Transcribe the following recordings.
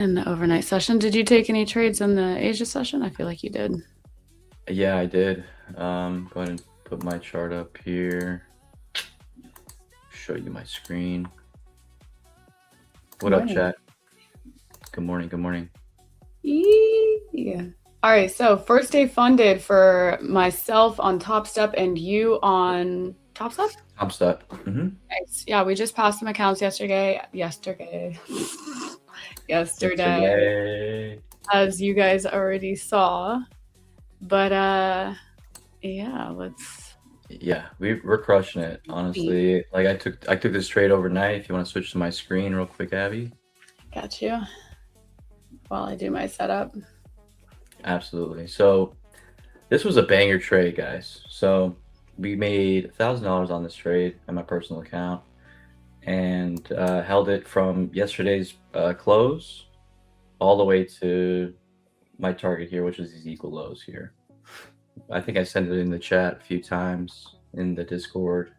in the overnight session. Did you take any trades in the Asia session? I feel like you did. Yeah, I did. Go ahead and put my chart up here. Show you my screen. What up, Morning. chat? Good morning. Good morning. Yeah. All right. So first day funded for myself on Top Step and you on Top Step. Top step. Nice. Yeah, we just passed some accounts yesterday. Yesterday. As you guys already saw. But yeah, let's. Yeah, we're crushing it. Honestly, like I took this trade overnight. If you want to switch to my screen real quick, Abby. Got you. While I do my setup. Absolutely. So this was a banger trade, guys. So we made $1,000 on this trade on my personal account, and held it from yesterday's close all the way to my target here, which is these equal lows here. I think I sent it in the chat a few times in the Discord.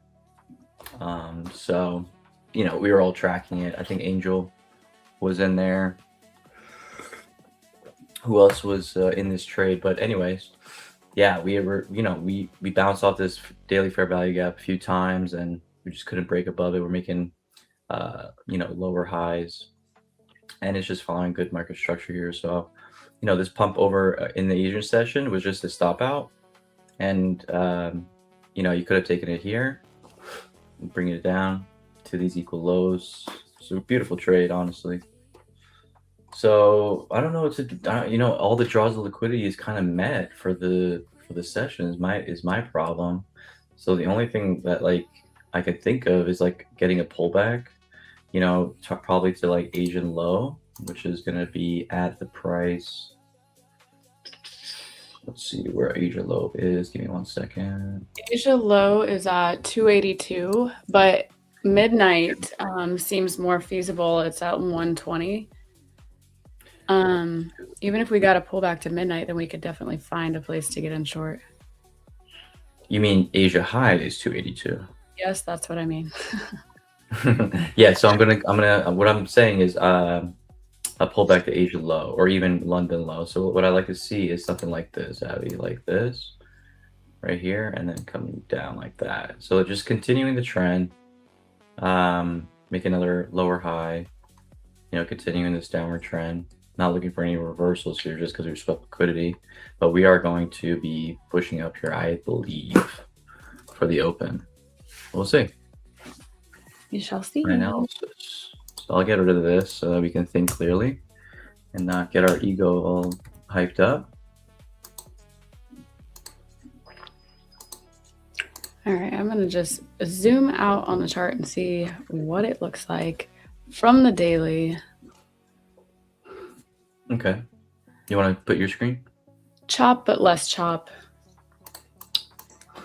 So, we were all tracking it. I think Angel was in there. Who else was in this trade? But anyways, yeah, we bounced off this daily fair value gap a few times, and we just couldn't break above it. We're making, lower highs, and it's just following good market structure here. So, this pump over in the Asian session was just a stop out, and you could have taken it here, bring it down to these equal lows. So beautiful trade, honestly. So I don't know what to do. All the draws of liquidity is kind of met for the session is my problem. So the only thing that I could think of is getting a pullback, probably to Asian low, which is gonna be at the price. Let's see where Asia low is. Give me 1 second. Asia low is at 282, but midnight seems more feasible. It's at 120. Even if we got a pullback to midnight, then we could definitely find a place to get in short. You mean Asia high is 282? Yes, that's what I mean. Yeah, so what I'm saying is a pullback to Asia low or even London low. So what I like to see is something like this, Abby, like this right here, and then coming down like that. So just continuing the trend, make another lower high, continuing this downward trend. Not looking for any reversals here just because we swept liquidity, but we are going to be pushing up here, I believe, for the open. We'll see. You shall see. Analysis. So I'll get rid of this so that we can think clearly and not get our ego all hyped up. All right, I'm gonna just zoom out on the chart and see what it looks like from the daily. Okay. You want to put your screen? Chop, but less chop.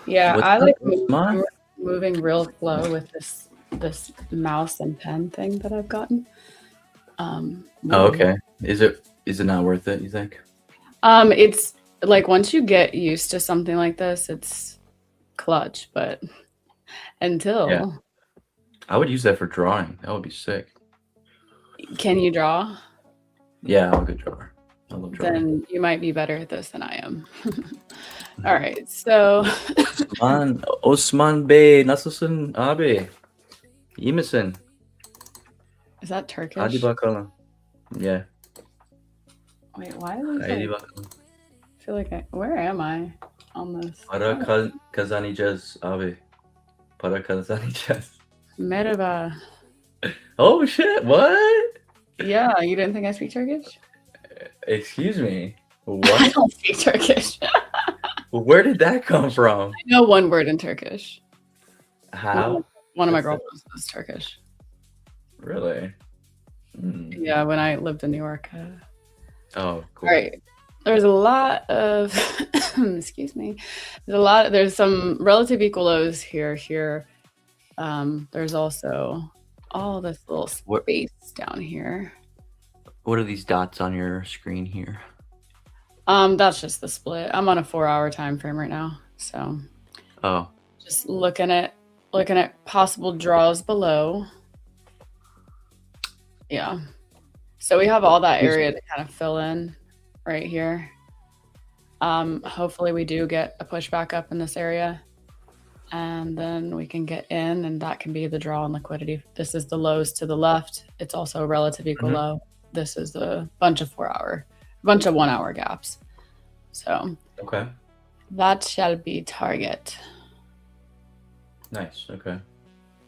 Yeah, I like moving real slow with this mouse and pen thing that I've gotten. Oh, okay. Is it not worth it, you think? It's like once you get used to something like this, it's clutch, but until... Yeah. I would use that for drawing. That would be sick. Can you draw? Yeah, I'm a good drawer. I love drawing. Then you might be better at this than I am. All right, so Osman Bey, nasılsın abi? İyi misin? Is that Turkish? Hadi bakalım. Yeah. Wait, why is it? Hadi bakalım. I feel like where am I on this? Para kazanacağız abi. Para kazanacağız. Merhaba. Oh shit! What? Yeah, you didn't think I speak Turkish? Excuse me. What? I don't speak Turkish. Where did that come from? I know one word in Turkish. How? One of my girlfriends is Turkish. Really? Yeah, when I lived in New York. Oh, cool. All right. There's a lot of, excuse me. There's some relative equal lows here. There's also all this little space down here. What are these dots on your screen here? That's just the split. I'm on a 4-hour time frame right now, so. Oh. Just looking at possible draws below. Yeah. So we have all that area to kind of fill in right here. Hopefully we do get a pushback up in this area, and then we can get in, and that can be the draw on liquidity. This is the lows to the left. It's also a relative equal low. This is a bunch of 1 hour gaps. So Okay. that shall be target. Nice. Okay.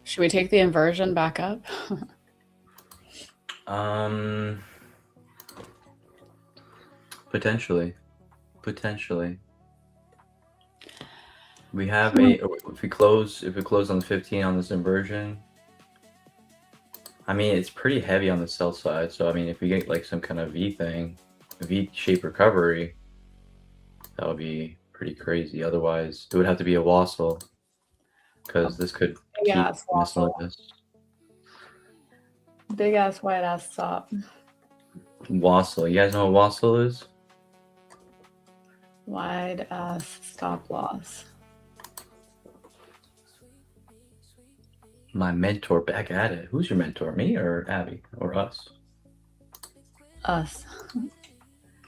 Should we take the inversion back up? Potentially. We have if we close on the 15 on this inversion, I mean, it's pretty heavy on the sell side. So I mean, if we get like some kind of V-shaped recovery, that would be pretty crazy. Otherwise, it would have to be a wassel, because this could keep messing with us. Big ass white ass stop. Wassel. You guys know what wassel is? Wide ass stop loss. My mentor back at it. Who's your mentor? Me or Abby? Or us? Us.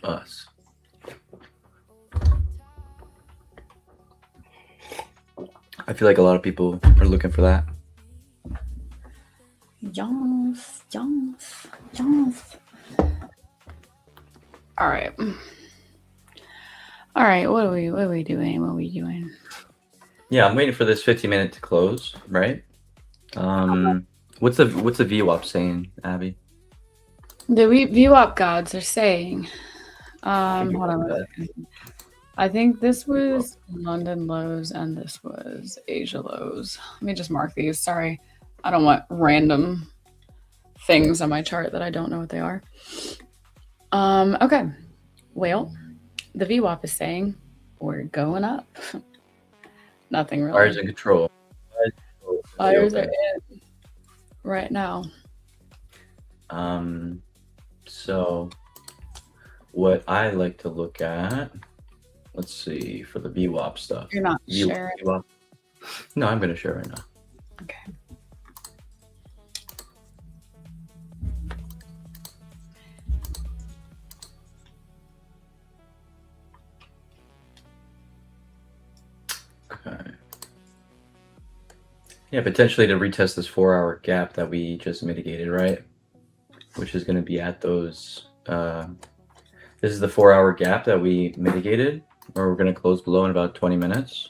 Us. I feel like a lot of people are looking for that. Yes. All right. What are we doing? Yeah, I'm waiting for this 50-minute to close, right? What's the VWAP saying, Abby? The VWAP gods are saying, hold on a second. I think this was London lows and this was Asia lows. Let me just mark these. Sorry, I don't want random things on my chart that I don't know what they are. Okay. Well, the VWAP is saying we're going up. Nothing really. Buyers in control. Buyers are in right now. So what I like to look at, let's see, for the VWAP stuff. You're not sharing? No, I'm going to share right now. Okay. Okay. Yeah, potentially to retest this 4-hour gap that we just mitigated, right? Which is going to be at those. This is the 4-hour gap that we mitigated, or we're going to close below in about 20 minutes.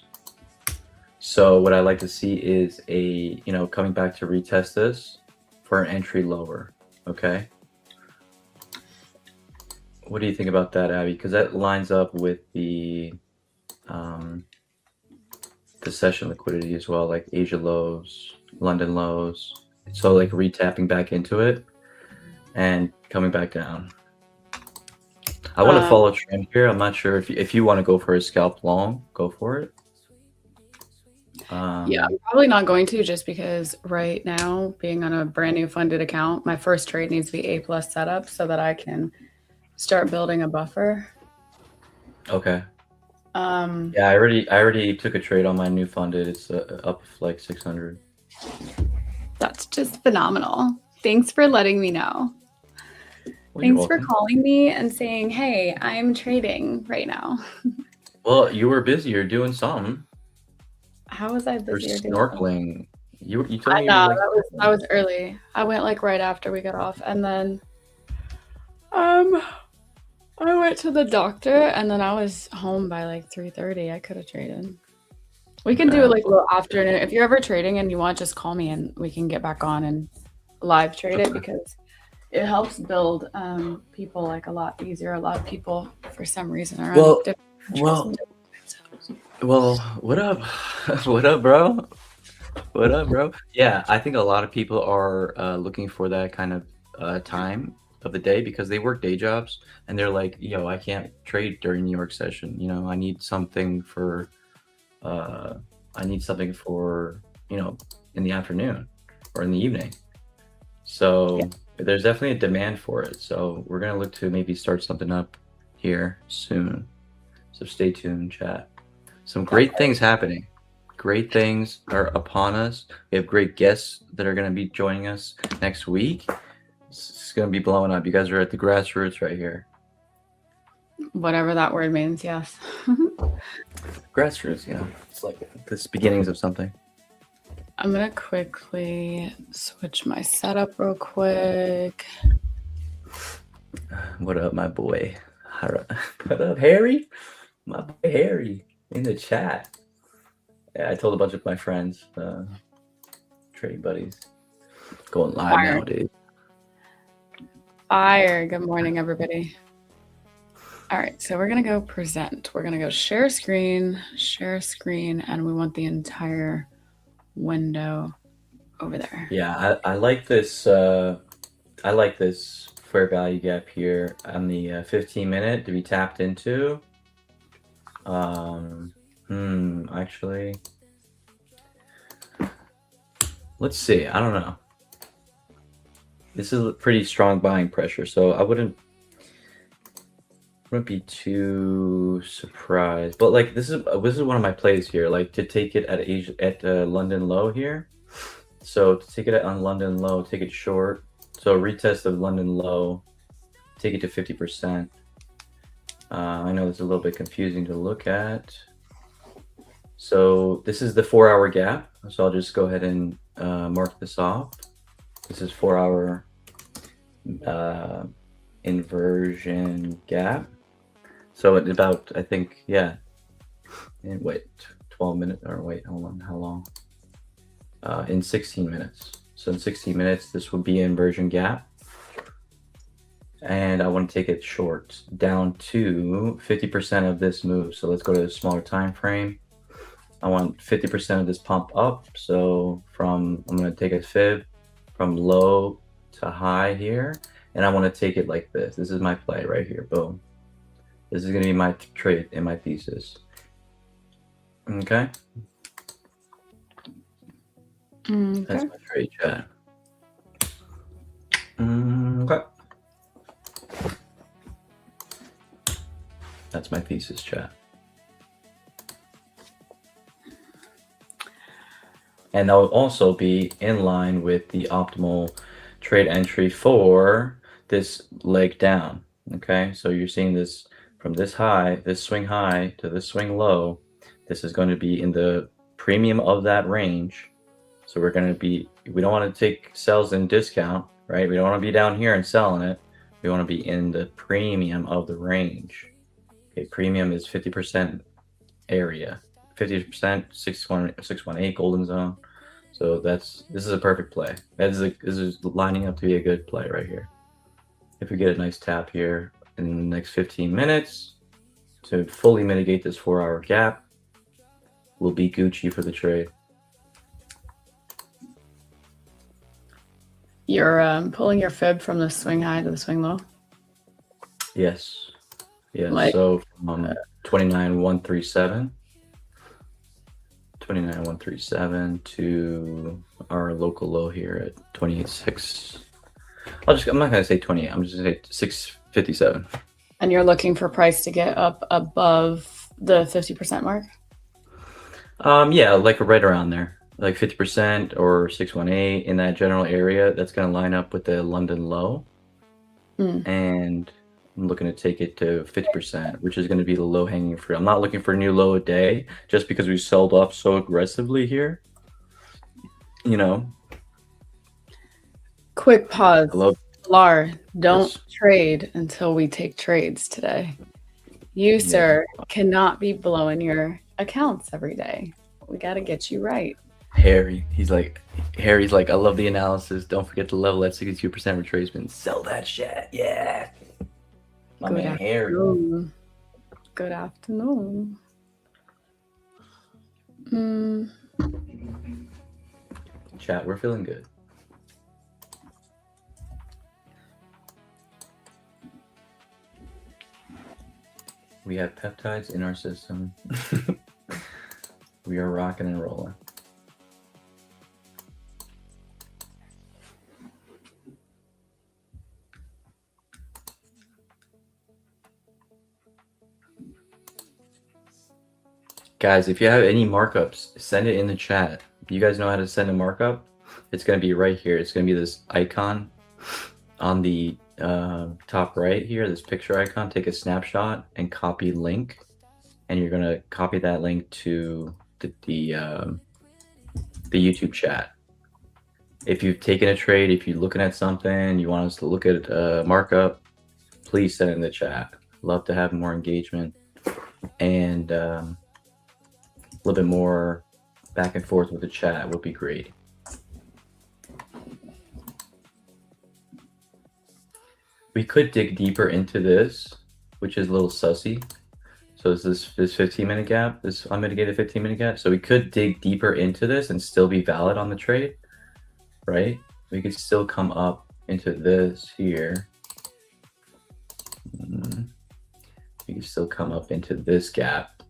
So what I like to see is coming back to retest this for an entry lower. Okay. What do you think about that, Abby? Because that lines up with the session liquidity as well, like Asia lows, London lows. So like retapping back into it and coming back down. I want to follow trend here. I'm not sure if you want to go for a scalp long, go for it. Yeah, I'm probably not going to, just because right now, being on a brand new funded account, my first trade needs to be A+ setup so that I can start building a buffer. Okay. Yeah, I already took a trade on my new funded. It's up like 600. That's just phenomenal. Thanks for letting me know. Well, thanks for calling me and saying, hey, I'm trading right now. Well, you were busy. You're doing something. How was I busy? Snorkeling. You told me. I know, that was early. I went like right after we got off, and then I went to the doctor, and then I was home by like 3:30. I could have traded. We can do like a little afternoon. If you're ever trading and you want, just call me and we can get back on and live trade it, because it helps build people like a lot easier. A lot of people, for some reason, are on different Well, what up? What up, bro? What up, bro? Yeah, I think a lot of people are looking for that kind of time of the day, because they work day jobs and they're like, yo, I can't trade during New York session. I need something for in the afternoon or in the evening. So yeah, there's definitely a demand for it. So we're going to look to maybe start something up here soon. So stay tuned, chat. Some great things happening. Great things are upon us. We have great guests that are going to be joining us next week. It's gonna be blowing up. You guys are at the grassroots right here. Whatever that word means, yes. Grassroots, it's like the beginnings of something. I'm gonna quickly switch my setup real quick. What up, my boy? What up, Harry? My boy Harry in the chat. Yeah, I told a bunch of my friends, trading buddies, going live Fire. nowadays. Fire. Good morning, everybody. All right, so we're gonna go present. We're gonna go share screen, and we want the entire window over there. Yeah, I like this. I like this fair value gap here on the 15-minute to be tapped into. Actually, let's see. I don't know. This is a pretty strong buying pressure, so I wouldn't be too surprised. But like this is one of my plays here, like to take it at London low here. So to take it on London low, take it short. So retest of London low, take it to 50%. I know it's a little bit confusing to look at. So this is the 4-hour gap. So I'll just go ahead and mark this off. This is 4-hour inversion gap. So at about, I think, yeah. And wait, 12 minutes, or wait, hold on, how long? In 16 minutes. So in 16 minutes, this would be inversion gap. And I want to take it short down to 50% of this move. So let's go to a smaller time frame. I want 50% of this pump up. So I'm going to take a fib from low to high here. And I want to take it like this. This is my play right here. Boom. This is going to be my trade and my thesis. Okay. That's my trade, chat. Okay. That's my thesis, chat. And that will also be in line with the optimal trade entry for this leg down. Okay, so you're seeing this from this high, this swing high to this swing low. This is going to be in the premium of that range. So we don't want to take sells in discount, right? We don't want to be down here and selling it. We want to be in the premium of the range. Okay, premium is 50% area, 50% 618 golden zone. So this is a perfect play. This is lining up to be a good play right here. If we get a nice tap here in the next 15 minutes to fully mitigate this 4-hour gap, we'll be Gucci for the trade. You're pulling your fib from the swing high to the swing low? Yes. Yes. So from 29,137 to our local low here at 28.6. I'm not gonna say 28. I'm just gonna say 657. And you're looking for price to get up above the 50% mark? Yeah, like right around there, like 50% or 618 in that general area. That's gonna line up with the London low, and I'm looking to take it to 50%, which is going to be the low hanging fruit. I'm not looking for a new low a day just because we sold off so aggressively here. Quick pause. Hello? Lar, don't Yes. trade until we take trades today. You, sir, cannot be blowing your accounts every day. We got to get you right. Harry's like, I love the analysis. Don't forget to level at 62% retracement. Sell that shit. Yeah. My Good man Harry. afternoon. Good afternoon. Chat, we're feeling good. We have peptides in our system. We are rocking and rolling. Guys, if you have any markups, send it in the chat. You guys know how to send a markup? It's going to be right here. It's going to be this icon on the top right here, this picture icon, take a snapshot and copy link, and you're gonna copy that link to the YouTube chat. If you've taken a trade, if you're looking at something, you want us to look at markup, please send it in the chat. Love to have more engagement and a little bit more back and forth with the chat would be great. We could dig deeper into this, which is a little sussy. So is this 15-minute gap, this unmitigated 15-minute gap? So we could dig deeper into this and still be valid on the trade, right? We could still come up into this here. We could still come up into this gap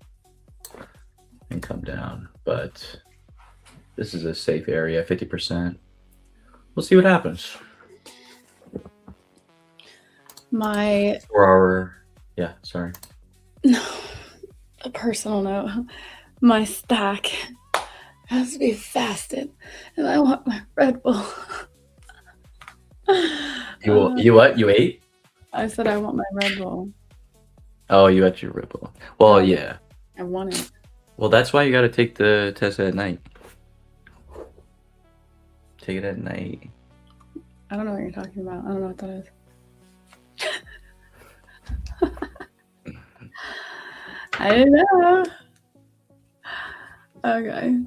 and come down, but this is a safe area, 50%. We'll see what happens. My 4 hour, yeah, sorry. No, a personal note. My stack has to be fasted, and I want my Red Bull. You what? You ate? I said I want my Red Bull. Oh, you ate your Red Bull. Well, yeah. I want it. Well, that's why you got to take the test at night. Take it at night. I don't know what you're talking about. I don't know what that is. I don't know. Okay.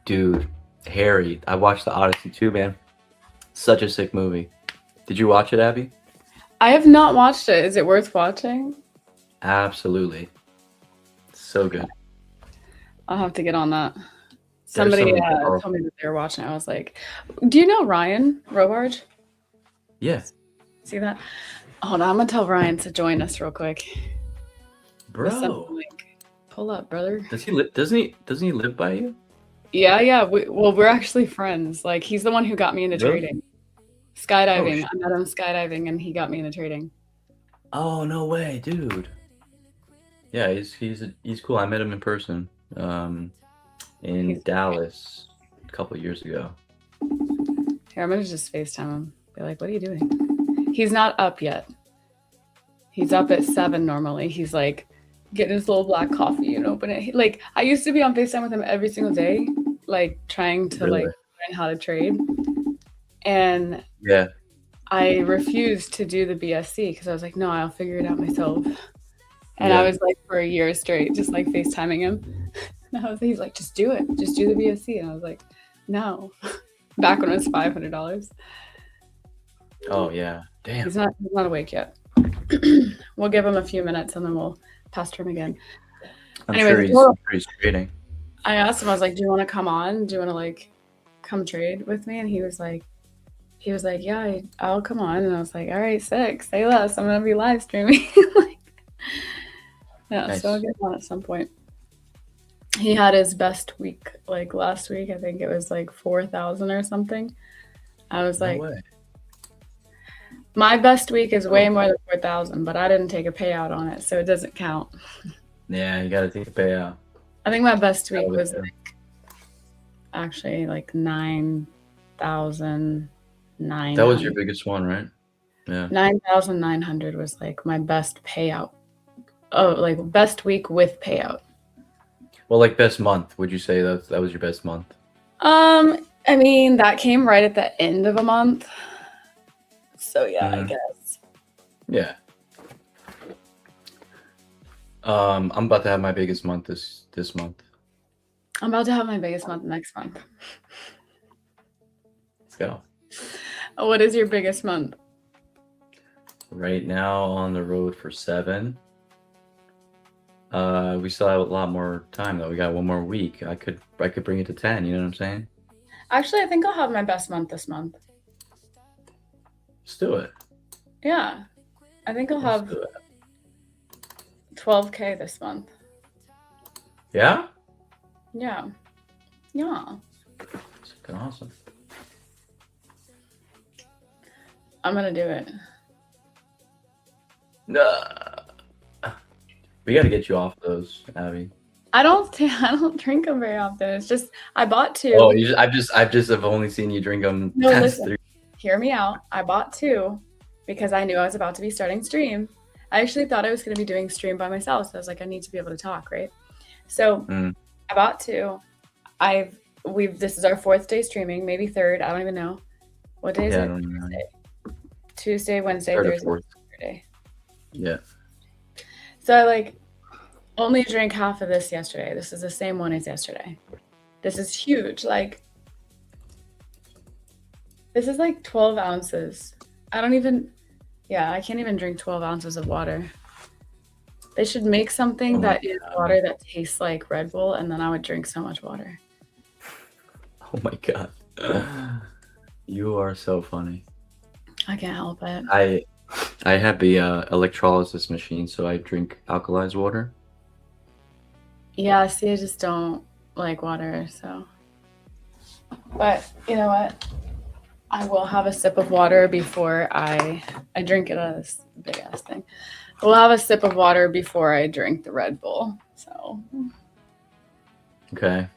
Dude, Harry, I watched the Odyssey too, man. Such a sick movie. Did you watch it, Abby? I have not watched it. Is it worth watching? Absolutely. So good. I'll have to get on that. There's Somebody some told me that they were watching it. I was like, do you know Ryan Robarge? Yeah. See that? Hold on, I'm gonna tell Ryan to join us real quick. Send the Bro. link. Pull up, brother. Does he live doesn't he live by you? Yeah. We're actually friends. Like, he's the one who got me into Really? trading. Skydiving. shit. I met him skydiving and he got me into trading. Oh, no way, dude. Yeah, he's cool. I met him in person in He's Dallas a couple years ago. Here, I'm gonna just FaceTime him. Be like, what are you doing? He's not up yet. He's up at 7 normally. He's like getting his little black coffee and open it. Like, I used to be on FaceTime with him every single day, like trying to Really? like learn how to trade. And Yeah. I refused to do the BSC because I was like, no, I'll figure it out myself. And Yeah. I was like for a year straight, just like FaceTiming him. And he's like, just do it. Just do the BSC. And I was like, no. Back when it was $500. Oh yeah. Damn. He's not awake yet. We'll give him a few minutes and then we'll pester him again. I'm Anyways, sure he's trading. I asked him, I was like, do you want to come on? Do you want to like come trade with me? And he was like, yeah, I'll come on. And I was like, all right, sick. Say less. I'm gonna be live streaming. Like, yeah, Nice. so I'll get him on at some point. He had his best week like last week. I think it was like 4,000 or something. I was like, No way. my best week is way more than 4,000, but I didn't take a payout on it, so it doesn't count. Yeah, you gotta take a payout. I think my best week would was do. like actually like 9,009. That was your biggest one, right? Yeah. 9,900 was like my best payout. Oh, like best week with payout. Well, like best month, would you say that was your best month? I mean, that came right at the end of a month. So yeah, I guess. Yeah. I'm about to have my biggest month this month. I'm about to have my biggest month next month. Let's go. What is your biggest month? Right now on the road for 7. We still have a lot more time though. We got one more week. I could bring it to 10, you know what I'm saying? Actually, I think I'll have my best month this month. Let's do it. Yeah. I think I'll Let's have do it. 12K this month. Yeah? Yeah. Yeah. It's fucking awesome. I'm gonna do it. We gotta get you off those, Abby. I don't drink them very often. It's just I bought two. Oh, I've only seen you drink them No, past listen. 3. Hear me out. I bought two because I knew I was about to be starting stream. I actually thought I was going to be doing stream by myself, so I was like, I need to be able to talk, right? So I bought two. This is our 4th day streaming, maybe 3rd. I don't even know. What day is Yeah, I it? don't even know. Tuesday, Wednesday, 3rd or Thursday, 4th. Saturday. Yeah. So I like only drank half of this yesterday. This is the same one as yesterday. This is huge. Like, this is like 12 ounces. I can't even drink 12 ounces of water. They should make something that is water that tastes like Red Bull, and then I would drink so much water. Oh my God. You are so funny. I can't help it. I have the electrolysis machine, so I drink alkalized water. Yeah, see, I just don't like water, so. But you know what? I will have a sip of water before I drink it out of this big ass thing. I will have a sip of water before I drink the Red Bull. So. Okay.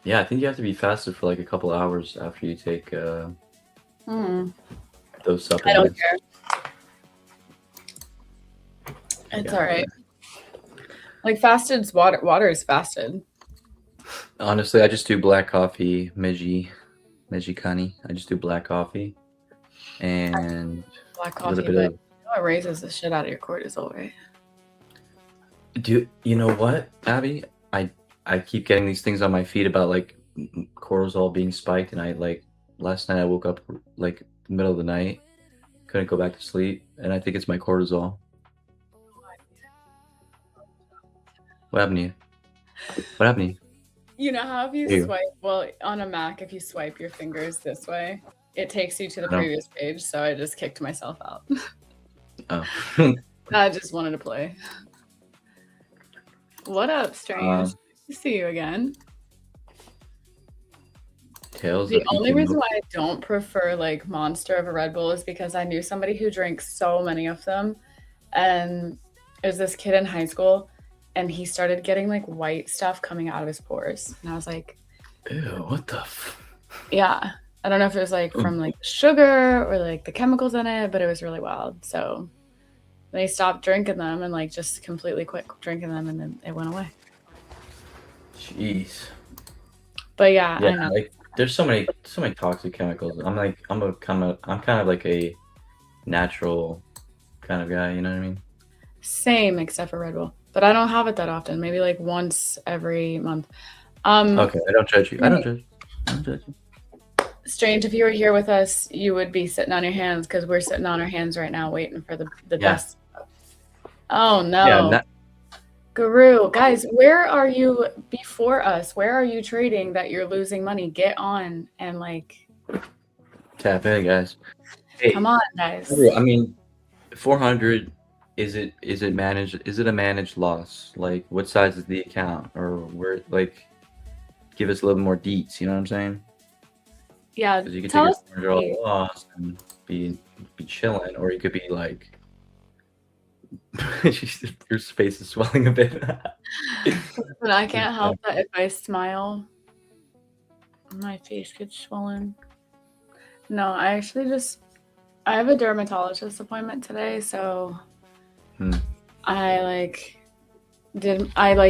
Yeah, I think you have to be fasted for like a couple hours after you take those supplements. I don't care. It's all right. Like fasted's water. Water is fasted. Honestly, I just do black coffee, Meiji Kani. I just do black coffee and black coffee, but it raises the shit out of your cortisol, right? You know what, Abby? I keep getting these things on my feed about like cortisol being spiked, and I like last night I woke up like the middle of the night, couldn't go back to sleep, and I think it's my cortisol. What happened to you? What happened to you? You know how if you swipe, on a Mac, if you swipe your fingers this way, it takes you to the previous page. So I just kicked myself out. Oh. I just wanted to play. What up, Strange? Nice to see you again. The only reason why I don't prefer like Monster over Red Bull is because I knew somebody who drank so many of them, and it was this kid in high school, and he started getting like white stuff coming out of his pores, and I was like, ew, what the yeah, I don't know if it was like from like sugar or like the chemicals in it, but it was really wild. So they stopped drinking them and like just completely quit drinking them, and then it went away. Jeez. But yeah, I know. Like there's so many toxic chemicals. I'm kind of like a natural kind of guy, you know what I mean? Same, except for Red Bull. But I don't have it that often. Maybe like once every month. Okay, I don't judge you. I don't judge you. Strange, if you were here with us, you would be sitting on your hands because we're sitting on our hands right now waiting for the best. Oh no. Yeah, Guru, guys, where are you before us? Where are you trading that you're losing money? Get on and like tap in, guys. Hey, come on, guys. I mean, 400. Is it managed? Is it a managed loss? Like, what size is the account, or where? Like, give us a little more deets. You know what I'm saying? Yeah. Because you could take a $400 loss and be chilling, or you could be like, your face is swelling a bit. But I can't help that if I smile, my face gets swollen. No, I actually I have a dermatologist appointment today, so I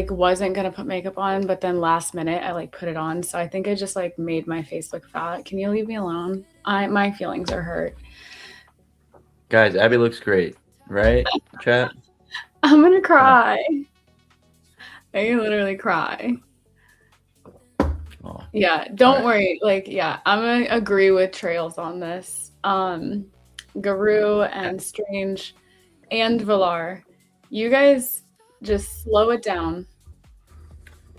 wasn't gonna put makeup on, but then last minute I like put it on, so I think I just like made my face look fat. Can you leave me alone? My feelings are hurt. Guys, Abby looks great, right? Chat. I'm gonna cry. I can literally cry. Oh. Yeah, don't worry. Like, yeah, I'm gonna agree with Trails on this. Guru and Strange and Villar, you guys just slow it down.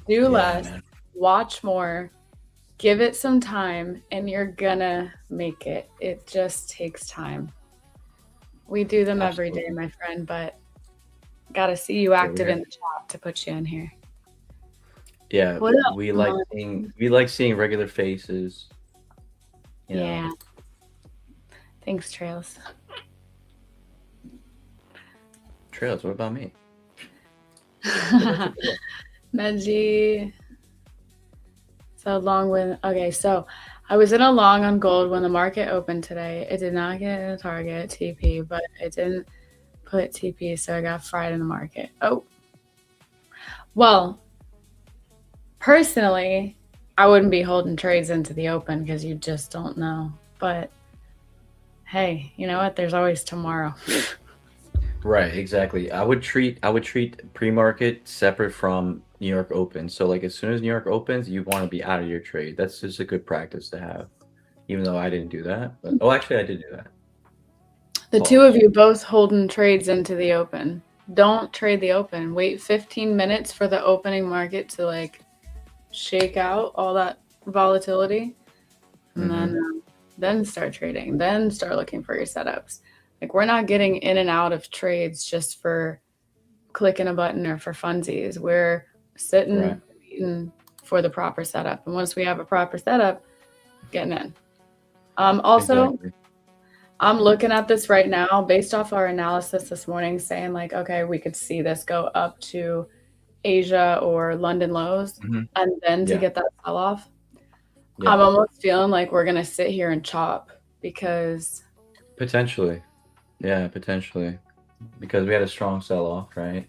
Do less, watch more, give it some time, and you're gonna make it. It just takes time. We do them every day, my friend, but gotta see you active in the chat to put you in here. Yeah, we like seeing regular faces. You know. Yeah. Thanks, Trails. Trails, what about me? Medji. So long with, okay, so I was in a long on gold when the market opened today. It did not get in a target TP, but it didn't put TP, so I got fried in the market. Oh. Well, personally, I wouldn't be holding trades into the open because you just don't know. But hey, you know what? There's always tomorrow. Right, exactly. I would treat pre-market separate from New York Open. So like as soon as New York opens, you want to be out of your trade. That's just a good practice to have. Even though I didn't do that. But oh, actually I did do that. The two of you both holding trades into the open. Don't trade the open. Wait 15 minutes for the opening market to like shake out all that volatility, and then start trading. Then start looking for your setups. Like we're not getting in and out of trades just for clicking a button or for funsies. We're sitting waiting for the proper setup, and once we have a proper setup, getting in. Also, Exactly. I'm looking at this right now based off our analysis this morning, saying like, okay, we could see this go up to Asia or London lows, and then to get that sell off. I'm almost feeling like we're gonna sit here and chop because potentially. Yeah, potentially. Because we had a strong sell off, right?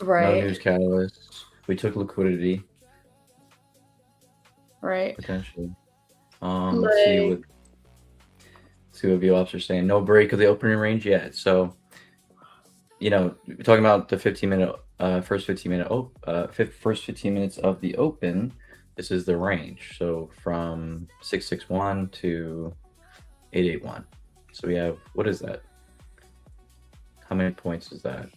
right, No news catalysts. We took liquidity. right. Potentially. Let's see what VWAPs are saying. No break of the opening range yet. So, you know, we're talking about the 15-minute, first 15 minutes of the open. This is the range. So from 661 to 881. So we have, what is that? How many points is that?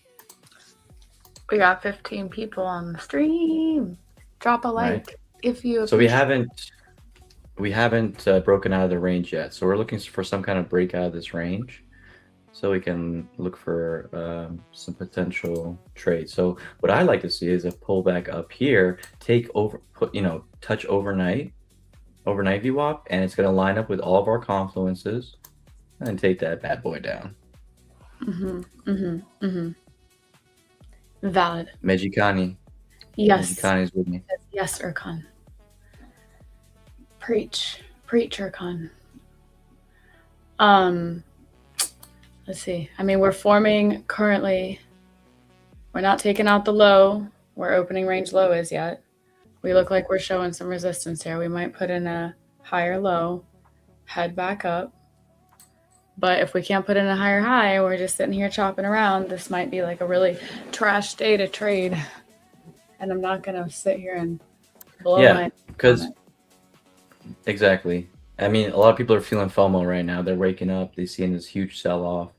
We got 15 people on the stream. Drop a like if you. So we haven't broken out of the range yet. So we're looking for some kind of break out of this range, so we can look for some potential trades. So what I like to see is a pullback up here, touch overnight VWAP, and it's going to line up with all of our confluences and take that bad boy down. Valid. Mejikani. Yes. Mejikani's with me. Yes, Erkan. Preach, Erkan. Let's see. I mean, we're forming currently. We're not taking out the low where opening range low is yet. We look like we're showing some resistance here. We might put in a higher low, head back up. But if we can't put in a higher high, we're just sitting here chopping around. This might be like a really trash day to trade. And I'm not going to sit here and blow my... because exactly. I mean, a lot of people are feeling FOMO right now. They're waking up, they're seeing this huge sell-off,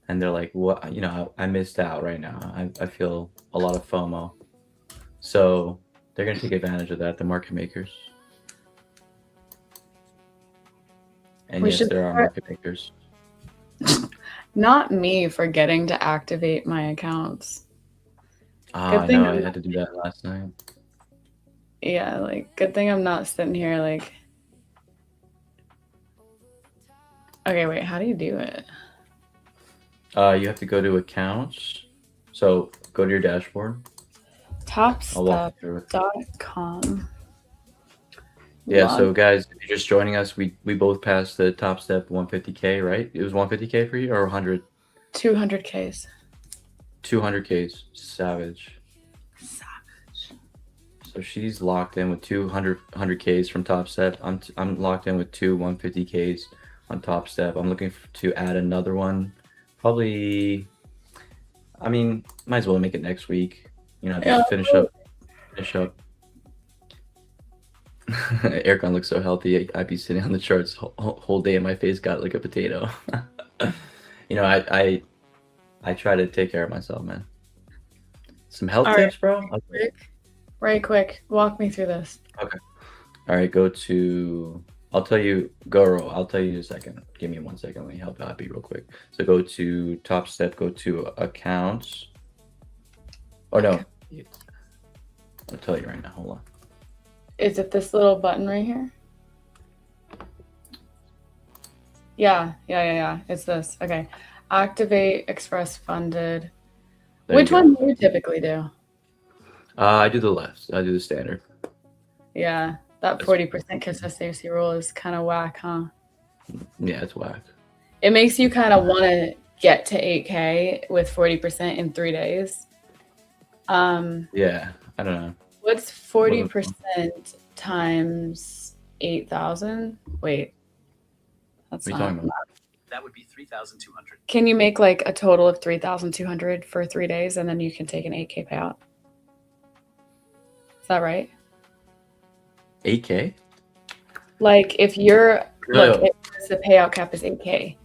and they're like, what, you know, I missed out right now. I feel a lot of FOMO. So they're going to take advantage of that, the market makers. And yes, there are market makers. Not me forgetting to activate my accounts. I know, I had to do that last night. Yeah, like, good thing I'm not sitting here like... Okay, wait, how do you do it? You have to go to accounts. So go to your dashboard. Topstep.com. Yeah, so guys, if you're just joining us, we both passed the Top Step 150K, right? It was 150K for you or 100? 200Ks. 200Ks. Savage. So she's locked in with 200Ks from Top Step. I'm locked in with two 150Ks on Top Step. I'm looking to add another one. Probably, I mean, might as well make it next week. You know, just finish up. Erkan looks so healthy. I'd be sitting on the charts whole day and my face got like a potato. You know, I try to take care of myself, man. Some health tips, bro? Right quick. Walk me through this. Okay. All right, go to... I'll tell you in a second. Give me 1 second. Let me help Happy real quick. So go to Top Step, go to accounts. Oh, no. I'll tell you right now. Hold on. Is it this little button right here? Yeah. It's this. Okay. Activate Express Funded. Which one do you typically do? I do the left. I do the standard. Yeah, that 40% consistency rule is kind of whack, huh? Yeah, it's whack. It makes you kind of want to get to 8K with 40% in 3 days. Yeah, I don't know. What's 40% times 8,000? Wait, that's What are you not. talking about? That would be 3,200. Can you make like a total of 3,200 for 3 days and then you can take an 8K payout? Is that right? 8K? Like if you're, look, No. if the payout cap is 8K,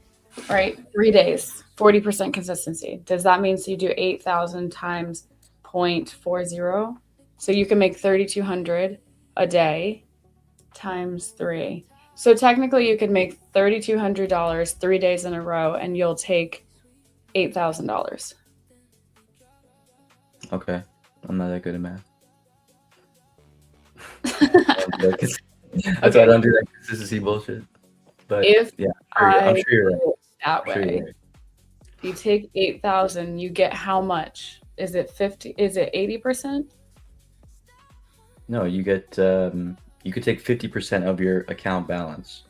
right? 3 days, 40% consistency. Does that mean so you do 8,000 times 0.40? So you can make 3,200 a day times 3. So technically you could make $3,200 3 days in a row and you'll take $8,000. Okay. I'm not that good at math. That's why I don't do that consistency bullshit. But If yeah, I'm sure you're right. do it that I'm sure way, you're right. if you take 8,000, you get how much? Is it 50? Is it 80%? No, you get you could take 50% of your account balance.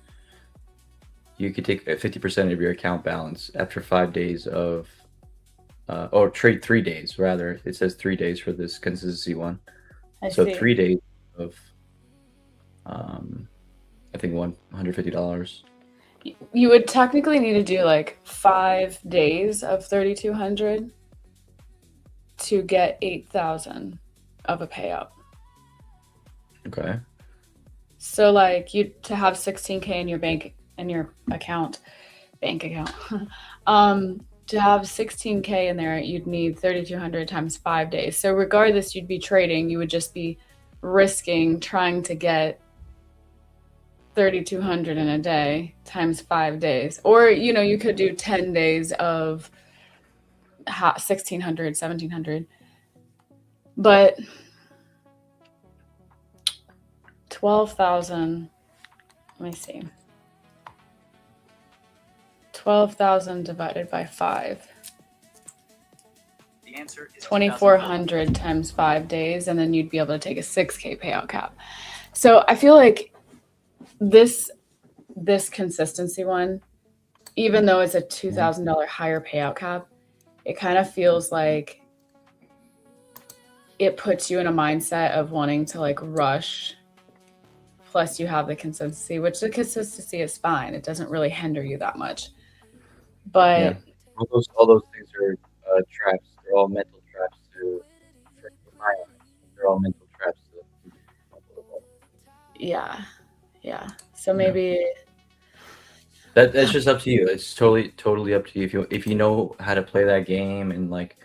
You could take 50% of your account balance after 5 days of or trade 3 days rather. It says 3 days for this consistency one. I So see. 3 days of I think $150. You would technically need to do like 5 days of 3,200 to get 8,000 of a payout. Okay. So like you to have 16K in your bank account, to have 16K in there, you'd need 3,200 times 5 days. So regardless, you'd be trading. You would just be risking trying to get 3,200 in a day times 5 days, or you could do 10 days of 1,600, 1,700, but 12,000. Let me see. 12,000 divided by 5. The answer is 2,400 times 5 days, and then you'd be able to take a 6K payout cap. So I feel like this consistency one, even though it's a $2,000 higher payout cap, it kind of feels like it puts you in a mindset of wanting to like rush. Plus you have the consistency, which the consistency is fine. It doesn't really hinder you that much. But Yeah. All those things are traps. They're all mental traps for my eyes. They're all mental traps yeah. So maybe that's just up to you. It's totally up to you. If you know how to play that game and like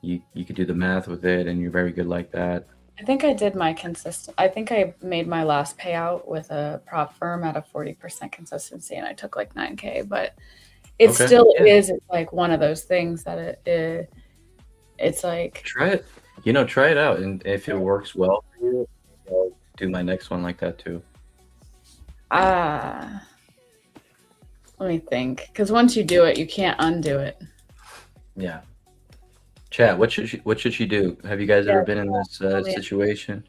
you could do the math with it and you're very good like that. I think I did my I think I made my last payout with a prop firm at a 40% consistency and I took like 9K, but it Okay, still yeah. is like one of those things that it's like Try it. Try it out, and if it works well for you, I'll do my next one like that too. let me think, because once you do it, you can't undo it. Yeah. Chat. What should she do? Have you guys ever been in this situation?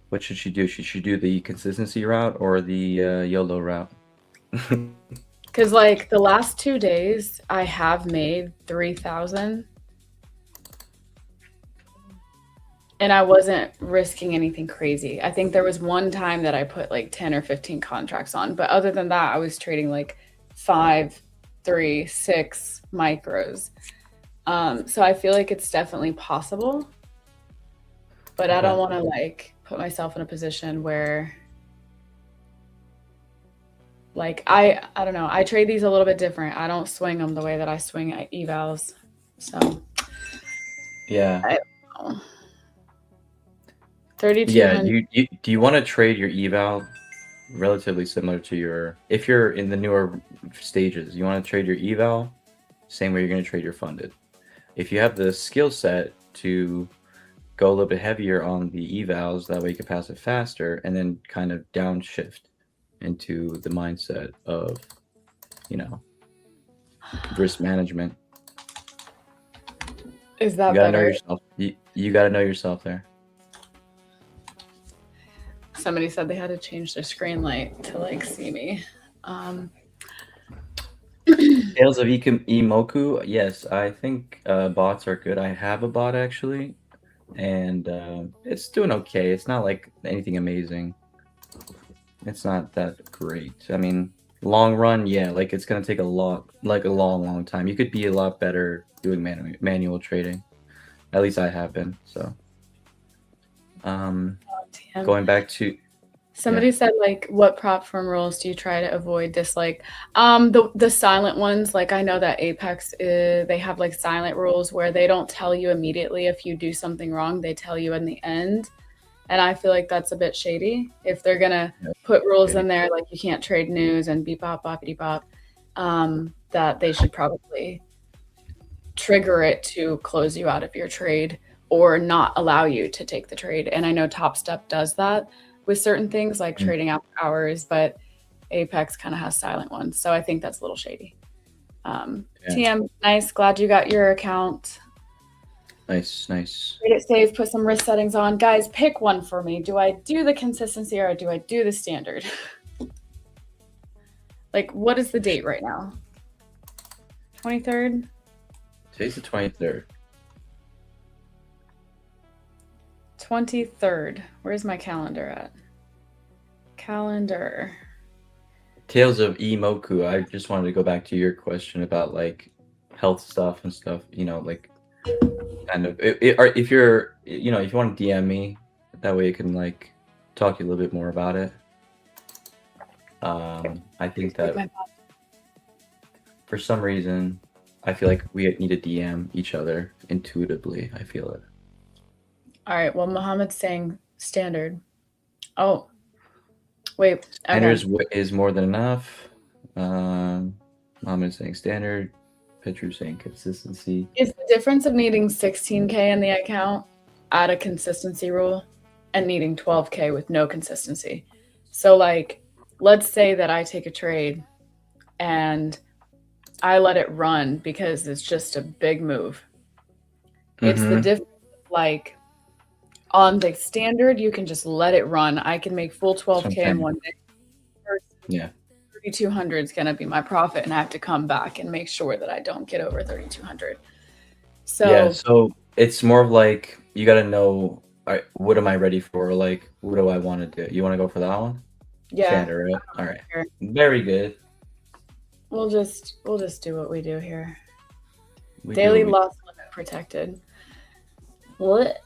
What should she do? Should she do the consistency route or the YOLO route? Because like the last 2 days, I have made 3,000. And I wasn't risking anything crazy. I think there was one time that I put like 10 or 15 contracts on. But other than that, I was trading like 5, 3, 6 micros. So I feel like it's definitely possible. But I don't want to like put myself in a position where like I don't know. I trade these a little bit different. I don't swing them the way that I swing evals. So yeah. I don't know. 3,200. Yeah, do you want to trade your eval relatively similar to your, if you're in the newer stages, you want to trade your eval same way you're going to trade your funded. If you have the skill set to go a little bit heavier on the evals, that way you can pass it faster and then kind of downshift into the mindset of risk management. Is that You gotta know better? yourself. You gotta know yourself there. Somebody said they had to change their screen light to like see me. Tales of Imoku. Yes, I think bots are good. I have a bot actually, and it's doing okay. It's not like anything amazing. It's not that great. I mean, long run, yeah, like it's gonna take a long time. You could be a lot better doing manual trading. At least I have been. So, Damn. going back to Somebody said like, what prop firm rules do you try to avoid, dislike? The silent ones. Like I know that Apex they have like silent rules where they don't tell you immediately if you do something wrong. They tell you in the end, and I feel like that's a bit shady. If they're gonna put rules in there like you can't trade news and beep bop boppity bop, that they should probably trigger it to close you out of your trade or not allow you to take the trade. And I know Top Step does that with certain things like trading after hours, but Apex kind of has silent ones. So I think that's a little shady. TM, nice. Glad you got your account. Nice. Trade it safe, put some risk settings on. Guys, pick one for me. Do I do the consistency or do I do the standard? Like, what is the date right now? 23rd? Today's the 23rd. 23rd. Where's my calendar at? Calendar. Tales of Imoku. I just wanted to go back to your question about like health stuff and stuff. You know, like kind of if you're, you know, if you want to DM me, that way you can like talk to you a little bit more about it. I think that for some reason, I feel like we need to DM each other intuitively. I feel it. All right. Well, Mohammed's saying standard. Oh, wait. Standard is more than enough. Mohammed's saying standard. Petru's saying consistency. Is the difference of needing 16K in the account at a consistency rule and needing 12K with no consistency? So, like, let's say that I take a trade and I let it run because it's just a big move. It's the difference. Like, on the standard, you can just let it run. I can make full 12K in one day. Yeah. 3,200 is going to be my profit, and I have to come back and make sure that I don't get over 3,200. So yeah, so it's more of like you got to know, what am I ready for? Like, what do I want to do? You want to go for that one? Yeah. Standard, right? All right. Very good. We'll just do what we do here. Daily loss limit protected. What?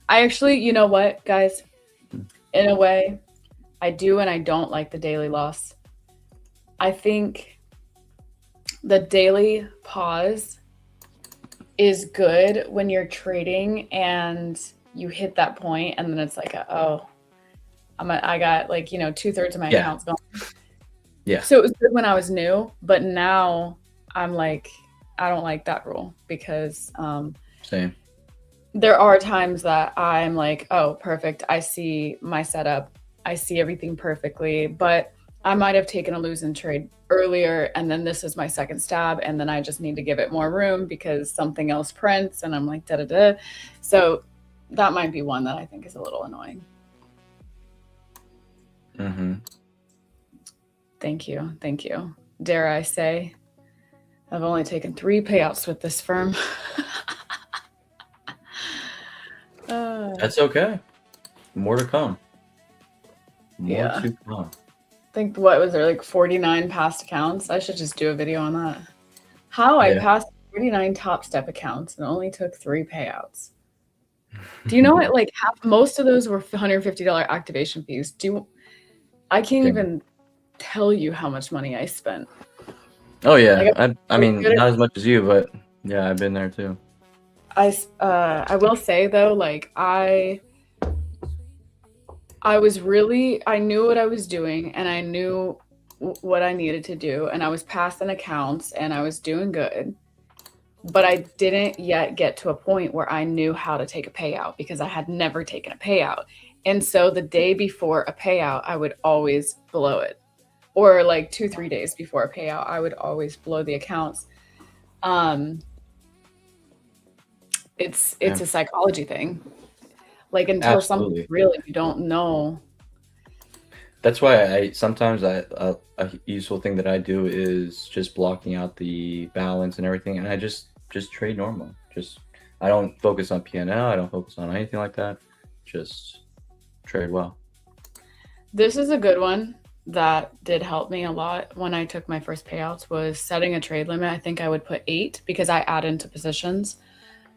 I actually, you know what, guys? In a way, I do and I don't like the daily loss. I think the daily pause is good when you're trading and you hit that point and then it's like, I got like, you know, 2/3 of my account's gone. Yeah. So it was good when I was new, but now I'm like, I don't like that rule because same. There are times that I'm like, oh, perfect. I see my setup. I see everything perfectly, but I might have taken a losing trade earlier and then this is my second stab and then I just need to give it more room because something else prints and I'm like, da-da-da. So that might be one that I think is a little annoying. Thank you. Dare I say, I've only taken 3 payouts with this firm. That's okay. More to come. More to come. I think, what was there, like 49 past accounts? I should just do a video on that. How I passed 49 Top Step accounts and only took 3 payouts. Do you know what? Like most of those were $150 activation fees. I can't even tell you how much money I spent. Oh yeah, like, I mean not as much as you, but yeah, I've been there too. I will say though, like I knew what I was doing and I knew what I needed to do and I was passing accounts and I was doing good, but I didn't yet get to a point where I knew how to take a payout because I had never taken a payout. And so the day before a payout, I would always blow it, or like 2-3 days before a payout, I would always blow the accounts. It's a psychology thing. like until something Absolutely. really you don't know. That's why I sometimes a useful thing that I do is just blocking out the balance and everything, and I just trade normal. Just I don't focus on P&L. I don't focus on anything like that. Just trade well. This is a good one that did help me a lot when I took my first payouts was setting a trade limit. I think I would put 8 because I add into positions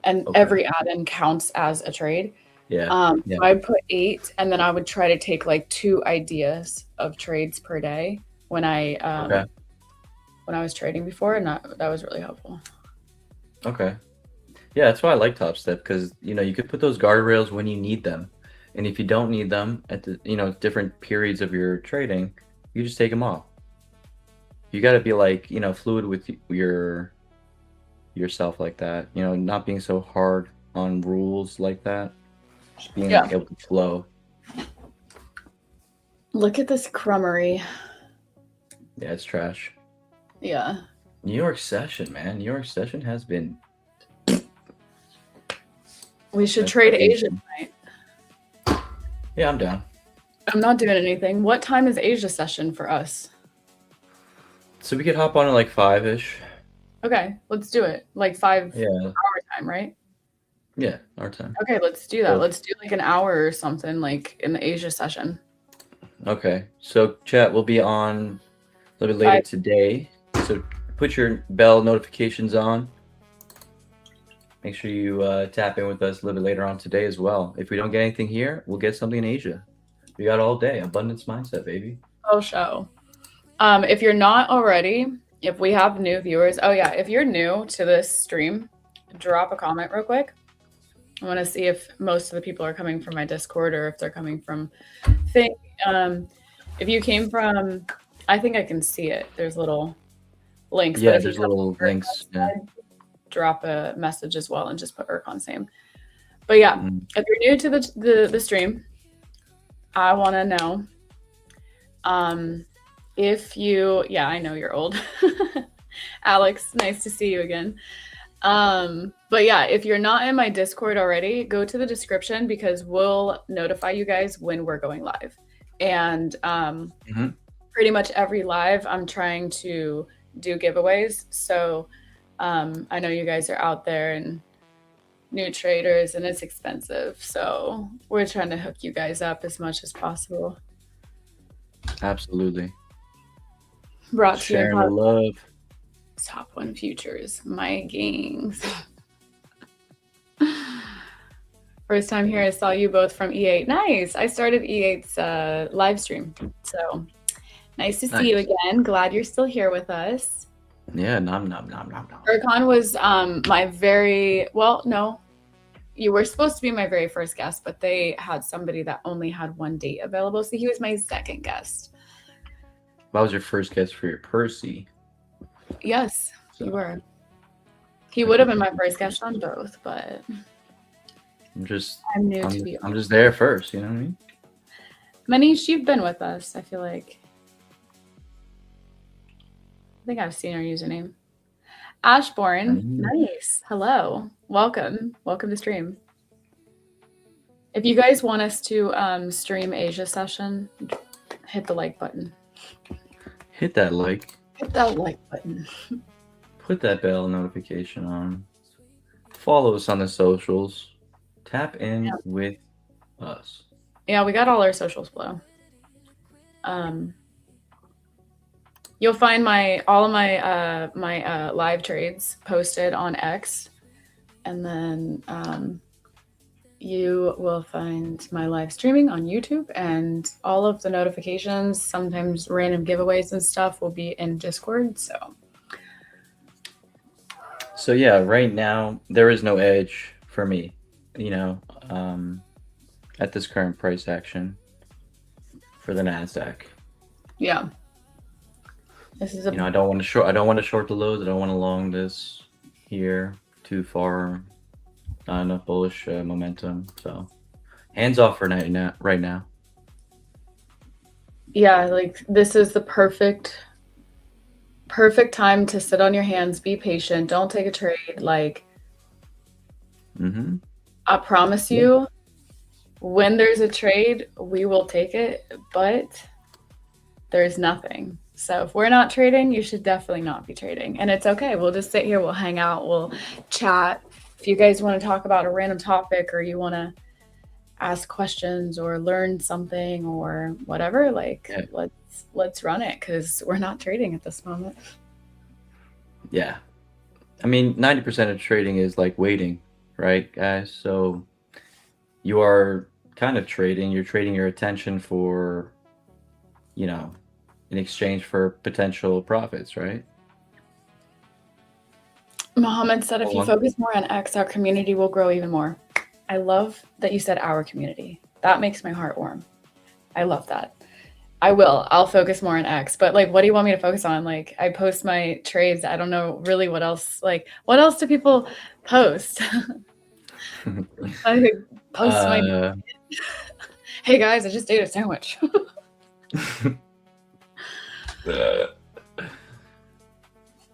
and Okay. every add-in counts as a trade. Yeah. Yeah. So I put 8 and then I would try to take like 2 ideas of trades per day when I Okay. when I was trading before, and that was really helpful. Okay. Yeah, that's why I like Top Step because you could put those guardrails when you need them, and if you don't need them at the different periods of your trading, you just take them off. You got to be like fluid with yourself like that. Not being so hard on rules like that. Just being Yeah. able to flow. Look at this crummery. Yeah, it's trash. Yeah. New York session, man. New York session has been. We should That's trade crazy. Asia tonight. Yeah, I'm down. I'm not doing anything. What time is Asia session for us? So we could hop on at like 5-ish. Okay, let's do it. Like 5 Yeah. hour time, right? Yeah, our time. Okay, let's do that. Cool. Let's do like an hour or something like in the Asia session. Okay. So chat will be on a little bit later today. So put your bell notifications on. Make sure you tap in with us a little bit later on today as well. If we don't get anything here, we'll get something in Asia. We got all day. Abundance mindset, baby. Oh, show. If you're not already, if we have new viewers, oh yeah, if you're new to this stream, drop a comment real quick. I want to see if most of the people are coming from my Discord or if they're coming from Thing. If you came from, I think I can see it. There's little links. Yeah, but if there's you come little from links. Yeah. drop a message as well and just put Urcon same. But yeah, if you're new to the stream, I want to know if you, yeah, I know you're old. Alex, nice to see you again. But yeah, if you're not in my Discord already, go to the description because we'll notify you guys when we're going live. And pretty much every live, I'm trying to do giveaways. So I know you guys are out there and new traders and it's expensive. So we're trying to hook you guys up as much as possible. Absolutely. Brought to you Sharing the love. Top 1 Futures, my gangs. First time here, I saw you both from E8. Nice. I started E8's live stream. So nice to see you again. Glad you're still here with us. Yeah, nom. Urcon was my very, well, no, you were supposed to be my very first guest, but they had somebody that only had 1 date available. So he was my second guest. That was your first guest for your Percy. Yes, you were. He would have been my first guest on both, but I'm new to you. I'm just there first, you know what I mean? Manish, you've been with us, I feel like. I think I've seen our username. Ashbourne, nice. Hello. Welcome to stream. If you guys want us to stream Asia session, hit the like button. Hit that like. Hit that like button. Put that bell notification on. Follow us on the socials. Tap in with us. Yeah, we got all our socials below. You'll find all of my live trades posted on X, and then you will find my live streaming on YouTube, and all of the notifications, sometimes random giveaways and stuff, will be in Discord. So yeah, right now there is no edge for me, at this current price action for the Nasdaq. Yeah. This is I don't want to short the lows. I don't want to long this here too far. Not enough bullish momentum. So hands off for right now. Yeah, like this is the perfect time to sit on your hands, be patient, don't take a trade. Like I promise you, when there's a trade, we will take it, but there's nothing. So if we're not trading, you should definitely not be trading. And it's okay. We'll just sit here, we'll hang out, we'll chat. If you guys want to talk about a random topic or you want to ask questions or learn something or whatever, like let's run it, because we're not trading at this moment. Yeah. I mean, 90% of trading is like waiting, right, guys? So you are kind of trading. You're trading your attention for, in exchange for potential profits, right? Muhammad said, if you focus more on X, our community will grow even more. I love that you said our community. That makes my heart warm. I love that. I'll focus more on X, but like, what do you want me to focus on? Like, I post my trades. I don't know really what else, like, what else do people post? I post my, hey guys, I just ate a sandwich.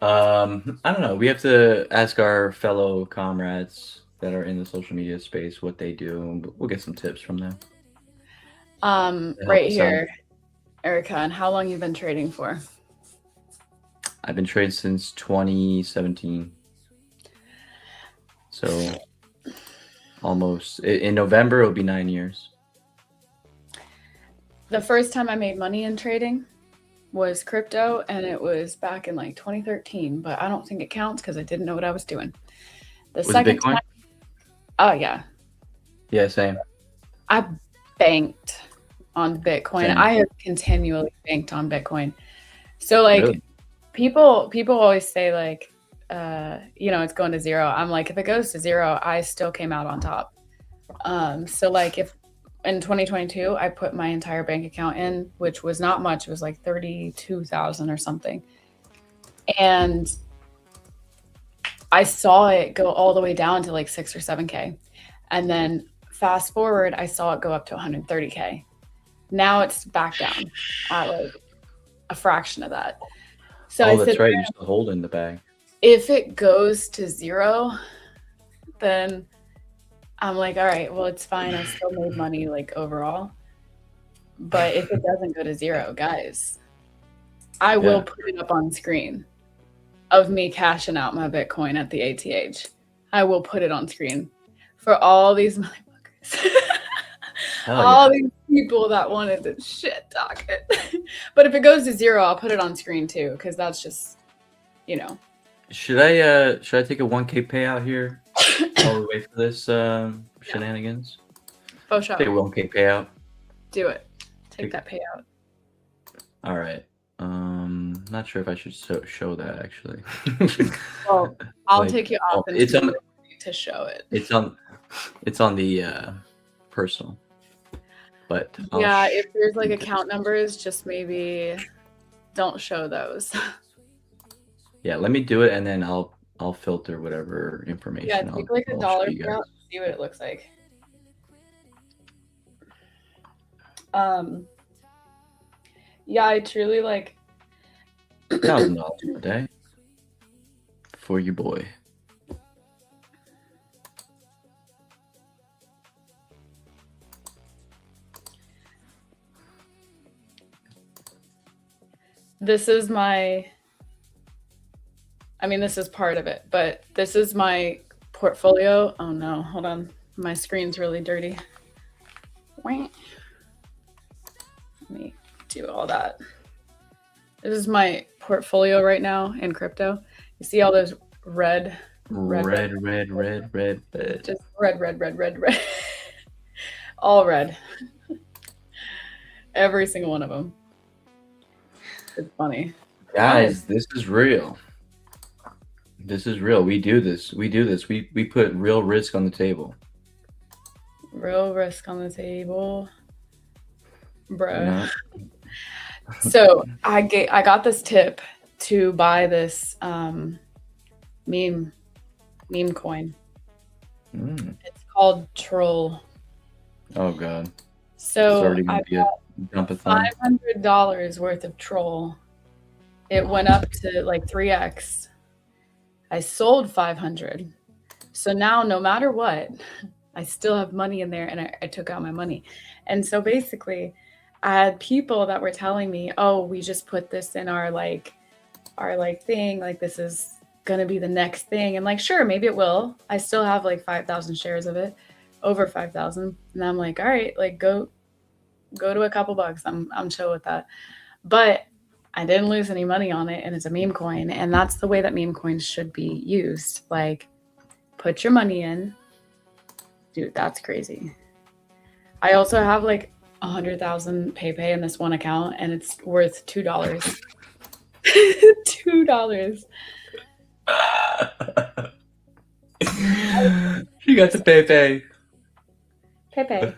I don't know. We have to ask our fellow comrades that are in the social media space what they do, and we'll get some tips from them. Right here, Erica, and how long you been trading for? I've been trading since 2017. So almost in November, it'll be 9 years. The first time I made money in trading was crypto, and it was back in like 2013, but I don't think it counts because I didn't know what I was doing. Was it Bitcoin? Oh yeah. Yeah, same. I banked on Bitcoin. Same. I have continually banked on Bitcoin. So like really? people always say like, it's going to zero. I'm like, if it goes to zero, I still came out on top. So like if in 2022, I put my entire bank account in, which was not much. It was like 32,000 or something. And I saw it go all the way down to like 6 or 7K. And then fast forward, I saw it go up to 130K. Now it's back down at like a fraction of that. So I that's right. You still hold in the bag. If it goes to zero, then I'm like, all right, well, it's fine. I still made money like overall. But if it doesn't go to zero, guys, I will put it up on screen of me cashing out my Bitcoin at the ATH. I will put it on screen for all these motherfuckers. All these people that wanted to shit talk it. But if it goes to zero, I'll put it on screen too, because that's just, Should I take a 1K payout here while we wait for this shenanigans? Oh, sure. Take a 1K payout. Do it. Take that payout. All right. Not sure if I should show that actually. Well, I'll take you off and to show it. It's on the personal. But if there's like account numbers, just maybe don't show those. Yeah, let me do it, and then I'll filter whatever information. Yeah, take like a dollar payout, see what it looks like. Yeah, I truly like $1,000 a day for you, boy. This is this is part of it, but this is my portfolio. Oh no, hold on. My screen's really dirty. Let me do all that. This is my portfolio right now in crypto. You see all those red. Just red. All red. Every single one of them. It's funny. Guys, this is real. This is real. We do this. We put real risk on the table. Real risk on the table. Bruh. Yeah. So I got this tip to buy this meme coin. It's called Troll. Oh god. So I got $500 worth of Troll. It went up to like 3x. I sold 500. So now no matter what, I still have money in there, and I took out my money. And so basically, I had people that were telling me, "Oh, we just put this in our thing, like this is gonna be the next thing." And like, sure, maybe it will. I still have like 5,000 shares of it, over 5,000. And I'm like, all right, like go to a couple bucks. I'm chill with that. But I didn't lose any money on it, and it's a meme coin. And that's the way that meme coins should be used. Like, put your money in. Dude, that's crazy. I also have like 100,000 PayPay in this one account, and it's worth $2. $2. She got the PayPay. PayPay.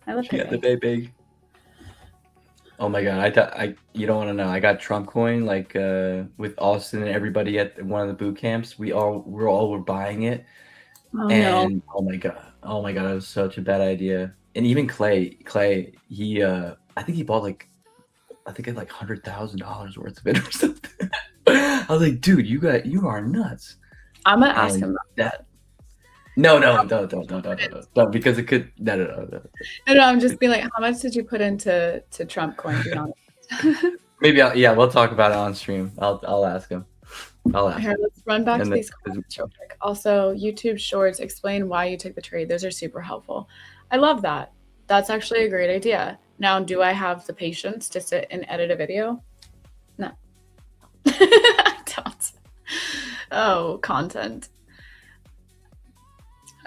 I love She got the PayPay. PayPay. Oh my god! I you don't want to know. I got Trump coin like with Austin and everybody at one of the boot camps. We all were buying it, Oh no. and oh my god, it was such a bad idea. And even Clay, he I think he bought like $100,000 worth of it or something. I was like, dude, you are nuts. I'm gonna ask And him about that. No, don't, because it could. No. No, I'm just being like, how much did you put into Trump coin? Be honest. Maybe we'll talk about it on stream. I'll ask him. Here, let's run back to And these then- comments real quick. Also, YouTube Shorts, explain why you took the trade. Those are super helpful. I love that. That's actually a great idea. Now, do I have the patience to sit and edit a video? No. I don't. Oh, content.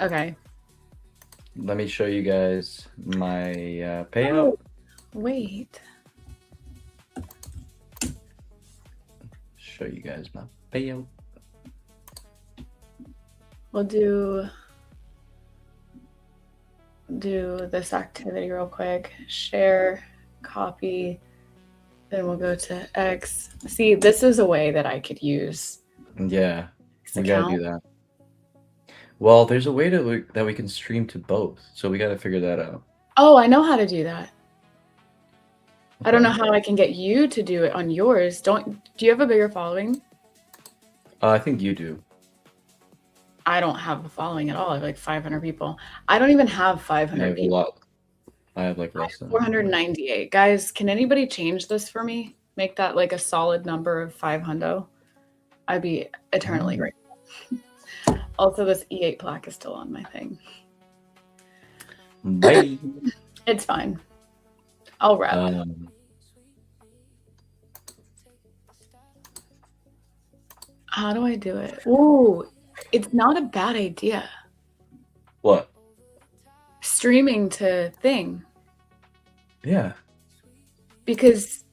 Okay. Let me show you guys my payout. Oh, wait. Show you guys my payout. We'll do this activity real quick. Share, copy, then we'll go to X. See, this is a way that I could use Yeah, this we gotta account. do that. Well, there's a way that we can stream to both, so we gotta figure that out. Oh, I know how to do that. I don't know Okay. how I can get you to do it on yours. Do you have a bigger following? I think you do. I don't have a following at all. I have like 500 people. I don't even have I 500 have a people. lot. I have like less than 498. Guys, can anybody change this for me? Make that like a solid number of 500. I'd be eternally grateful. Also, this E8 plaque is still on my thing. Bye. It's fine. I'll wrap. How do I do it? Ooh, it's not a bad idea. What? Streaming to thing. Yeah. Because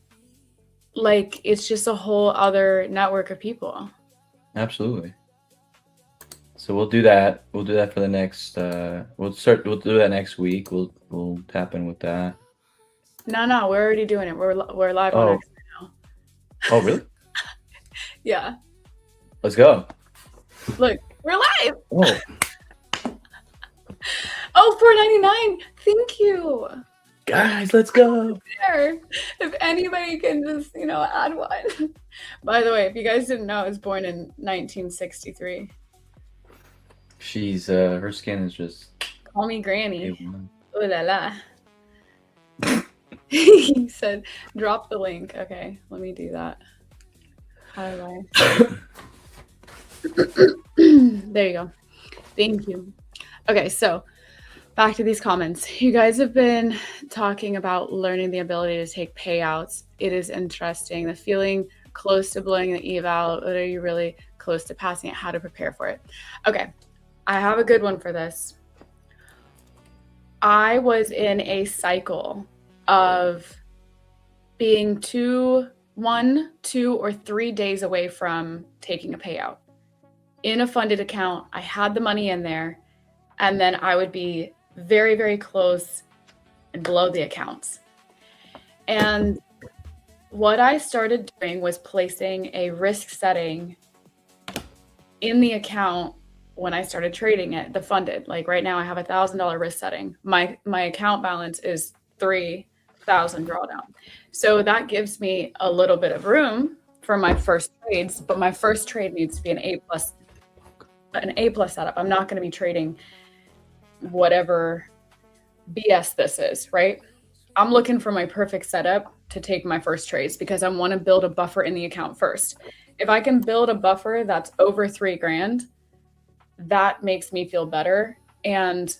like it's just a whole other network of people. Absolutely. So we'll do that. We'll do that for the next. We'll do that next week. We'll tap in with that. No, we're already doing it. We're live Oh. on X now. Oh, really? Yeah. Let's go. Look, we're live. Oh, Oh, $4.99. Thank you. guys, let's go. There. If anybody can just, add one. By the way, if you guys didn't know, I was born in 1963. She's her skin is just. Call me Granny. A1. Ooh la la. He said, drop the link. Okay, let me do that. How do I? There you go. Thank you. Okay, so back to these comments. You guys have been talking about learning the ability to take payouts. It is interesting. The feeling close to blowing the eval, or are you really close to passing it? How to prepare for it. Okay, I have a good one for this. I was in a cycle of being 1, 2, or 3 days away from taking a payout. In a funded account, I had the money in there, and then I would be very, very close and below the accounts. And what I started doing was placing a risk setting in the account when I started trading it, the funded. Like right now I have $1,000 risk setting. My account balance is 3,000 drawdown. So that gives me a little bit of room for my first trades, but my first trade needs to be an A+ setup. I'm not going to be trading whatever BS this is, right? I'm looking for my perfect setup to take my first trades because I want to build a buffer in the account first. If I can build a buffer that's over $3,000, that makes me feel better. And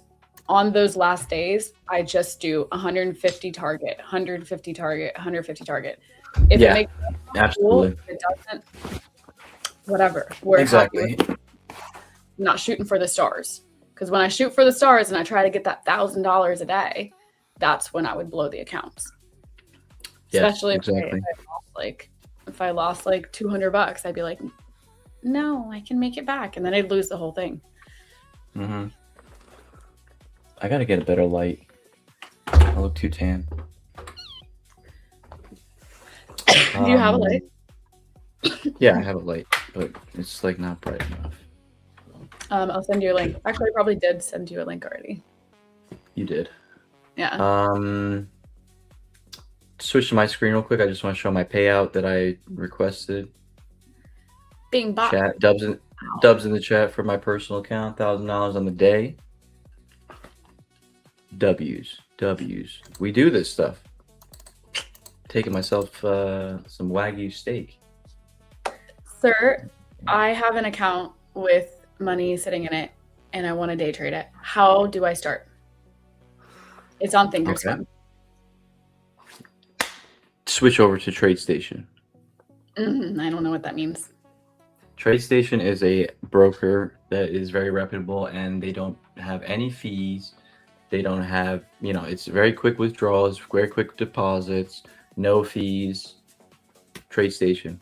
on those last days, I just do 150 target, 150 target, 150 target. If Yeah, it makes sense, cool. absolutely. If it doesn't, whatever. We're Exactly. happy with not shooting for the stars. Because when I shoot for the stars and I try to get that $1,000 a day, that's when I would blow the accounts. Yes, Especially exactly. if I lost like $200, I'd be like, no, I can make it back, and then I'd lose the whole thing. Mm-hmm. I gotta get a better light. I look too tan. Do you have a light? Yeah, I have a light, but it's like not bright enough. I'll send you a link. Actually, I probably did send you a link already. You did. Yeah. Switch to my screen real quick. I just want to show my payout that I requested. Being bought. Chat dubs in the chat for my personal account. $1,000 on the day. W's. We do this stuff. Taking myself some Wagyu steak. Sir, I have an account with money sitting in it, and I want to day trade it. How do I start? It's on Thinkorswim. Switch over to TradeStation. I don't know what that means. TradeStation is a broker that is very reputable, and they don't have any fees. They don't have, it's very quick withdrawals, very quick deposits, no fees. TradeStation.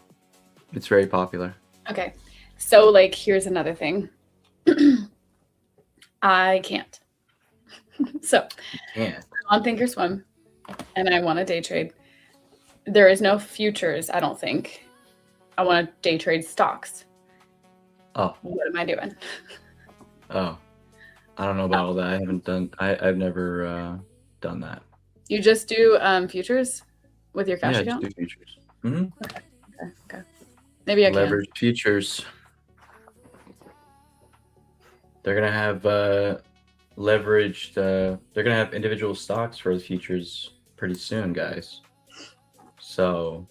It's very popular. Okay. So, here's another thing. I can't. So, Yeah. on Thinkorswim, and I want to day trade. There is no futures, I don't think. I want to day trade stocks. Oh. What am I doing? Oh. I don't know about all that. I haven't done. I've never done that. You just do futures with your cash account? Just do futures. Mm-hmm. Okay. Maybe I can. Leverage futures. They're gonna have leveraged. They're gonna have individual stocks for the futures pretty soon, guys. So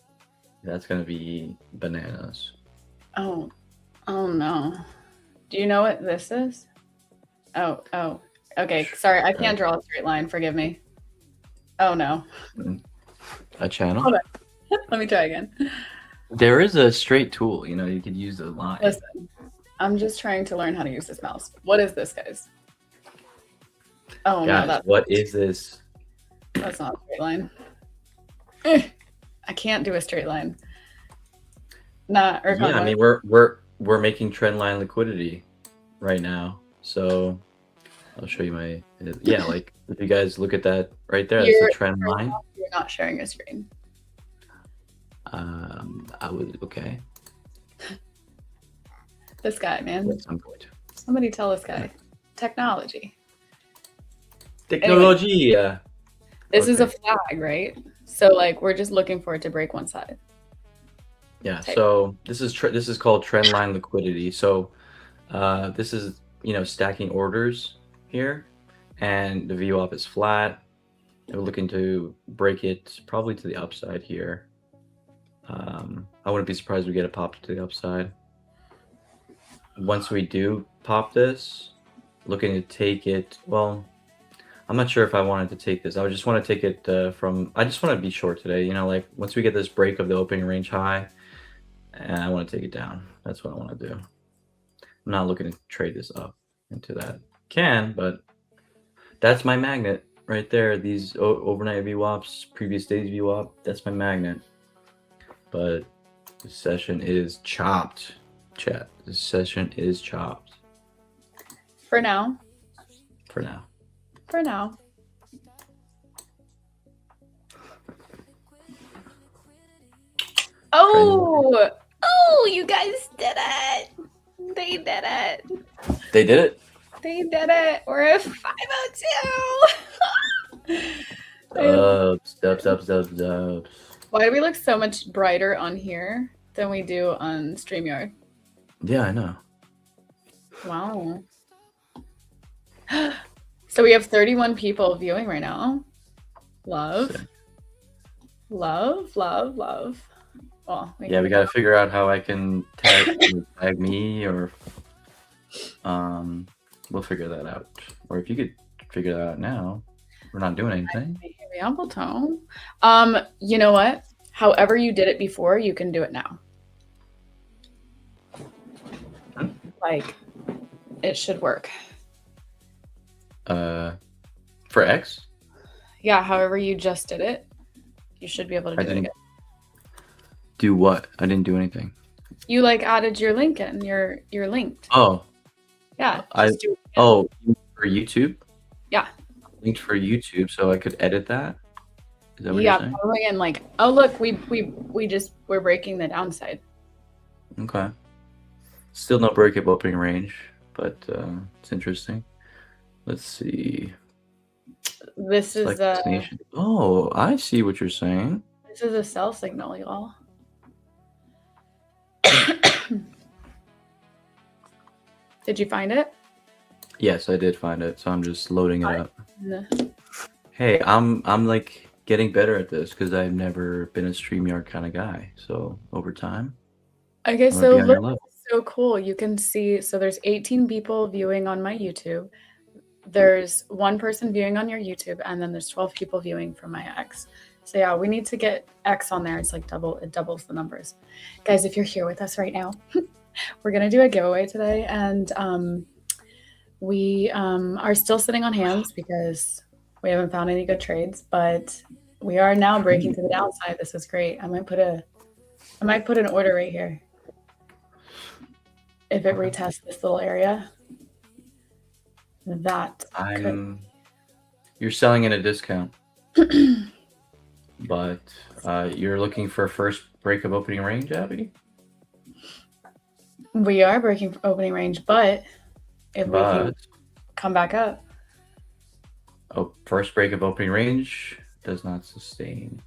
that's gonna be bananas. Oh no. Do you know what this is? Oh. Okay, sorry, I can't draw a straight line. Forgive me. Oh no. A channel? Hold on. Let me try again. There is a straight tool. You could use a line. Listen, I'm just trying to learn how to use this mouse. What is this, guys? Oh Guys, no, what is this? that's not a straight line. I can't do a straight line. I mean we're making trend line liquidity right now. So I'll show you my if you guys look at that right there, that's the trend line. You're not sharing a screen. I would okay. This guy, man. At some point. Somebody tell this guy. Technology. Technology. This is a flag, right? So we're just looking for it to break one side. Yeah. So this is called trend line liquidity. So this is stacking orders here, and the VWAP is flat. We're looking to break it probably to the upside here. I wouldn't be surprised if we get a pop to the upside. Once we do pop this, looking to take it. Well, I'm not sure if I wanted to take this. I would just want to take it I just want to be short today. Once we get this break of the opening range high, and I want to take it down. That's what I want to do. I'm not looking to trade this up into that. But that's my magnet right there. These overnight VWAPs, previous days VWAP, that's my magnet. But this session is chopped, chat. This session is chopped. For now. Oh, you guys did it. They did it. They did it? They did it. We're at 502. Dubs. Why do we look so much brighter on here than we do on StreamYard? Yeah, I know. Wow. So we have 31 people viewing right now. Love. Sick. Love. Well, Yeah, we got to figure out how I can tag me, or we'll figure that out. Or if you could figure that out now, we're not doing anything. Appleton. You know what? However you did it before, you can do it now. Like, it should work. For X? Yeah, however you just did it, you should be able to I do it didn't again. do what? I didn't do anything. You like added your link in. You're linked. Oh, Yeah. I just do it again. oh for YouTube? Yeah. Linked for YouTube, so I could edit that. Is that what Yeah, you're saying? probably. And like, oh look, we're breaking the downside. Okay. Still no breakup opening range, but it's interesting. Let's see. This is Select a destination. Oh, I see what you're saying. this is a sell signal, y'all. Did you find it? Yes, I did find it, so I'm just loading it up. No. Hey, I'm like getting better at this because I've never been a StreamYard kind of guy. So over time, Okay, I'm gonna so be on your look, level. so cool. You can see, so there's 18 people viewing on my YouTube. There's one person viewing on your YouTube, and then there's 12 people viewing from my X. So yeah, we need to get X on there. It's like it doubles the numbers. Guys, if you're here with us right now, we're gonna do a giveaway today, and we are still sitting on hands because we haven't found any good trades, but we are now breaking to the downside. This is great. I might put an order right here. If it retests this little area, that You're selling at a discount, but you're looking for first break of opening range, Abby. we are breaking opening range, but if we can But come back up, first break of opening range does not sustain.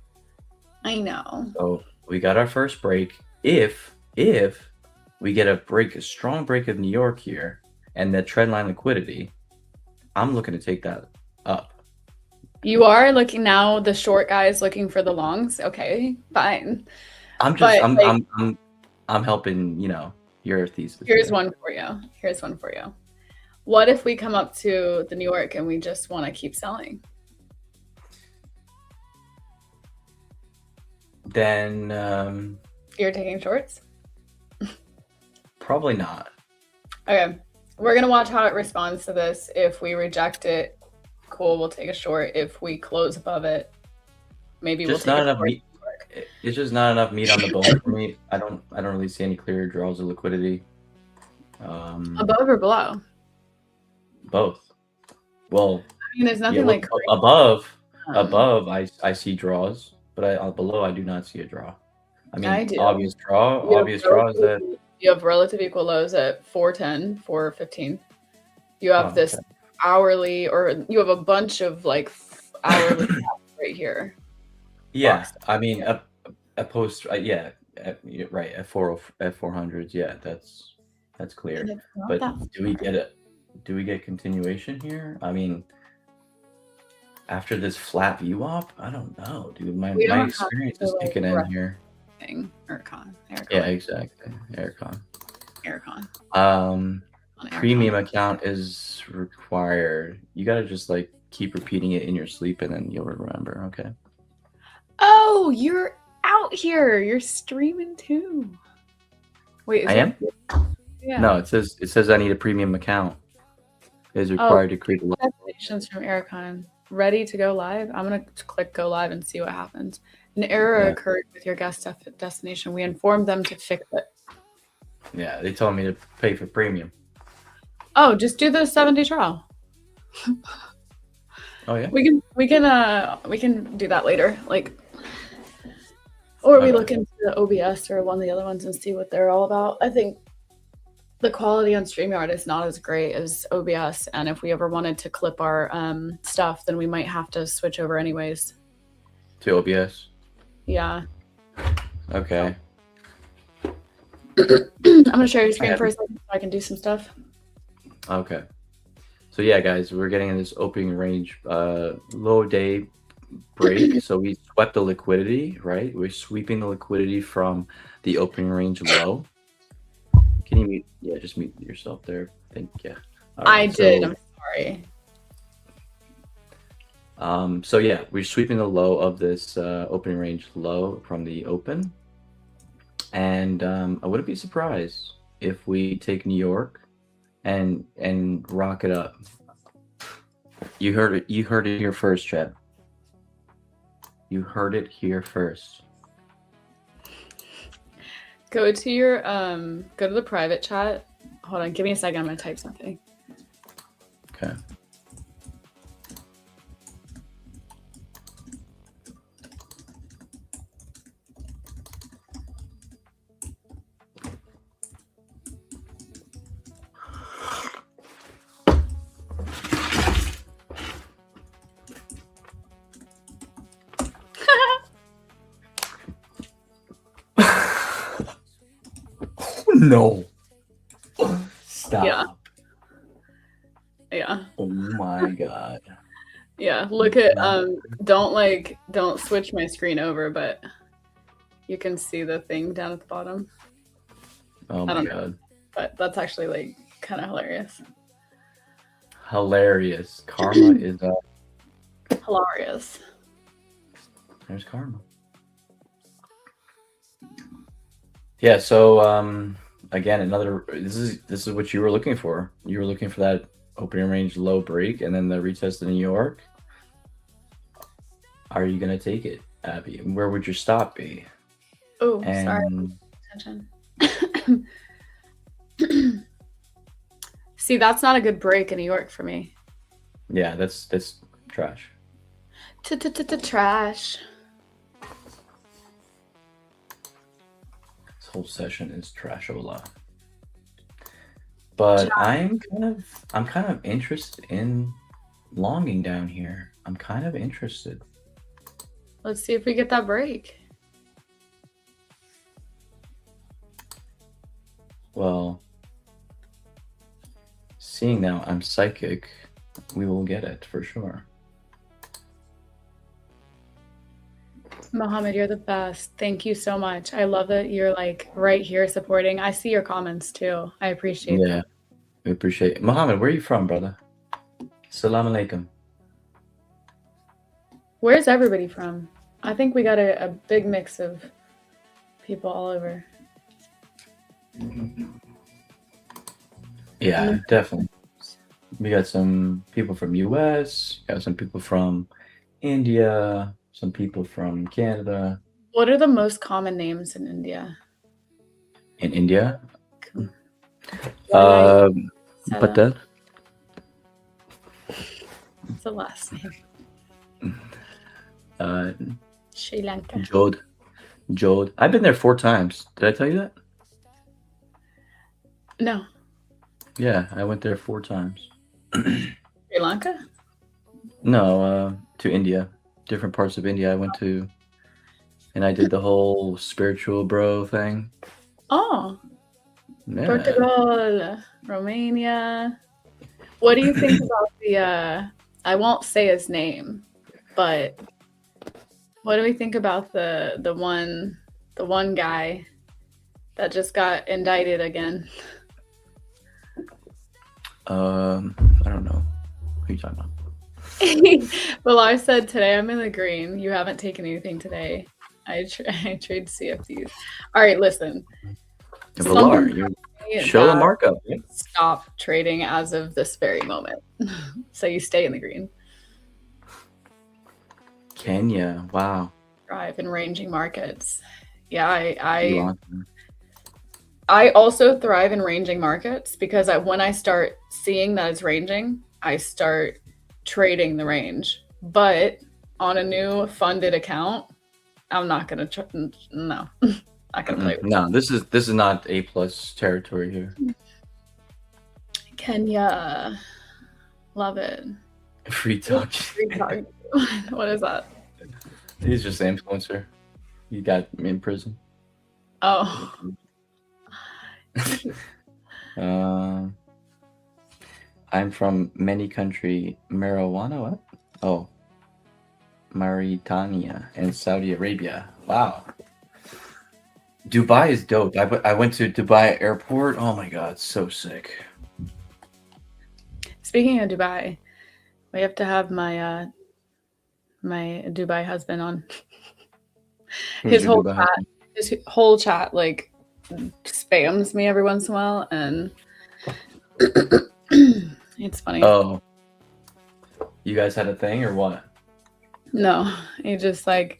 I know. So we got our first break. If we get a strong break of New York here, and the trendline liquidity, I'm looking to take that up. You are looking now. The short guy is looking for the longs. Okay, fine. I'm just But, I'm, like- I'm helping, your thesis. Here's there. one for you. What if we come up to the New York and we just want to keep selling? Then You're taking shorts? probably not. Okay. We're going to watch how it responds to this. If we reject it, cool, we'll take a short. If we close above it, maybe Just we'll not take a enough short. meat. It's just not enough meat on the bone for me. I don't really see any clear draws of liquidity. Above or below? Both. Well, I mean, there's nothing yeah, like above. um, Above, I see draws, but below I do not see a draw. I mean, I do. obvious draw. you have Obvious draw is that. relative- You have relative equal lows at 410, 415. You have Oh, this okay. hourly, or you have a bunch of like hourly right here. Yeah, box. I mean, a post. Yeah, right at 400s. Yeah, that's clear. And it's not But that do we get it? Do we get continuation here? I mean, after this flat view op, I don't know, dude. My We don't have experience to, is like, kicking in rush here. thing. Aircon. Yeah, exactly. Aircon. Aircon. Um, On Aircon. Premium account is required. You gotta just like keep repeating it in your sleep, and then you'll remember. Okay. Oh, you're out here. You're streaming too. Wait, is I it- am. Yeah. No, it says I need a premium account. It is required to create a. Destinations from Aircon. Ready to go live? I'm going to click go live and see what happens. An error Yeah. occurred with your guest destination. We informed them to fix it. Yeah, they told me to pay for premium. Oh, just do the 7-day trial. Oh yeah. We can do that later. Like, or we Okay. look into the OBS or one of the other ones and see what they're all about. I think the quality on StreamYard is not as great as OBS, and if we ever wanted to clip our stuff, then we might have to switch over anyways. To OBS. Yeah. Okay. I'm gonna share your screen have for a second so I can do some stuff. Okay. So yeah, guys, we're getting in this opening range low day break. So we swept the liquidity, right? We're sweeping the liquidity from the opening range low. Can you mute? Yeah, just mute yourself there. Thank you. All I right, did. so I'm sorry. so yeah, we're sweeping the low of this opening range low from the open, and I wouldn't be surprised if we take New York and rock it up. You heard it. You heard it here first, Chad. You heard it here first. Go to your go to the private chat. Hold on, give me a second. I'm gonna type something. Okay. No. Stop. Yeah. Yeah. Oh my god. Yeah. Look at don't switch my screen over, but you can see the thing down at the bottom. Oh I my don't know. god. But that's actually like kind of hilarious. Hilarious. Karma is Hilarious. there's karma. Yeah, so again, another this is what you were looking for. You were looking for that opening range low break and then the retest in New York. Are you gonna take it, Abby? And where would your stop be? Oh, And sorry. Attention. See, that's not a good break in New York for me. yeah, that's trash. Trash. This whole session is trashola. But I'm kind of interested in longing down here. I'm kind of interested. Let's see if we get that break. Well, seeing now I'm psychic, we will get it for sure. Mohammed, you're the best. Thank you so much. I love that you're like right here supporting. I see your comments too. I appreciate Yeah, that. we appreciate it. Mohammed, where are you from, brother? Salam alaikum. Where's everybody from? I think we got a big mix of people all over. Yeah, definitely. We got some people from US, got some people from India, some people from Canada. What are the most common names in India? In India? Sada. Patel. What's the last name? Sri Lanka. Jode. I've been there 4 times. Did I tell you that? No. Yeah, I went there 4 times. Sri Lanka? No, to India. Different parts of India I went to. And I did the whole spiritual bro thing. Oh. Yeah. Portugal, Romania. What do you think about the I won't say his name, but what do we think about the one guy that just got indicted again? I don't know. What are you talking about? Well, I said today I'm in the green. You haven't taken anything today. I trade CFDs. All right, listen. Valar, you show the markup. Yeah? Stop trading as of this very moment. So you stay in the green. Kenya, wow. Thrive in ranging markets. Yeah, I also thrive in ranging markets because when I start seeing that it's ranging, I start trading the range. But on a new funded account, I'm not gonna no. Not gonna play with No, this is not A+ territory here. Kenya. Love it. Free talk. Free talk. What is that? He's just an influencer. He got in prison. Oh. I'm from many country marijuana. What? Oh, Mauritania and Saudi Arabia. Wow. Dubai is dope. I went to Dubai airport. Oh my god, so sick. Speaking of Dubai, we have to have my my Dubai husband on. Who's His your whole Dubai chat, husband? his whole chat like spams me every once in a while, and it's funny. Oh, you guys had a thing or what? No, he just like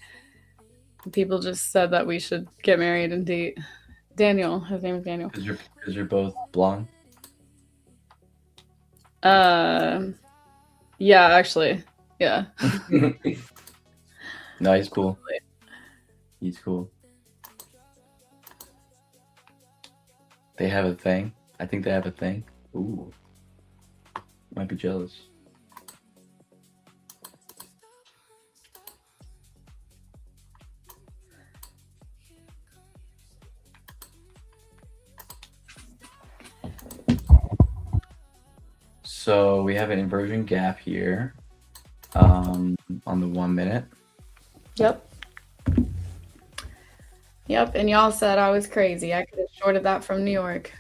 people just said that we should get married and date. Daniel, his name is Daniel. Because you're both blonde. Yeah, actually, yeah. No, he's cool. He's cool. They have a thing. I think they have a thing. Ooh, might be jealous. So we have an inversion gap here on the 1 minute. Yep. Yep, and y'all said I was crazy. I could have shorted that from New York.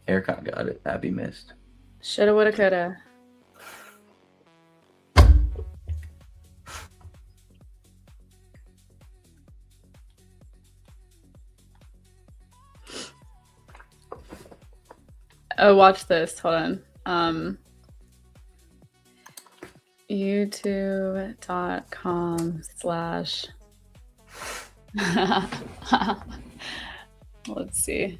Aircon got it. Abby missed. Shoulda, woulda, coulda. Oh, watch this. Hold on. YouTube.com/ let's see.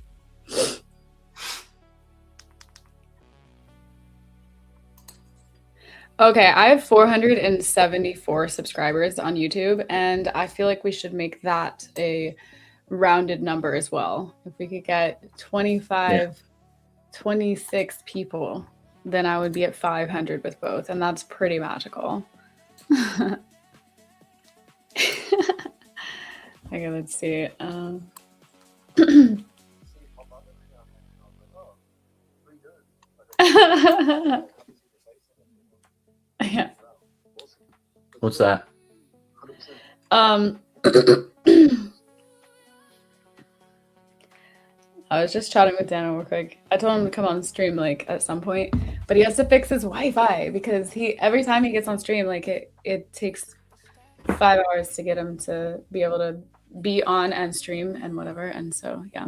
Okay, I have 474 subscribers on YouTube, and I feel like we should make that a rounded number as well. If we could get 25, 26 people, then I would be at 500 with both, and that's pretty magical. Okay, let's see. Yeah. What's that? I was just chatting with Daniel real quick. I told him to come on stream like at some point, but he has to fix his Wi-Fi because every time he gets on stream, like it takes 5 hours to get him to be able to be on and stream and whatever. And so yeah.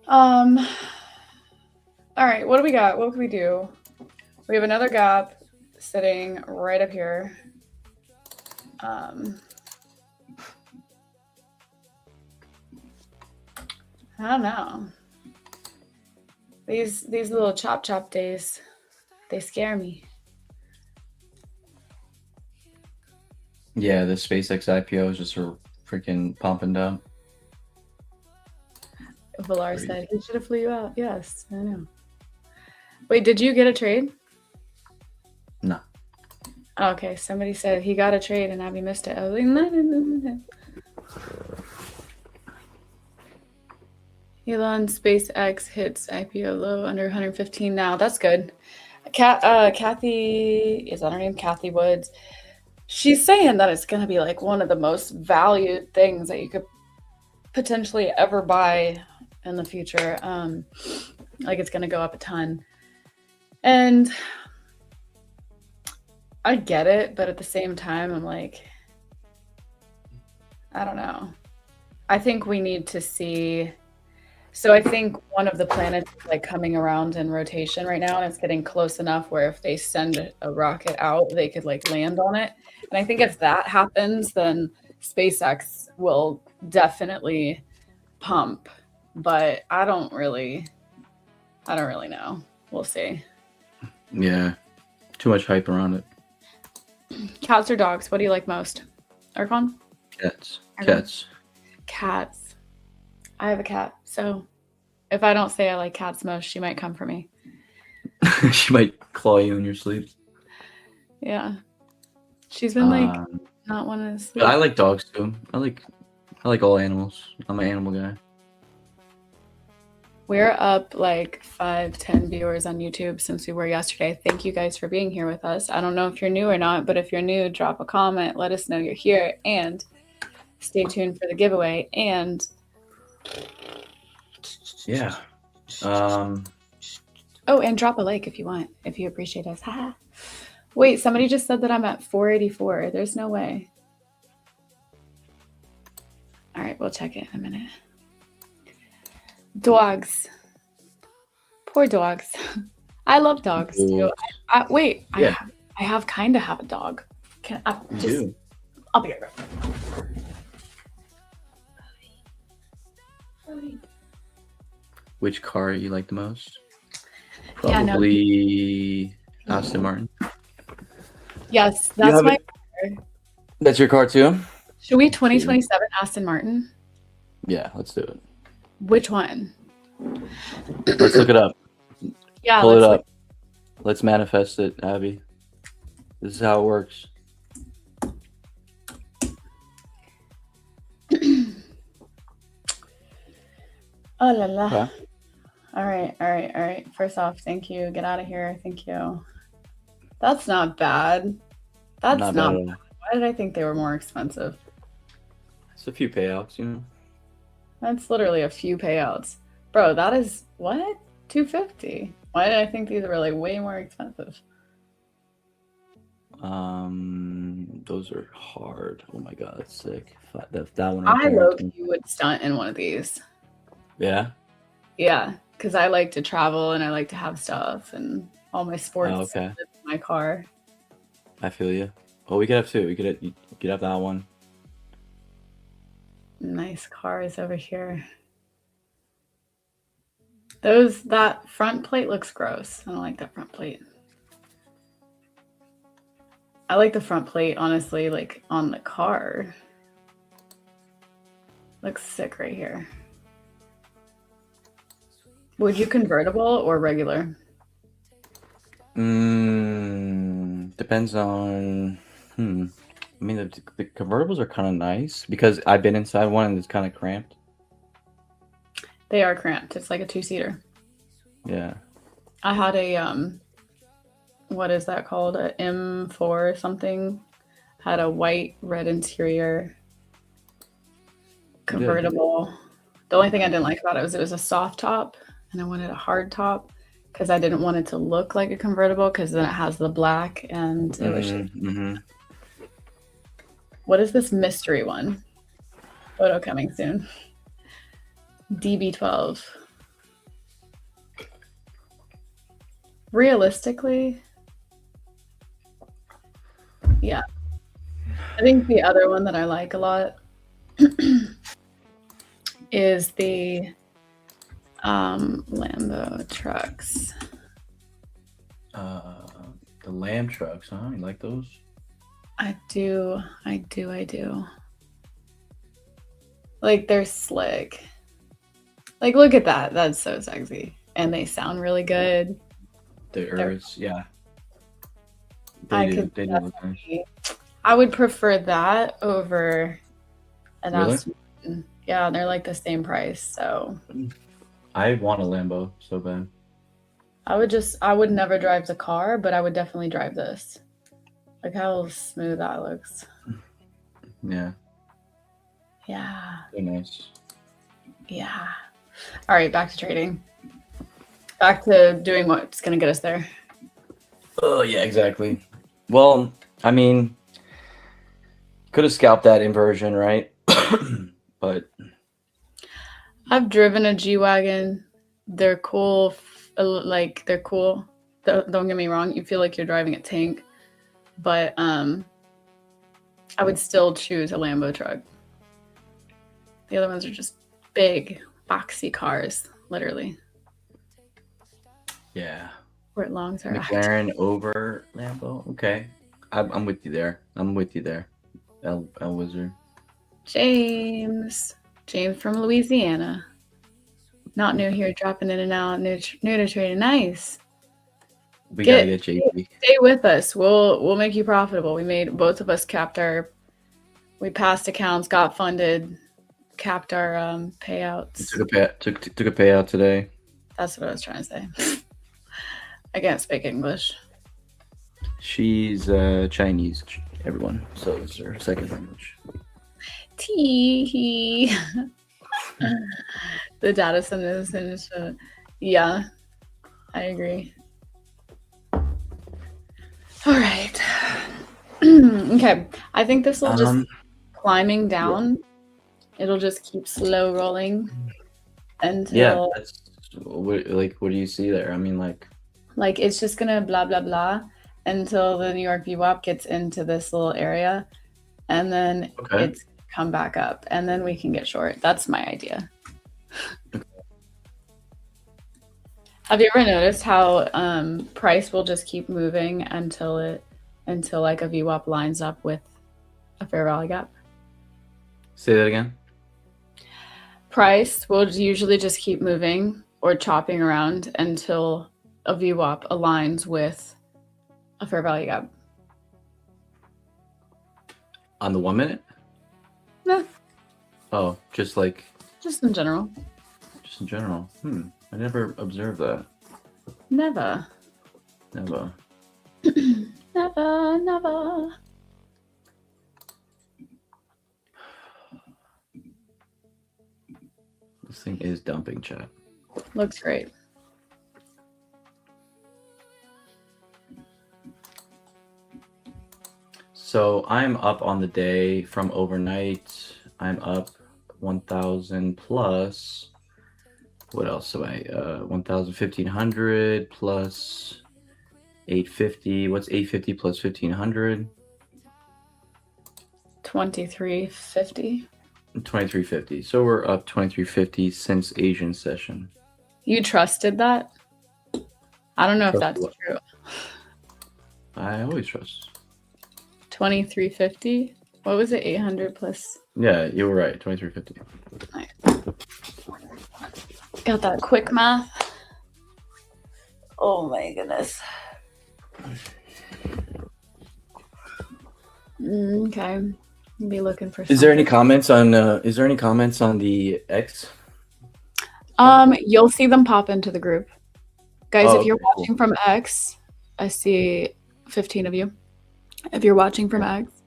All right, what do we got? What can we do? We have another gap sitting right up here. I don't know. These little chop days, they scare me. Yeah, the SpaceX IPO is just a freaking pump and dump. Valar said he should have flew you out. Yes, I know. Wait, did you get a trade? No. Oh, okay, somebody said he got a trade and Abby missed it. I was like, no. Elon SpaceX hits IPO low under 115 now. That's good. Kathy, is that her name? Kathy Woods. She's saying that it's going to be like one of the most valued things that you could potentially ever buy in the future. Like it's going to go up a ton. And I get it, but at the same time, I'm like, I don't know. I think we need to see. So I think one of the planets is like coming around in rotation right now, and it's getting close enough where if they send a rocket out, they could like land on it. And I think if that happens, then SpaceX will definitely pump. But I don't really know. We'll see. Yeah, too much hype around it. Cats or dogs? What do you like most? Archon? Cats. Archon? Cats. Cats. I have a cat, so if I don't say I like cats most, she might come for me. She might claw you in your sleep. Yeah. She's been like not wanting to sleep. I like dogs too. I like all animals. I'm an animal guy. We're up like 5-10 viewers on YouTube since we were yesterday. Thank you guys for being here with us. I don't know if you're new or not, but if you're new, drop a comment. Let us know you're here, and stay tuned for the giveaway. And Yeah. oh, and drop a like if you want, if you appreciate us. Haha. Wait, somebody just said that I'm at 484. There's no way. All right, we'll check it in a minute. Dogs. Poor dogs. I love dogs too. Wait, Yeah. I have kind of have a dog. Can I You just? do. I'll be right back. Which car you like the most? Yeah, no. Probably Aston Martin. Yes, You that's have my. That's your car too? Should we 2027 Aston Martin? Yeah, let's do it. Which one? Let's look it up. Yeah, Pull it let's up. Let's manifest it, Abby. This is how it works. Oh la la. Okay. All right. First off, thank you. Get out of here. Thank you. That's not bad. That's Not not. bad at all. Why did I think they were more expensive? It's a few payouts, you know. That's literally a few payouts. Bro, that is what? $250. Why did I think these were like way more expensive? Those are hard. Oh my god, that's sick. That one. right I there. low-key would stunt in one of these. Yeah. Yeah, because I like to travel and I like to have stuff and all my sports Oh, okay. in my car. I feel you. Oh, we could have two. You could have that one. Nice cars over here. That front plate looks gross. I don't like that front plate. I like the front plate, honestly, like on the car. Looks sick right here. Would you convertible or regular? Depends on. I mean, the convertibles are kind of nice because I've been inside one and it's kind of cramped. They are cramped. It's like a 2-seater. Yeah. I had a what is that called? A M4 or something. Had a white red interior convertible. The only thing I didn't like about it was a soft top, and I wanted a hard top because I didn't want it to look like a convertible because then it has the black and it was just, what is this mystery one? Photo coming soon. DB12. Realistically, yeah. I think the other one that I like a lot is the Lambo trucks. The Lamb trucks, huh? You like those? I do. Like, they're slick. Like, look at that. That's so sexy. And they sound really good. The Urus, yeah. I They do. could They do look nice. I would prefer that over an Really? Aston Martin. Yeah, they're like the same price. So I want a Lambo so bad. I would never drive the car, but I would definitely drive this. Look how smooth that looks. Yeah, Yeah. they're nice. Yeah. All right, back to trading. Back to doing what's going to get us there. Oh, yeah, exactly. Well, I mean, could have scalped that inversion, right? But I've driven a G-Wagon. They're cool. Like, they're cool. Don't get me wrong. You feel like you're driving a tank. But I would still choose a Lambo truck. The other ones are just big, boxy cars, literally. yeah, Where it longs are. McLaren over Lambo. Okay, I'm with you there. El Wizard. James from Louisiana. Not new here, dropping in and out. New to trading. Nice. We gotta get JP. Stay with us. We'll make you profitable. Both of us we passed accounts, got funded, capped our payouts. Took a payout today. That's what I was trying to say. I can't speak English. She's Chinese, everyone. So it's her second language. Tee. The data center is finished. Yeah, I agree. All right. Okay. I think this will just climbing down. It'll just keep slow rolling until Yeah, that's what do you see there? I mean, like it's just gonna blah blah blah until the New York VWAP gets into this little area, and then okay. it's come back up, and then we can get short. That's my idea. Have you ever noticed how price will just keep moving until like a VWAP lines up with a fair value gap? Say that again. Price will usually just keep moving or chopping around until a VWAP aligns with a fair value gap. On the 1 minute? No, Oh, just just in general. in general. I never observed that. Never. Never. Never. This thing is dumping, chat. Looks great. So I'm up on the day from overnight. I'm up 1,000 plus. What else am I? 1,000, 1,500 plus 850. What's 850 plus 1,500? 2350. 2350. So we're up 2350 since Asian session. You trusted that? I don't know if that's Trust true. I always trust. 2350. What was it? 800 plus. Yeah, you were right. 2350. Got that quick math. Oh my goodness. Okay. Be looking for. Is there any comments on? Is there any comments on the X? You'll see them pop into the group, guys. Oh, if you're okay, watching from X, I see 15 of you. If you're watching from X,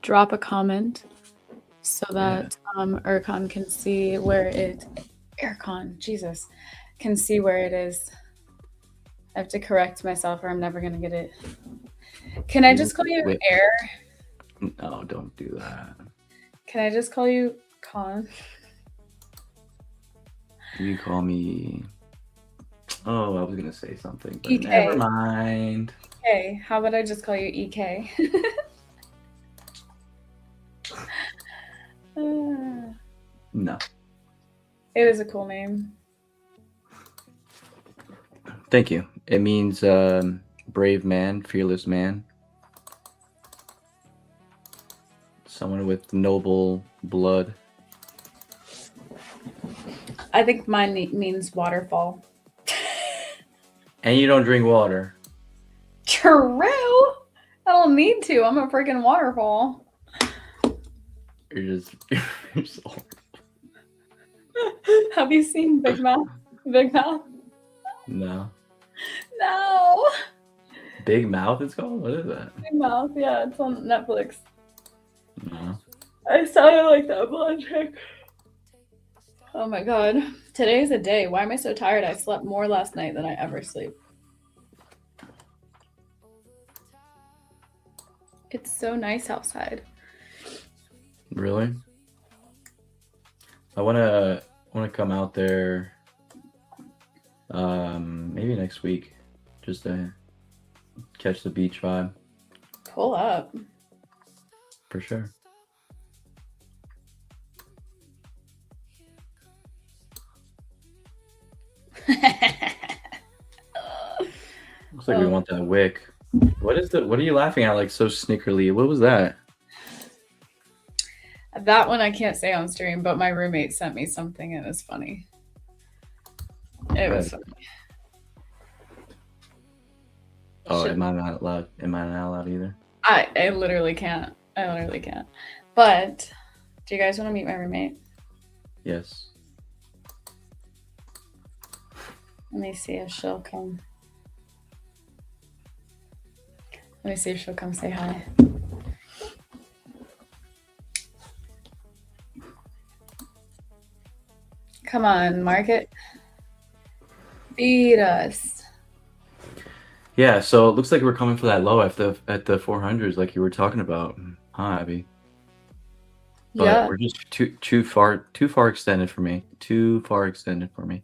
drop a comment so that Ercon can see where it. Ercon, Jesus, can see where it is. I have to correct myself, or I'm never gonna get it. Can I just call you Wait. Air? No, don't do that. Can I just call you Con? You call me. Oh, I was gonna say something, but EK. never mind. Hey, how about I just call you EK? No. It is a cool name. Thank you. It means brave man, fearless man. Someone with noble blood. I think mine means waterfall. And you don't drink water. True. I don't need to. I'm a freaking waterfall. You're just old. Have you seen Big Mouth? Big Mouth? No. No. Big Mouth it's called? What is that? Big Mouth, yeah, it's on Netflix. No. I sounded like that blonde chick. Oh my god. Today's a day. Why am I so tired? I slept more last night than I ever sleep. It's so nice outside. Really? I wanna come out there maybe next week just to catch the beach vibe. Pull up. For sure. Looks like we want that wick. What are you laughing at like so snickerly? What was that? That one I can't say on stream, but my roommate sent me something and it was funny. It was funny. Oh, am I not allowed? Am I not allowed either? I literally can't. I literally can't. But do you guys want to meet my roommate? Yes. Let me see if she'll come. Let me see if she'll come say hi. Come on, Market. Beat us. Yeah, so it looks like we're coming for that low at the 400s, like you were talking about, huh, Abby? But Yeah. we're just too far extended for me. Too far extended for me.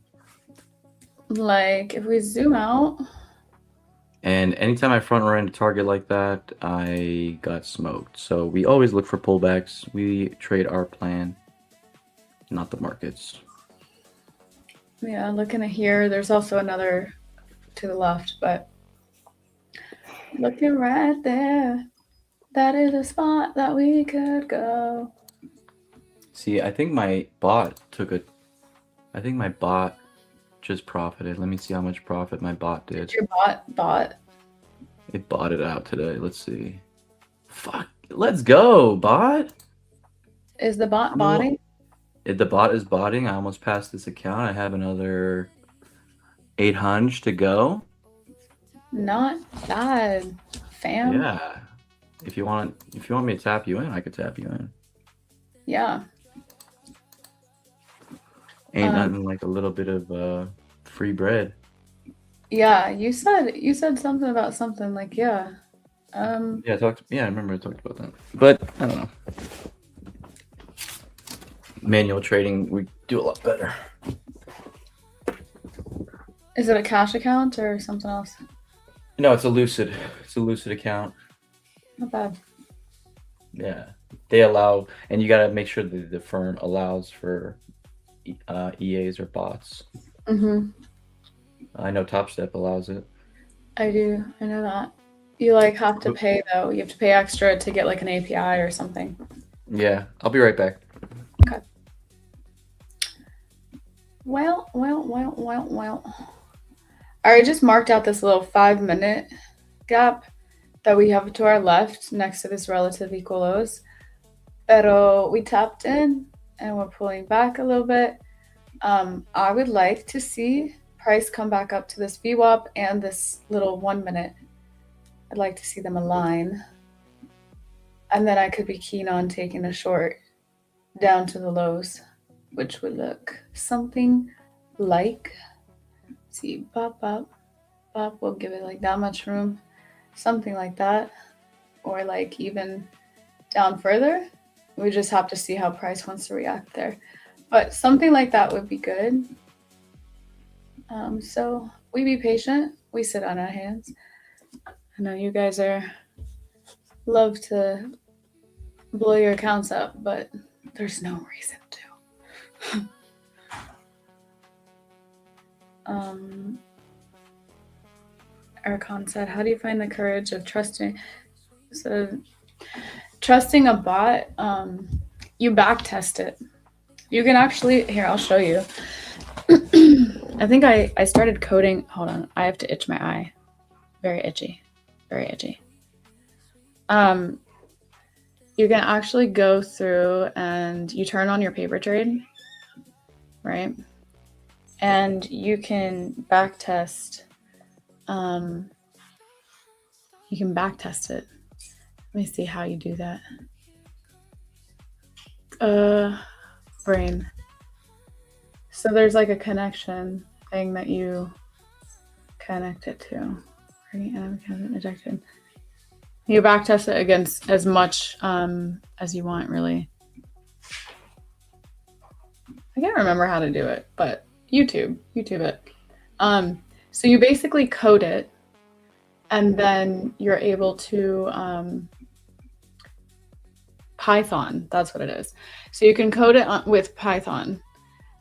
Like if we zoom out, And anytime I front run a target like that, I got smoked. So we always look for pullbacks. We trade our plan, not the markets. yeah, looking at here, there's also another to the left, but looking right there, that is a spot that we could go. See, I think my bot just profited. Let me see how much profit my bot did. Your bot. It bought it out today. Let's see. Fuck. Let's go, bot. Is the bot I'm a little- botting? If the bot is botting, I almost passed this account. I have another 800 to go. Not bad, fam. Yeah. If you want me to tap you in, I could tap you in. Yeah. Ain't nothing like a little bit of free bread. Yeah, you said something about something like yeah. Yeah, I remember I talked about that. But I don't know. Manual trading, we do a lot better. Is it a cash account or something else? No, it's a Lucid. It's a Lucid account. Not bad. Yeah. They allow, and you gotta make sure that the firm allows for EAs or bots. Mm-hmm. I know Top Step allows it. I do. I know that. You like have to pay though. You have to pay extra to get like an API or something. Yeah, I'll be right back. Okay. Well. I just marked out this little 5-minute gap that we have to our left next to this relative equal lows. Pero we tapped in and we're pulling back a little bit. I would like to see price come back up to this VWAP and this little 1 minute. I'd like to see them align. And then I could be keen on taking a short down to the lows, which would look something like, see, pop, we'll give it like that much room, something like that, or like even down further. We just have to see how price wants to react there. But something like that would be good. So we be patient. We sit on our hands. I know you guys love to blow your accounts up, but there's no reason to. Ericon said, how do you find the courage of trusting? So trusting a bot, you back test it. You can actually, here, I'll show you. I think I started coding. Hold on. I have to itch my eye. Very itchy. Very itchy. You can actually go through and you turn on your paper trade, right? And you can back test. You can back test it. Let me see how you do that. Brain. So there's like a connection thing that you connect it to. Right? And ejected. You back test it against as much as you want, really. I can't remember how to do it, but YouTube it. So you basically code it, and then you're able to Python. That's what it is. So you can code it with Python,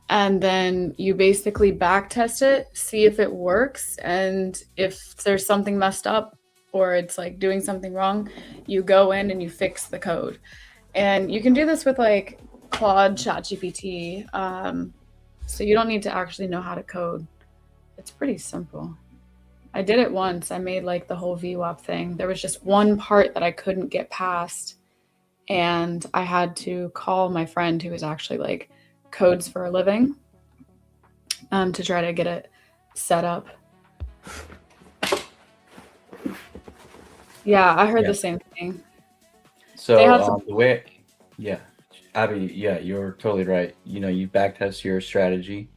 and then you basically back test it, see if it works, and if there's something messed up or it's like doing something wrong, you go in and you fix the code. And you can do this with like Claude, ChatGPT. So you don't need to actually know how to code. It's pretty simple. I did it once. I made like the whole VWAP thing. There was just one part that I couldn't get past, and I had to call my friend who was actually like codes for a living to try to get it setup. Yeah, I heard Yeah. the same thing. So They have some- the way, yeah, Abby, yeah, you're totally right. You know, you backtest your strategy,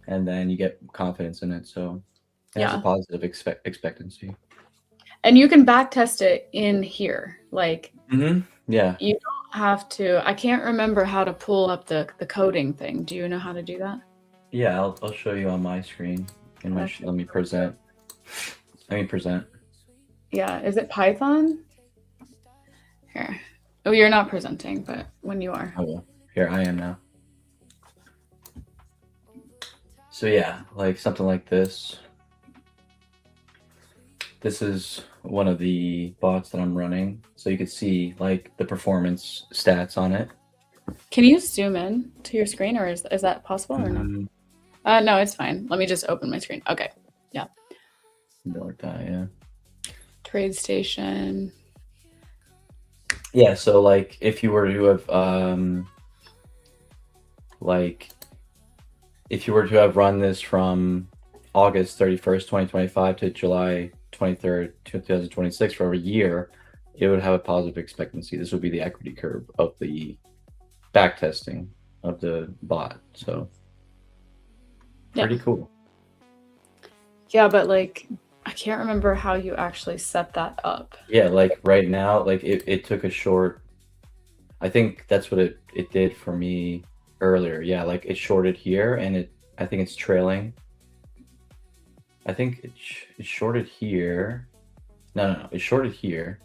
and then you get confidence in it. So it has a Yeah. positive expectancy. And you can backtest it in here. Like Yeah. you don't have to. I can't remember how to pull up the coding thing. Do you know how to do that? Yeah, I'll show you on my screen. In my Okay. let me present. Yeah, is it Python? Here. Oh, you're not presenting, but when you are. Oh, well, here I am now. So yeah, like something like this. This is one of the bots that I'm running. So you can see like the performance stats on it. Can you zoom in to your screen, or is that possible or no? Mm, No, it's fine. Let me just open my screen. Okay. something like that, yeah. Trade station. Yeah, so like if you were to have like if you were to have run this from August 31st, 2025 to July 23rd, 2026 for a year, it would have a positive expectancy. This would be the equity curve of the backtesting of the bot. So Yeah. pretty cool. Yeah, but like I can't remember how you actually set that up. Yeah, like right now, like it took a short, I think that's what it did for me earlier. Yeah, like it shorted here and I think it's trailing. I think it shorted here. No, it shorted here.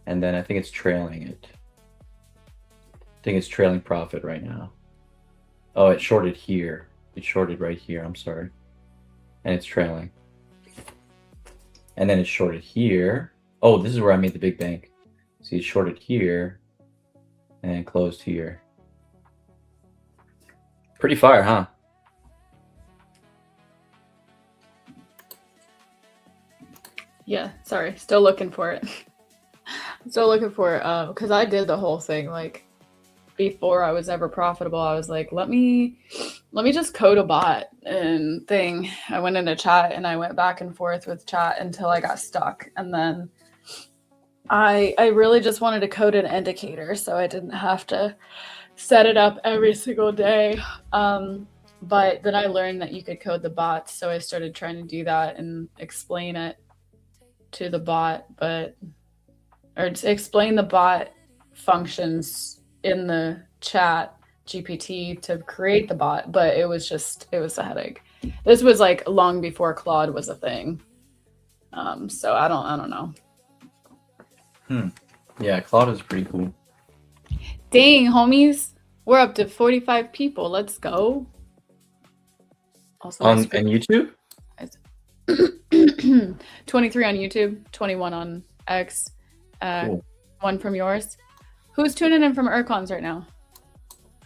And then I think it's trailing it. I think it's trailing profit right now. Oh, it shorted here. It shorted right here, I'm sorry. And it's trailing. And then it shorted here. Oh, this is where I made the big bank. See, it shorted here and then closed here. Pretty fire, huh? Yeah, sorry. Still looking for it. Still looking for it because I did the whole thing like before I was ever profitable. I was like, let me just code a bot and thing. I went into chat and I went back and forth with chat until I got stuck. And then I really just wanted to code an indicator so I didn't have to set it up every single day. But then I learned that you could code the bots, so I started trying to do that and explain it to the bot, or to explain the bot functions in the chat GPT to create the bot, but it was a headache. This was like long before Claude was a thing. So I don't know. Yeah, Claude is pretty cool. Dang, homies. We're up to 45 people. Let's go. Also, On YouTube? 23 on YouTube, 21 on X, Cool. 1 from yours. Who's tuning in from Urcons right now?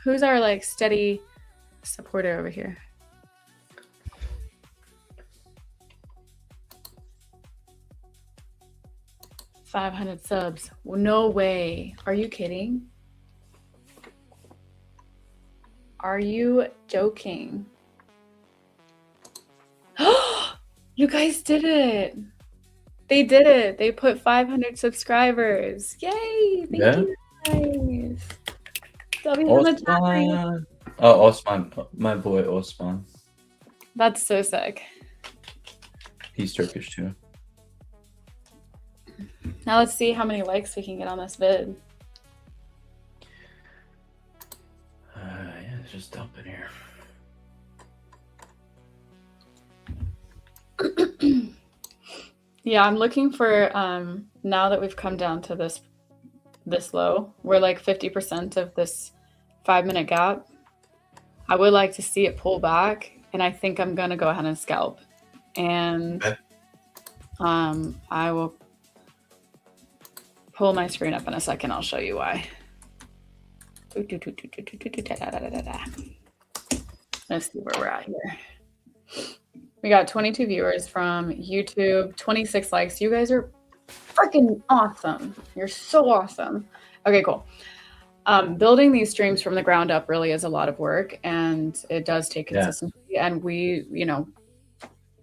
Who's our like steady supporter over here? $500 subs. No way. Are you kidding? Are you joking? You guys did it. They did it. They put 500 subscribers. Yay. Thank you guys. W in the chat for you. Osman. Oh, Osman. My boy Osman. That's so sick. He's Turkish too. Now let's see how many likes we can get on this vid. Yeah, it's just dumping here. Yeah, I'm looking for now that we've come down to this low, we're like 50% of this 5-minute gap. I would like to see it pull back, and I think I'm gonna go ahead and scalp. And Okay. I will pull my screen up in a second. I'll show you why. Let's see where we're at here. We got 22 viewers from YouTube, 26 likes. You guys are freaking awesome. You're so awesome. Okay, cool. Building these streams from the ground up really is a lot of work, and it does take consistency. And we,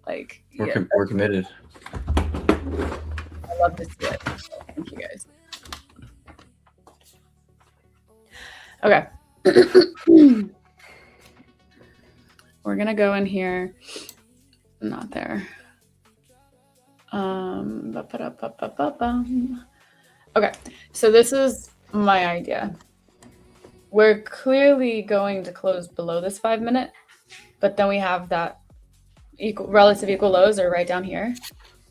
Like, We're, yeah, we're committed. I love to see it. Thank you guys. Okay. We're gonna go in here. Not there. Okay, so this is my idea. We're clearly going to close below this 5 minute, but then we have that relative equal lows are right down here.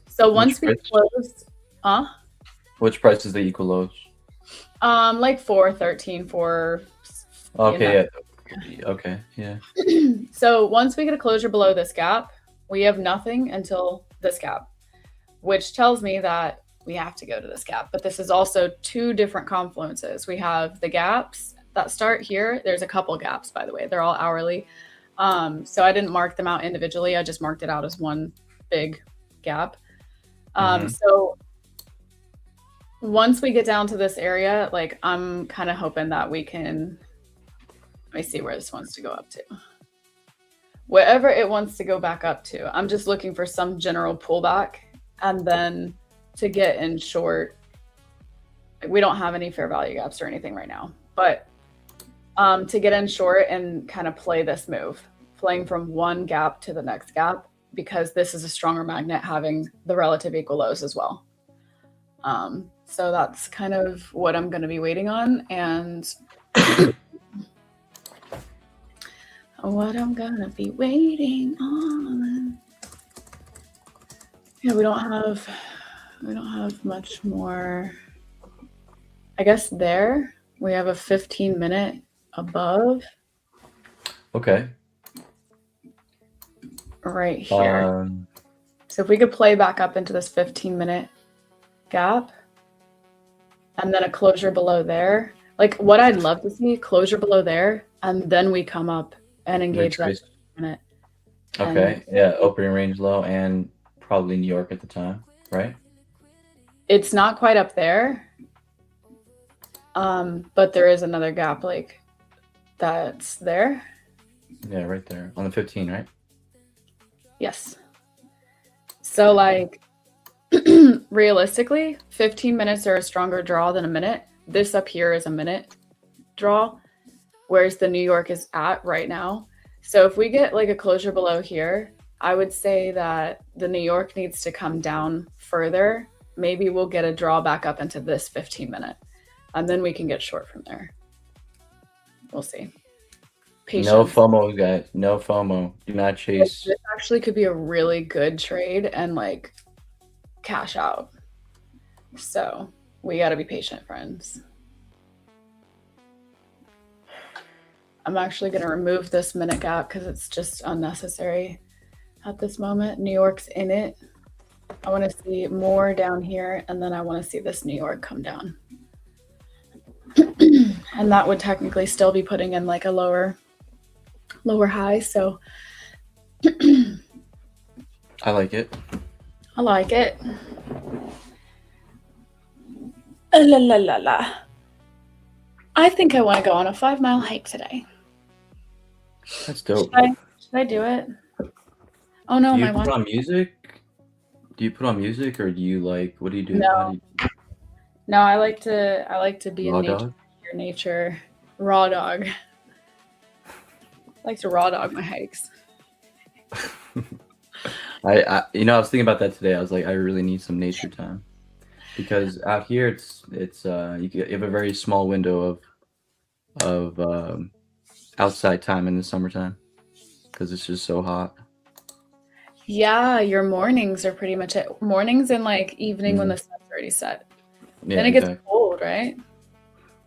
So once we close, Which price is the equal lows? Like 413, 4. Okay, yeah. Okay, yeah. So once we get a closure below this gap, we have nothing until this gap, which tells me that we have to go to this gap. But this is also two different confluences. We have the gaps that start here. There's a couple gaps, by the way. They're all hourly. So I didn't mark them out individually. I just marked it out as one big gap. So once we get down to this area, like I'm kind of hoping that we can, let me see where this wants to go up to. Wherever it wants to go back up to. I'm just looking for some general pullback, and then to get in short, we don't have any fair value gaps or anything right now, but to get in short and kind of play this move, playing from one gap to the next gap, because this is a stronger magnet having the relative equal lows as well. So that's kind of what I'm going to be waiting on, and what I'm going to be waiting on. Yeah, we don't have much more. I guess there we have a 15-minute above. Okay. Right here. So if we could play back up into this 15-minute gap and then a closure below there, like what I'd love to see, closure below there, and then we come up and engage that minute. Okay, yeah, opening range low and probably New York at the time, right? It's not quite up there, but there is another gap like that's there. Yeah, right there on the 15, right? Yes. So like realistically, 15 minutes are a stronger draw than a minute. This up here is a minute draw, whereas the New York is at right now. So if we get like a closure below here, I would say that the New York needs to come down further. Maybe we'll get a draw back up into this 15-minute, and then we can get short from there. We'll see. Patience. No FOMO, guys. No FOMO. Do not chase. This actually could be a really good trade and like cash out. So we got to be patient, friends. I'm actually going to remove this minute gap because it's just unnecessary at this moment. New York's in it. I want to see more down here, and then I want to see this New York come down. And that would technically still be putting in like a lower high. So I like it. I like it. La la la la. I think I want to go on a 5-mile hike today. That's dope. Should I do it? Oh no, Do you my put watch. on music? Do you put on music, or do you like? What do you do? No. No, I like to be Raw in nature. dog? Your nature, raw dog. I like to raw dog my hikes. I I was thinking about that today. I was like, I really need some nature time, because out here it's you have a very small window of outside time in the summertime, because it's just so hot. Yeah, your mornings are pretty much it. Mornings and like evening when the sun's already set. Yeah, Then it gets exactly. cold, right?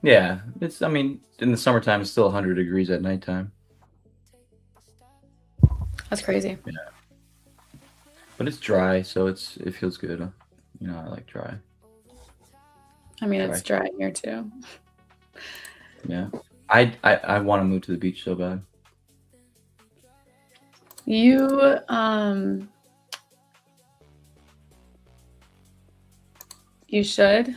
Yeah, I mean, in the summertime, it's still 100 degrees at nighttime. That's crazy. Yeah. But it's dry, so it feels good. I like dry. I mean, it's dry here too. Yeah. I want to move to the beach so bad. You you should,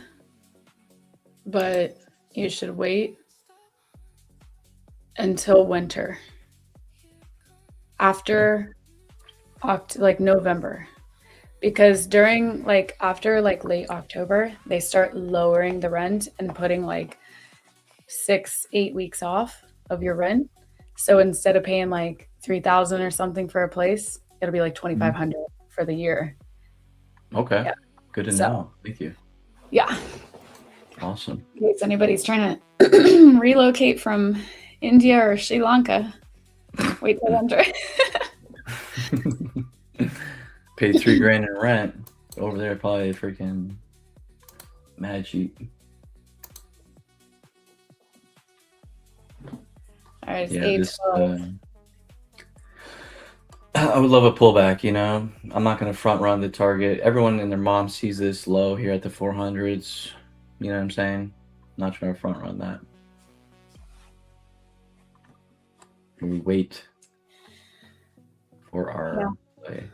but you should wait until winter. After like November, because during like after like late October, they start lowering the rent and putting like 6-8 weeks off of your rent. So instead of paying like 3,000 or something for a place, it'll be like 2,500 for the year. Okay. Yeah. Good to So- know. Thank you. Yeah. Awesome. In case anybody's trying to relocate from India or Sri Lanka, wait till winter. Paid $3,000 in rent over there. Probably freaking mad cheap. All right, it's Yeah, 8:12. I would love a pullback. You know, I'm not gonna front run the target. Everyone and their mom sees this low here at the 400s. You know what I'm saying? Not trying to front run that. We wait for our play.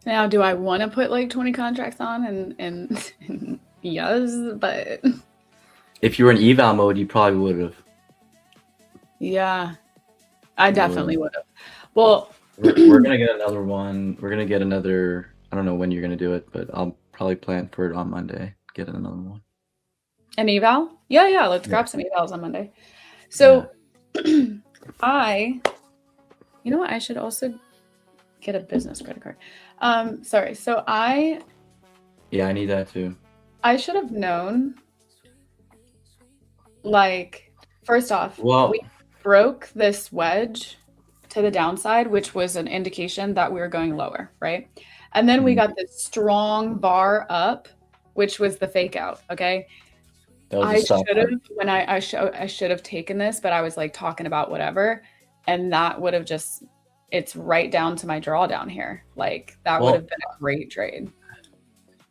Now, do I want to put like 20 contracts on? And yes, but If you were in eval mode, you probably would have. yeah, I definitely would have. Well, We're gonna get another one. We're gonna get another. I don't know when you're gonna do it, but I'll probably plan for it on Monday. Get another one. an eval? Yeah, let's grab some evals on Monday. So you know what? I should also get a business credit card. Sorry. So Yeah, I need that too. I should have known, like, first off, Well, we broke this wedge to the downside, which was an indication that we were going lower, right? And then we got this strong bar up, which was the fake out. Okay. that was I a stop. should have when I should have taken this, but I was like talking about whatever, and that would have just it's right down to my drawdown here. Like that Well- would have been a great trade.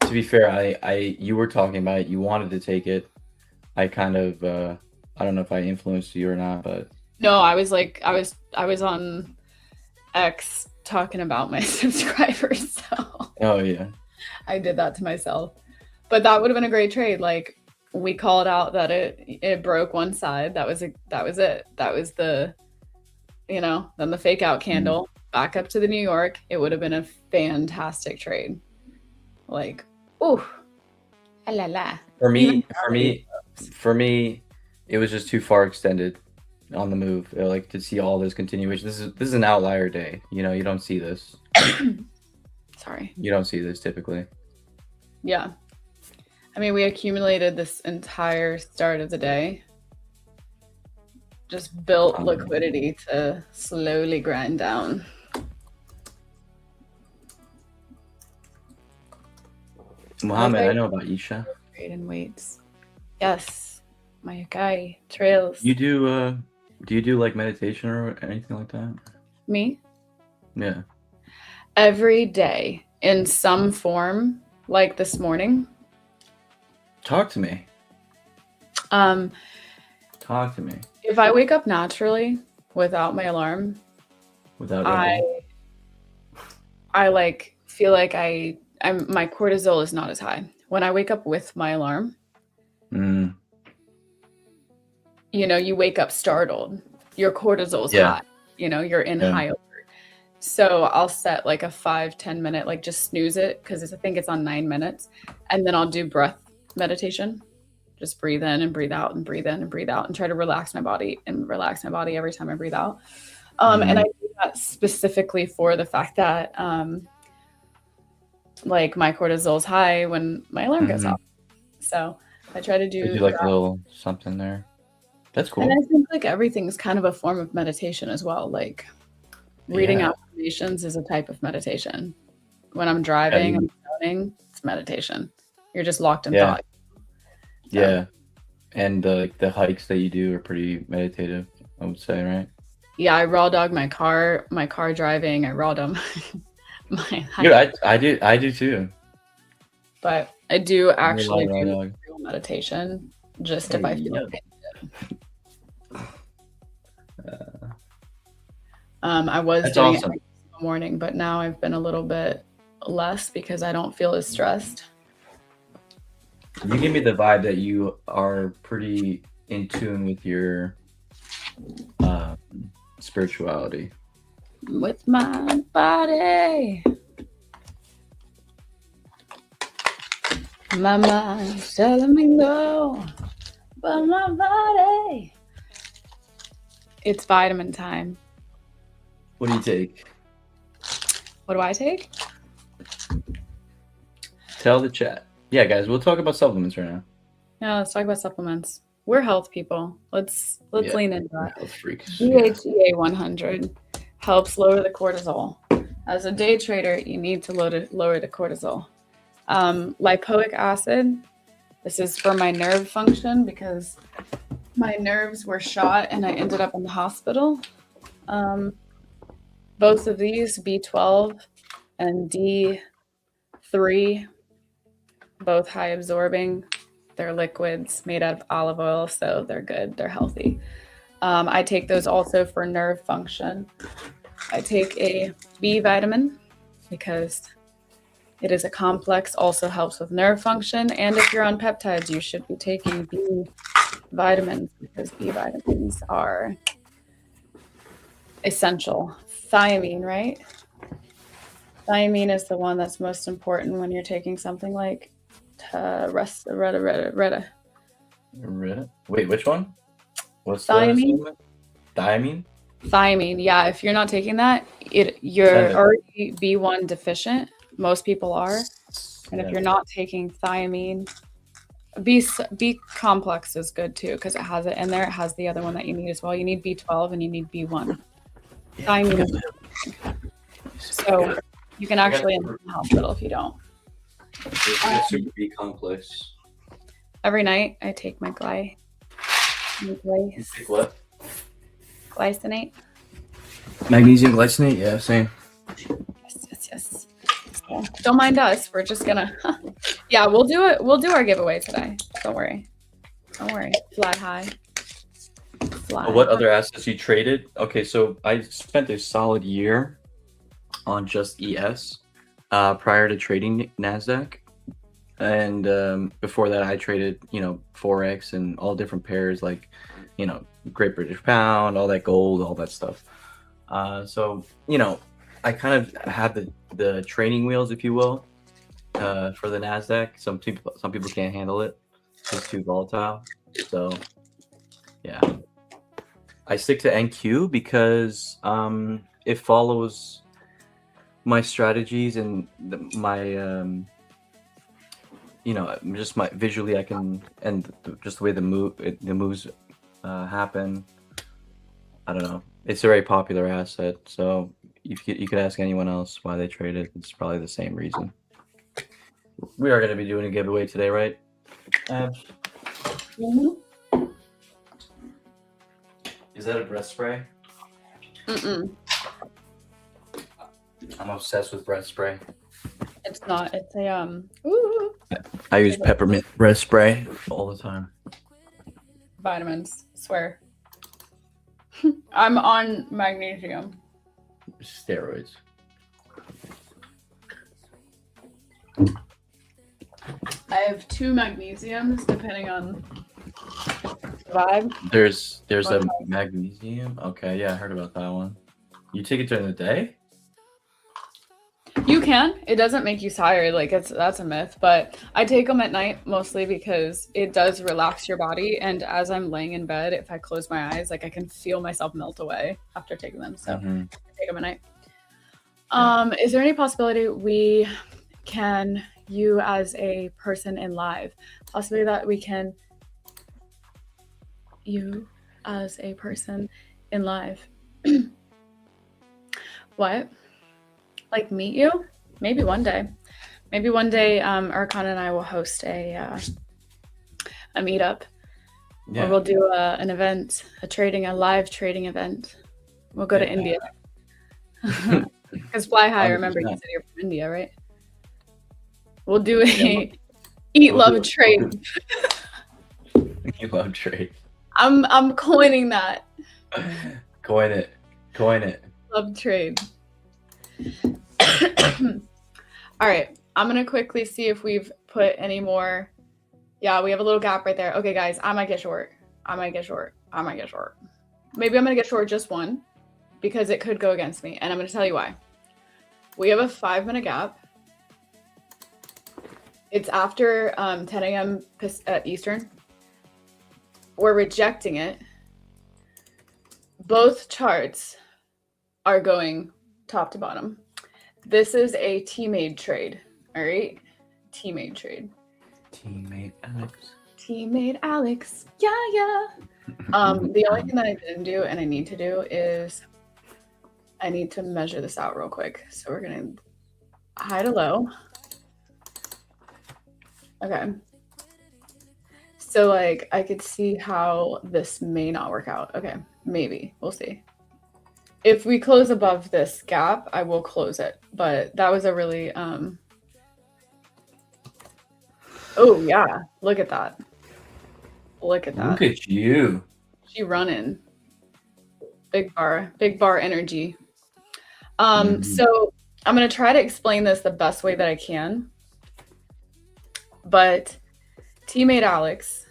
To be fair, you were talking about it. You wanted to take it. I kind of I don't know if I influenced you or not, but No, I was on X talking about my subscribers, so oh yeah. I did that to myself. But that would have been a great trade. Like we called out that it broke one side. That was it. That was the then the fake out candle back up to the New York. It would have been a fantastic trade. Like, ooh, la la. For me, it was just too far extended on the move. Like to see all this continuation. This is an outlier day. You know, you don't see this. Sorry. You don't see this typically. Yeah. I mean, we accumulated this entire start of the day. Just built liquidity to slowly grind down. Mohammed, Okay. I know about Isha. Trade in weights. Yes. My guy, Trails. You do you do like meditation or anything like that? Me? Yeah. Every day in some form, like this morning. Talk to me. Um, Talk to me. if I wake up naturally without my alarm, Without I like feel like my cortisol is not as high. When I wake up with my alarm, Mm, you wake up startled. Your cortisol's Yeah. high. You're in Yeah. high alert. So I'll set like a 5-10 minute, like just snooze it because I think it's on 9 minutes. And then I'll do breath meditation. Just breathe in and breathe out and breathe in and breathe out and try to relax my body every time I breathe out. And I do that specifically for the fact that like my cortisol's high when my alarm goes Mhm. off. So I try to you do do like that. a little something there. That's cool. And I think like everything's kind of a form of meditation as well. Like reading Yeah. affirmations is a type of meditation. When I'm driving, I'm zoning, it's meditation. You're just locked in Yeah. thought. Yeah. And the hikes that you do are pretty meditative, I would say, right? Yeah, I raw dog my car driving. I raw dog my Dude, I do too. but I do actually Raw do dog. real meditation just if I Hey, feel yeah. like I was That's doing awesome. it in the morning, but now I've been a little bit less because I don't feel as stressed. You give me the vibe that you are pretty in tune with your spirituality. with my body. My mind's telling me no, but my body. It's vitamin time. What do you take? What do I take? Tell the chat. Yeah, guys, we'll talk about supplements right now. Yeah, let's talk about supplements. We're health people. Let's Yeah. lean into that. Health freaks. Yeah. DHEA 100 helps lower the cortisol. As a day trader, you need to lower the cortisol. Lipoic acid. This is for my nerve function because my nerves were shot and I ended up in the hospital. Both of these, B12 and D3, both high absorbing. They're liquids made out of olive oil, so they're good. They're healthy. I take those also for nerve function. I take a B vitamin because it is a complex, also helps with nerve function. And if you're on peptides, you should be taking B vitamins because B vitamins are essential. Thiamine, right? Thiamine is the one that's most important when you're taking something like Retta. Wait, which one? What's Thiamine? the Thiamine? Thiamine, yeah. If you're not taking that, you're already B1 deficient. Most people are. And if you're not taking thiamine, B complex is good too because it has it in there. It has the other one that you need as well. You need B12 and you need B1. Thiamine is so you can actually end up in the hospital if you don't. It's super B complex. Every night I take my What? glycinate. Magnesium glycinate? Yeah, same. Yes. So, don't mind us. We're just gonna yeah, we'll do it. We'll do our giveaway today. Don't worry. Fly high. What other assets you traded? Okay, so I spent a solid year on just ES prior to trading NASDAQ. And before that, I traded, Forex and all different pairs like, Great British Pound, all that gold, all that stuff. So, I kind of have the training wheels, if you will, for the NASDAQ. Some people can't handle it. It's too volatile. So, yeah. I stick to NQ because it follows my strategies and just my visually I can, and just the way the moves happen. I don't know. It's a very popular asset, so you could ask anyone else why they trade it. It's probably the same reason. We are going to be doing a giveaway today, right? Mm-hmm. Is that a breath spray? Mm-mm. I'm obsessed with breath spray. It's not. It's a ooh. I use peppermint breath spray all the time. Vitamins. Swear. I'm on magnesium. Steroids. I have 2 magnesiums depending on the vibe. There's a magnesium. Okay, yeah, I heard about that one. You take it during the day? You can. It doesn't make you tired. Like that's a myth. But I take them at night mostly because it does relax your body. And as I'm laying in bed, if I close my eyes, like I can feel myself melt away after taking them. So I take them at night. Is there any possibility you as a person in live, possibly that we can, you as a person in live, what? Like meet you? Maybe one day. Erkan and I will host a meetup. Yeah. Or we'll do an event, a live trading event. We'll go to India. Because Fly High, remember you said you're from India, right? We'll do love, trade. You love trade. I'm coining that. Coin it. Love trade. All right, I'm gonna quickly see if we've put any more. Yeah, we have a little gap right there. Okay, guys, I might get short. Maybe I'm gonna get short just one. because it could go against me. And I'm going to tell you why. We have a 5-minute gap. It's after 10 a.m. Eastern. We're rejecting it. Both charts are going top to bottom. This is a T-made trade. All right. T-made trade. Teammate Alex. Teammate Alex. Yeah. The only thing that I didn't do and I need to do is I need to measure this out real quick. So we're going to high to low. Okay. So like I could see how this may not work out. Okay. Maybe. We'll see. If we close above this gap, I will close it. But that was a really oh yeah, look at that. Look at that. Look at you. She running. Big bar energy. So I'm gonna try to explain this the best way that I can. But Teammate Alex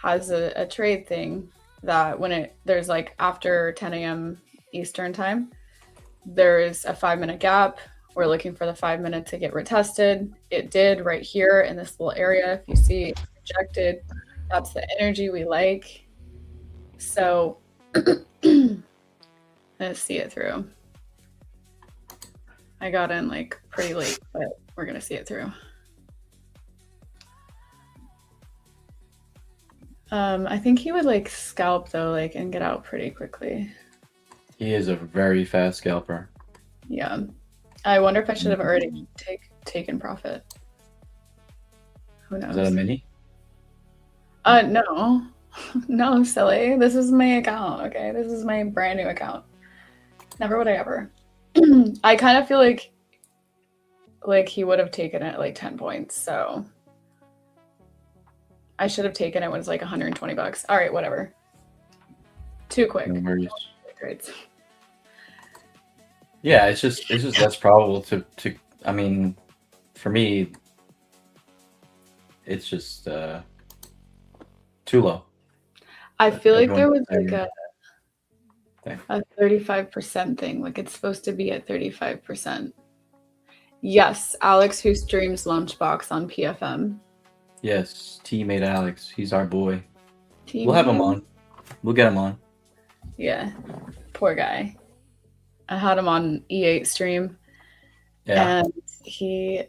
has a trade thing that when there's like after 10 a.m. Eastern time, there's a 5-minute gap. We're looking for the 5 minute to get retested. It did right here in this little area. If you see it's rejected, that's the energy we like. So let's see it through. I got in like pretty late, but we're gonna see it through. I think he would like scalp though, like and get out pretty quickly. He is a very fast scalper. Yeah. I wonder if I should have already taken profit. Who knows? Is that a mini? No. No, silly. This is my account, okay? This is my brand new account. Never would I ever. I kind of feel like he would have taken it like 10 points, so I should have taken it when it's like 120 bucks. All right, whatever. Too quick. No worries. Trades. Yeah, it's just less probable to I mean, for me, it's just too low. I feel like there was Everyone- like a 35% thing. Like it's supposed to be at 35%. Yes, Alex, who streams Lunchbox on PFM. Yes, teammate Alex. He's our boy. Team We'll have him on. We'll get him on. Yeah, poor guy. I had him on E8 stream, Yeah. and he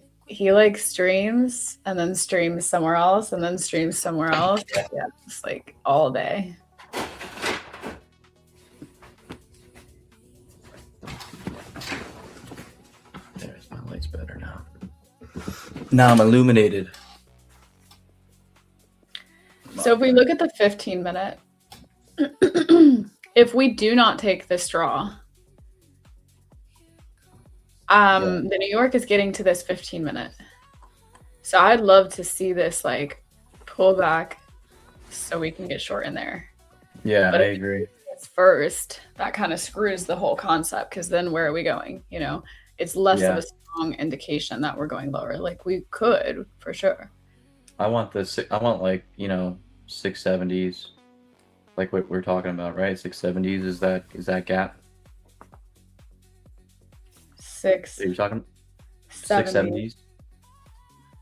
like streams and then streams somewhere else and then streams somewhere else. Yeah, it's like all day. There's my lights better now. Now I'm illuminated. So if we look at the 15-minute, if we do not take this draw, the New York is getting to this 15-minute. So I'd love to see this like pull back so we can get short in there. Yeah, But I if agree. it's first, that kind of screws the whole concept because then where are we going? You know, it's less of Yeah. a strong indication that we're going lower. Like we could for sure. I want like, 670s. Like what we're talking about, right? 670s is that gap? Six, You're talking 70.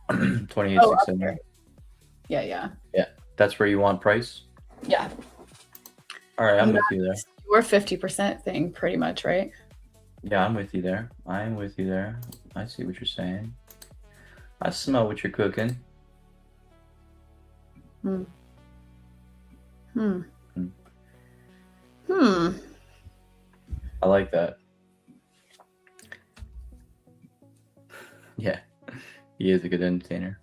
670s? 28, Oh, up 670. Yeah. That's where you want price? Yeah. All right, I'm And with you there. Your 50% thing pretty much, right? Yeah, I'm with you there. I'm with you there. I see what you're saying. I smell what you're cooking. Hmm. I like that. Yeah, he is a good entertainer.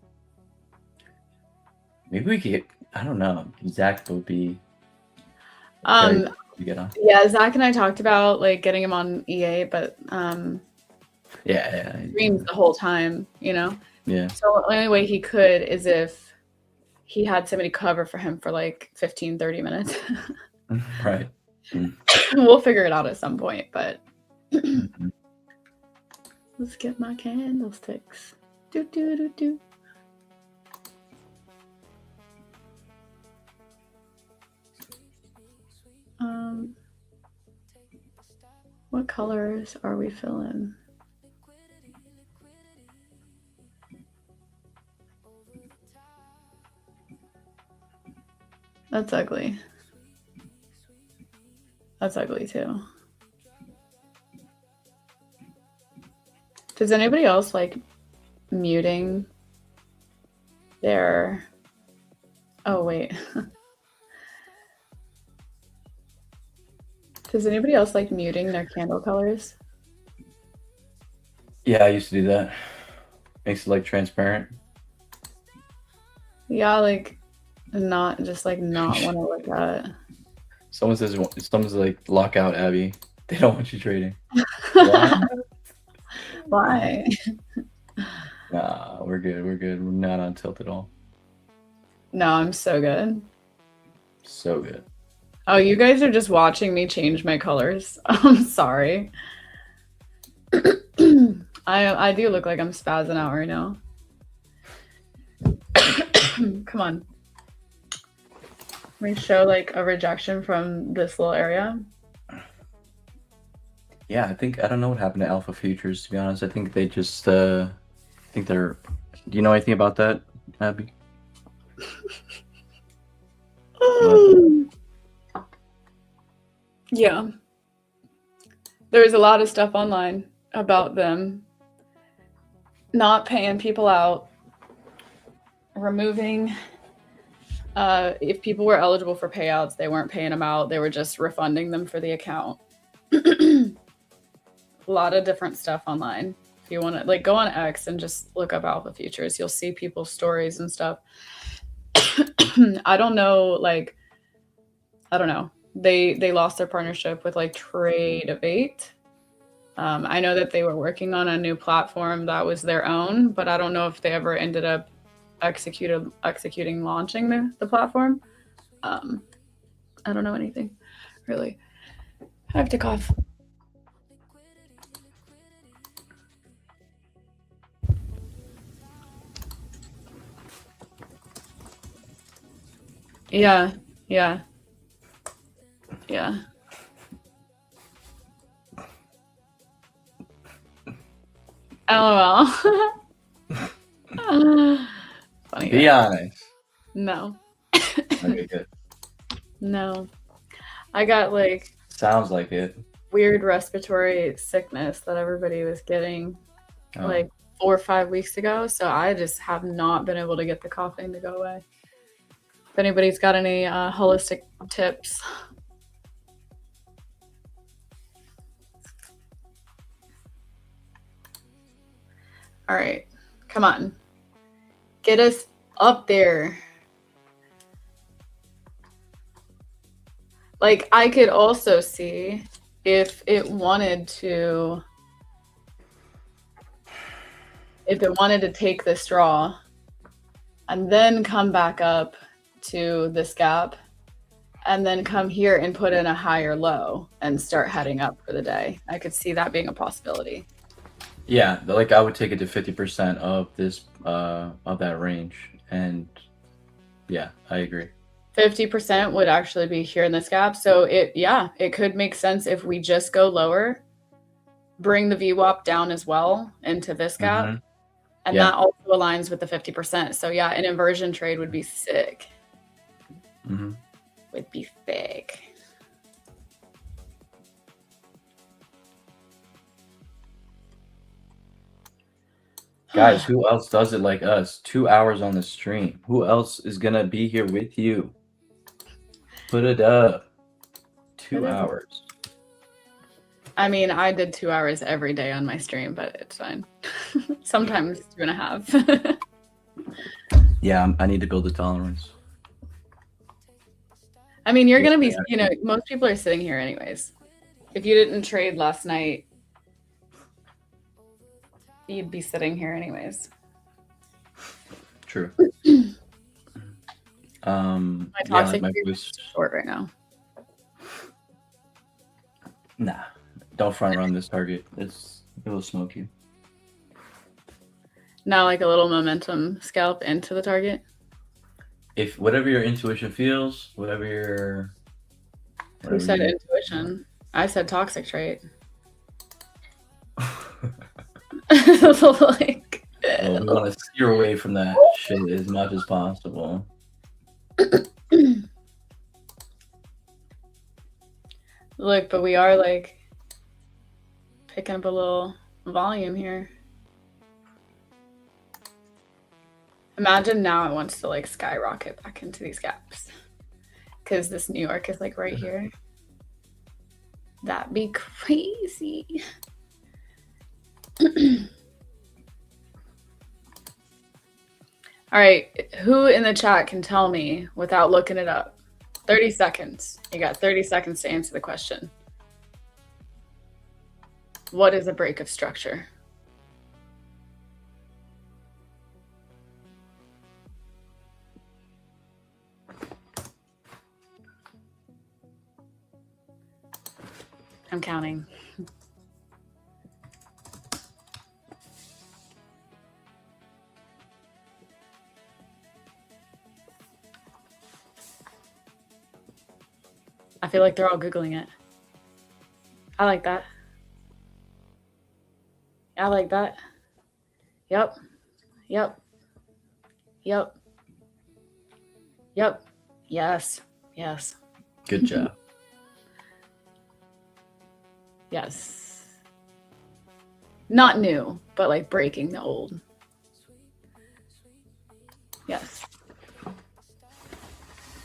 Maybe we could get, I don't know, Zach will be very cool to get on. Yeah, Zach and I talked about like getting him on EA, but Yeah. streams the whole time, you know? Yeah. So the only way he could is if he had somebody cover for him for like 15, 30 minutes. Right. We'll figure it out at some point, but Mhm. let's get my candlesticks. Do, do, do, do. colors are we filling? That's ugly. That's ugly too. Does anybody else like muting their... Oh, wait. Does anybody else like muting their candle colors? Yeah, I used to do that. Makes it like transparent. Yeah, like not just like not want to look at. Someone's like, lock out Abby. They don't want you trading. Why? Why? Nah, we're good. We're good. We're not on tilt at all. No, I'm so good. So good. Oh, you guys are just watching me change my colors. I'm sorry. I do look like I'm spazzing out right now. Come on. Let me show like a rejection from this little area. Yeah, I don't know what happened to Alpha Futures, to be honest. I think they just I think they're... Do you know anything about that, Abby? Yeah. There's a lot of stuff online about them not paying people out, removing if people were eligible for payouts, they weren't paying them out. They were just refunding them for the account. A lot of different stuff online. If you want to like go on X and just look up Alpha Futures, you'll see people's stories and stuff. I don't know, they lost their partnership with like Trade-Avate. I know that they were working on a new platform that was their own, but I don't know if they ever ended up executing launching the platform. I don't know anything really. I have to cough. Yeah. LOL. Funny. Be honest. No. Okay, good. No. I got like Sounds like it. weird respiratory sickness that everybody was getting like 4 or 5 weeks ago. So I just have not been able to get the coughing to go away. If anybody's got any holistic tips. All right, come on. Get us up there. Like I could also see if it wanted to take this draw and then come back up to this gap and then come here and put in a higher low and start heading up for the day. I could see that being a possibility. Yeah, like I would take it to 50% of this of that range, and yeah, I agree. 50% would actually be here in this gap. So it could make sense if we just go lower, bring the VWAP down as well into this gap. Mm-hmm. And Yeah. that also aligns with the 50%. So yeah, an inversion trade would be sick. Mm-hmm. Would be thick. Guys, who else does it like us? 2 hours on the stream. Who else is gonna be here with you? Put it up. 2 Put it up. hours. I mean, I did 2 hours every day on my stream, but it's fine. Sometimes 2.5. Yeah, I need to build a tolerance. I mean, you're going to be, most people are sitting here anyways. If you didn't trade last night, you'd be sitting here anyways. True. My yeah, toxic like my period is boost. short right now. Nah, don't front run this target. It will smoke you. Now like a little momentum scalp into the target. If whatever your intuition feels, whatever Who said you- intuition? I said toxic trait. Like, Well, we want to steer away from that shit as much as possible. look, but we are like picking up a little volume here. Imagine now it wants to like skyrocket back into these gaps because this New York is like right here. That'd be crazy. All right, who in the chat can tell me without looking it up? 30 seconds. You got 30 seconds to answer the question. What is a break of structure? I'm counting. I feel like they're all Googling it. I like that. I like that. Yep. Yep. Yep. Yep. Yes. Yes. Good job. Yes. Not new, but like breaking the old. Yes.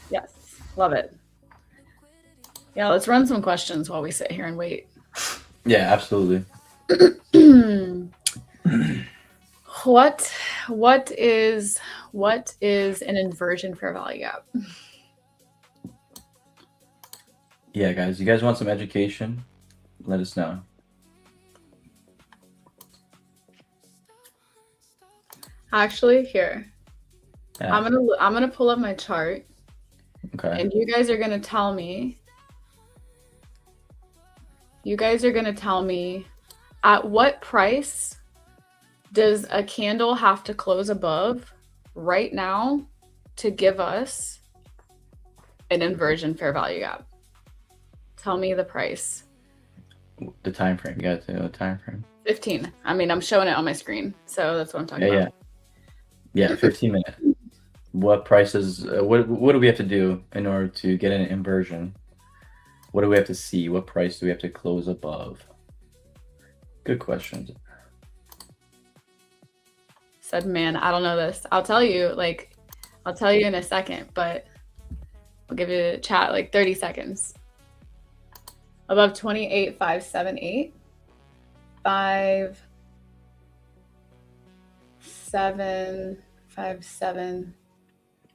Yes. Love it. Yeah, let's run some questions while we sit here and wait. Yeah, absolutely. What is an inversion fair value gap? Yeah, guys, you guys want some education? Let us know. Actually, here. Yeah. I'm gonna pull up my chart, Okay. and you guys are gonna tell me. You guys are gonna tell me at what price does a candle have to close above right now to give us an inversion fair value gap? Tell me the price. The time frame. You got to know the time frame. 15. I mean, I'm showing it on my screen, so that's what I'm talking about. Yeah, 15 minutes. What prices? What do we have to do in order to get an inversion? What do we have to see? What price do we have to close above? Good questions. Said, man, I don't know this. I'll tell you in a second, but I'll give you a chat like 30 seconds. Above 28,578. 5,757.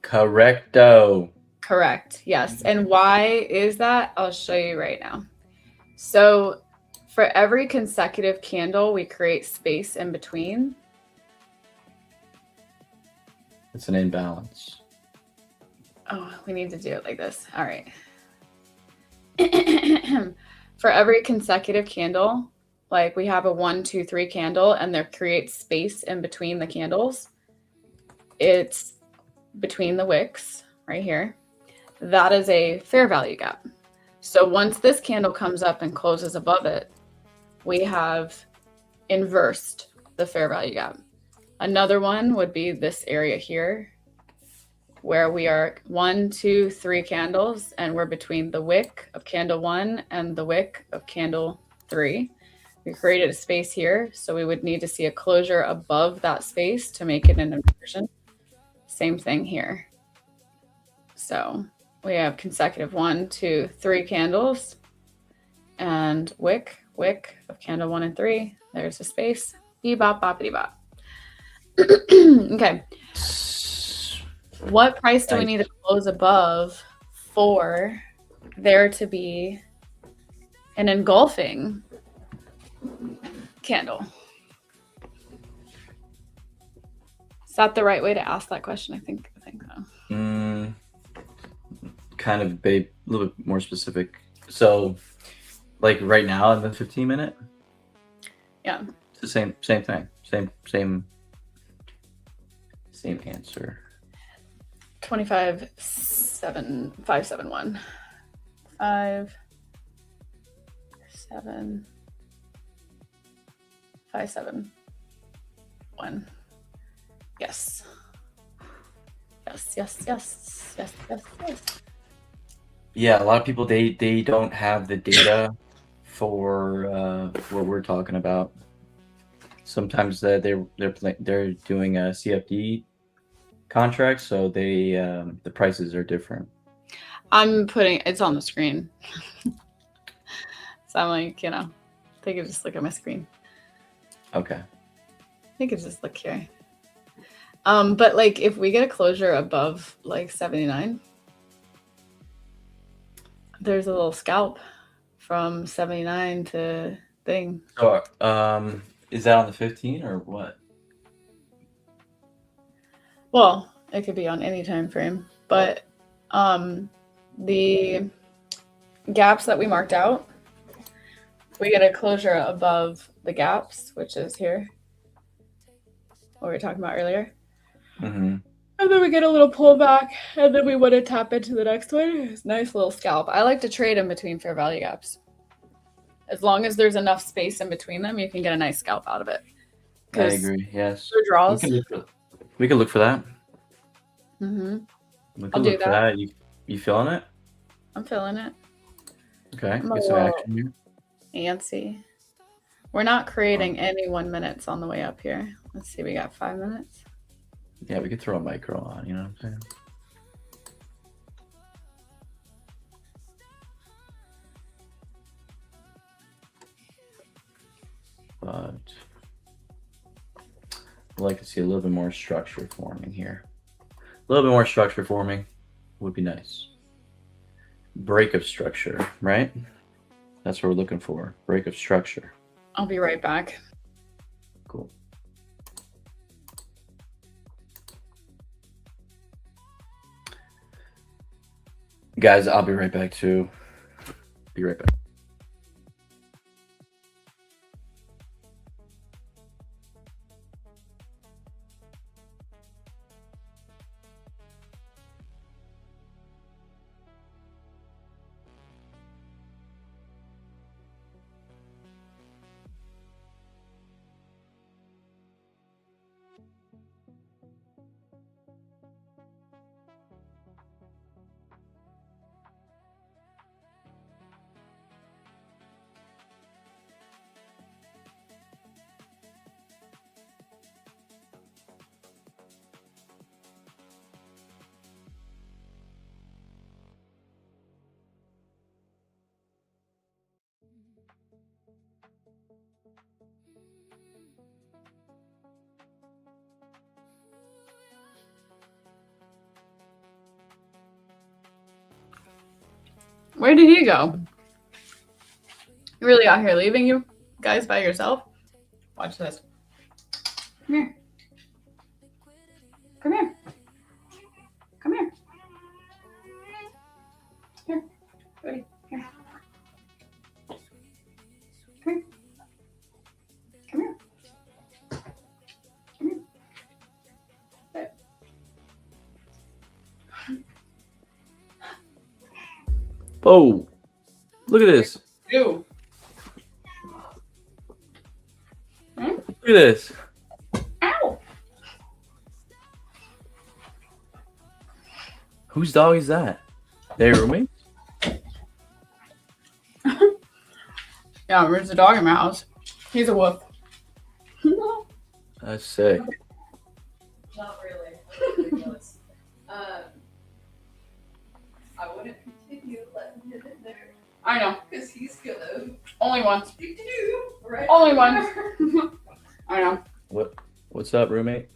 Correcto. Correct. Yes. And why is that? I'll show you right now. So for every consecutive candle, we create space in between. It's an imbalance. Oh, we need to do it like this. All right. For every consecutive candle, like we have a 1, 2, 3 candle, and there creates space in between the candles. It's between the wicks right here. That is a fair value gap. So once this candle comes up and closes above it, we have inversed the fair value gap. Another one would be this area here, where we are 1, 2, 3 candles, and we're between the wick of candle 1 and the wick of candle 3. We created a space here, so we would need to see a closure above that space to make it an inversion. Same thing here. So we have consecutive 1, 2, 3 candles, and wick of candle 1 and 3. There's a space. Bebop, boppity bop. Okay. What price do we need to close above for there to be an engulfing candle? Is that the right way to ask that question? I think so. Kind of a little bit more specific. So, like right now in the 15 minute. Yeah. It's the same thing. Same answer. 25,571. 5, 7, 5, 7. one. Yes. Yes. Yeah, a lot of people they don't have the data for what we're talking about. Sometimes they're doing a CFD contract, so they the prices are different. I'm putting it's on the screen. So I'm like, they could just look at my screen. Okay. They could just look here. But like if we get a closure above like 79, there's a little scalp from 79 to thing. So is that on the 15 or what? Well, it could be on any time frame, but the gaps that we marked out, we get a closure above the gaps, which is here, what we were talking about earlier. Mm-hmm. And then we get a little pullback, and then we want to tap into the next one. It's a nice little scalp. I like to trade in between fair value gaps. As long as there's enough space in between them, you can get a nice scalp out of it. I agree. Yes. For draws. We can look for that. Mm-hmm. We I'll can do look for that. You feeling it? I'm feeling it. Okay. I'm a Get some little action here. antsy. We're not creating any 1 minutes on the way up here. Let's see, we got 5 minutes. Yeah, we could throw a micro on, you know what I'm saying? But I'd like to see a little bit more structure forming here. A little bit more structure forming would be nice. Break of structure, right? That's what we're looking for. Break of structure. I'll be right back. Cool. Guys, I'll be right back too. Be right back. Where did he go? You really out here leaving you guys by yourself? Watch this. Come here. Come here. Come here. Here. Buddy. Here. Come here. Come here. Come here. Sit. Whoa! Look at this. Ew. Look at this. Ow. Whose dog is that? Their roommate? Yeah, there's a dog in my house. He's a wolf. That's sick. Not really. Ridiculous. I wouldn't continue letting him in there I know. because he's gonna Only one. do right. Only one. there. I know. What's up, roommate?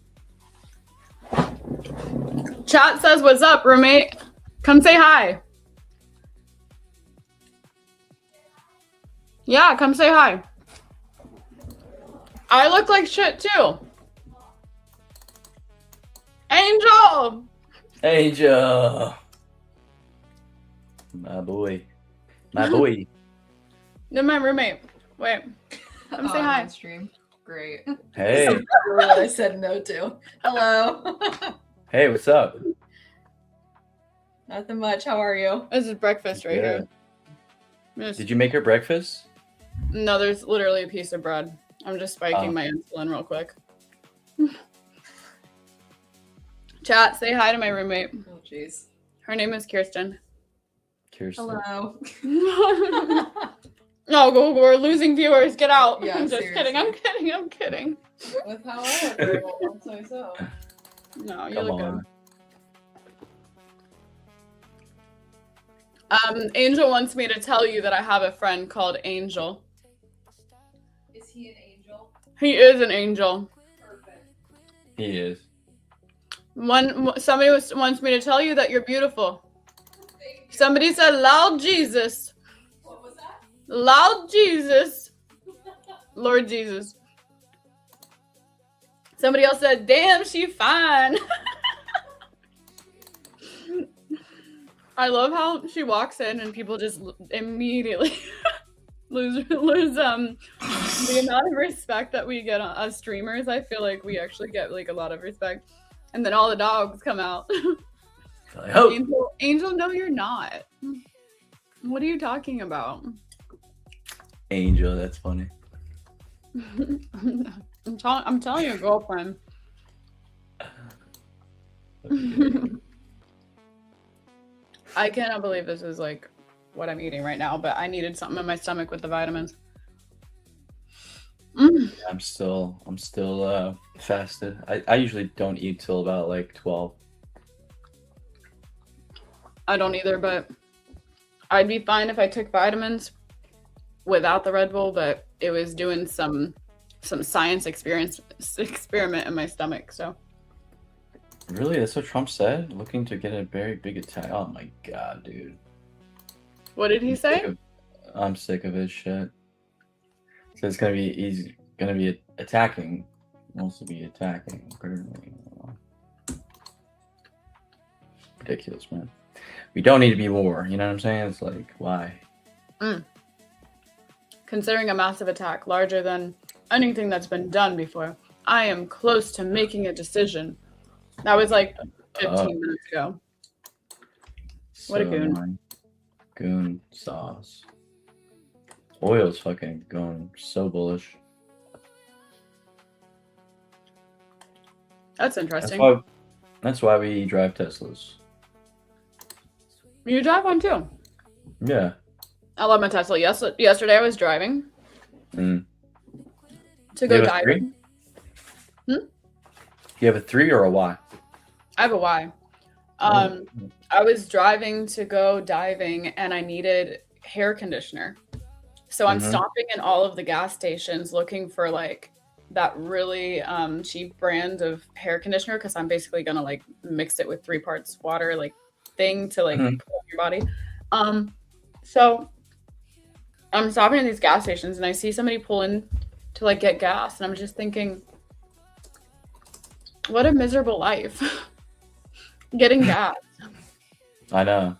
Chat says, "What's up, roommate? Come say hi." Yeah, come say hi. I look like shit too. Angel. Angel. My boy. My boy. Then my roommate. Wait. Come say hi. On stream. Great. Hey. What I said no to. Hello. Hey, what's up? Nothing much. How are you? This is breakfast right here. Just- Did you make her breakfast? No, there's literally a piece of bread. I'm just spiking Oh. my insulin real quick. Chat, say hi to my roommate. Oh, jeez. Her name is Kirsten. Kirsten. Hello. No, we're losing viewers. Get out. Yeah, I'm just kidding. I'm seriously. kidding. I'm kidding. With how I look, I'll say so. No, you Come look on. good. Angel wants me to tell you that I have a friend called Angel. Is he an angel? He is an angel. Perfect. He is. Somebody wants me to tell you that you're beautiful. Thank you. Somebody said, "Loud Jesus, What was that? loud Jesus, Lord Jesus." Somebody else said, "Damn, she fine." I love how she walks in and people just immediately lose the amount of respect that we get as streamers. I feel like we actually get like a lot of respect, and then all the dogs come out. Like, oh, Angel, no, you're not. What are you talking about? Angel, that's funny. I'm telling your girlfriend. I cannot believe this is like what I'm eating right now, but I needed something in my stomach with the vitamins. I'm still fasted. I usually don't eat till about like 12. I don't either, but I'd be fine if I took vitamins without the Red Bull, but it was doing some science experiment in my stomach. So Really? That's what Trump said? Looking to get a very big attack. Oh my god, dude. what did he say? I'm sick of his shit. So he's gonna be attacking. Wants to be attacking. Ridiculous, man. We don't need to be war. You know what I'm saying? It's like, why? Considering a massive attack larger than anything that's been done before, I am close to making a decision. That was like 15 minutes ago. What a goon. annoying. Goon sauce. Oil's fucking going so bullish. That's interesting. That's why we drive Teslas. You drive one too. Yeah. I love my Tesla. Yesterday I was driving Mm. to You go have a diving. You have a 3 or a Y? I have a Y. Oh. I was driving to go diving and I needed hair conditioner. So I'm Mhm. stopping in all of the gas stations looking for like that really cheap brand of hair conditioner because I'm basically gonna like mix it with 3 parts water like thing to like Mhm. put on your body. So I'm stopping at these gas stations and I see somebody pull in to like get gas and I'm just thinking, what a miserable life. Getting gas. I know.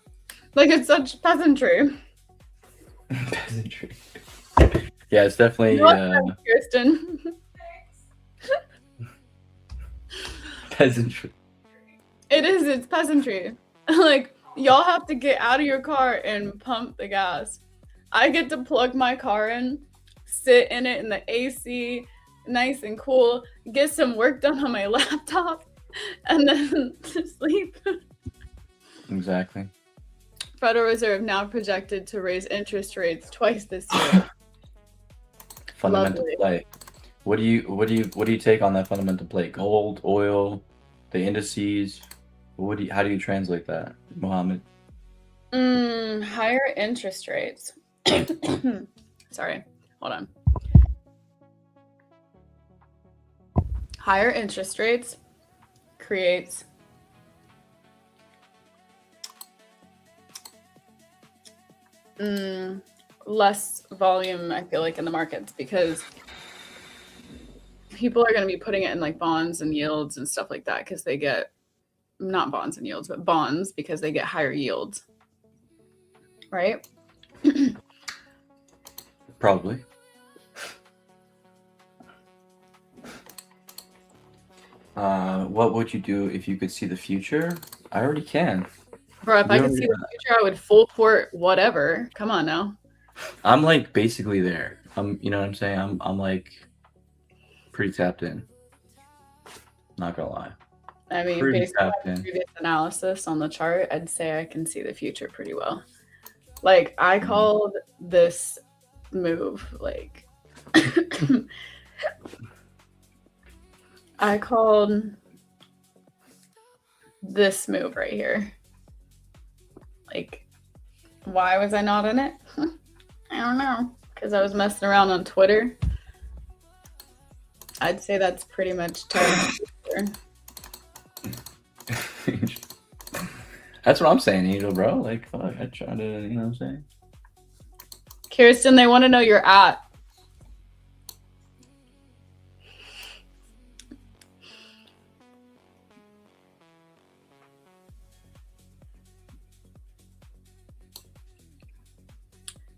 Like it's such peasantry. Peasantry. Yeah, it's definitely Kirsten. peasantry. It's peasantry. Like y'all have to get out of your car and pump the gas. I get to plug my car in, sit in it in the AC, nice and cool, get some work done on my laptop, and then to sleep. Exactly. Federal Reserve now projected to raise interest rates twice this year. Fundamental Lovely. play. What do you take on that fundamental play? Gold, oil, the indices. How do you translate that, Mohammed? Higher interest rates. Sorry, hold on. Higher interest rates creates less volume, I feel like, in the markets because people are going to be putting it in like bonds and yields and stuff like that because they get not bonds and yields, but bonds because they get higher yields. Right? Probably. What would you do if you could see the future? I already can. Bro, if I You could don't see need the future, I would full port whatever. Come on now. I'm like basically there. You know what I'm saying? I'm like pretty tapped in. Not gonna lie. I mean, Pretty based on tapped my in. previous analysis on the chart, I'd say I can see the future pretty well. Like I called this move like I called this move right here. Like, why was I not in it? I don't know. Because I was messing around on Twitter. I'd say that's pretty much Twitter. That's what I'm saying, Angel, bro. Like, fuck, I try to, you know what I'm saying? Kirsten, they want to know your at.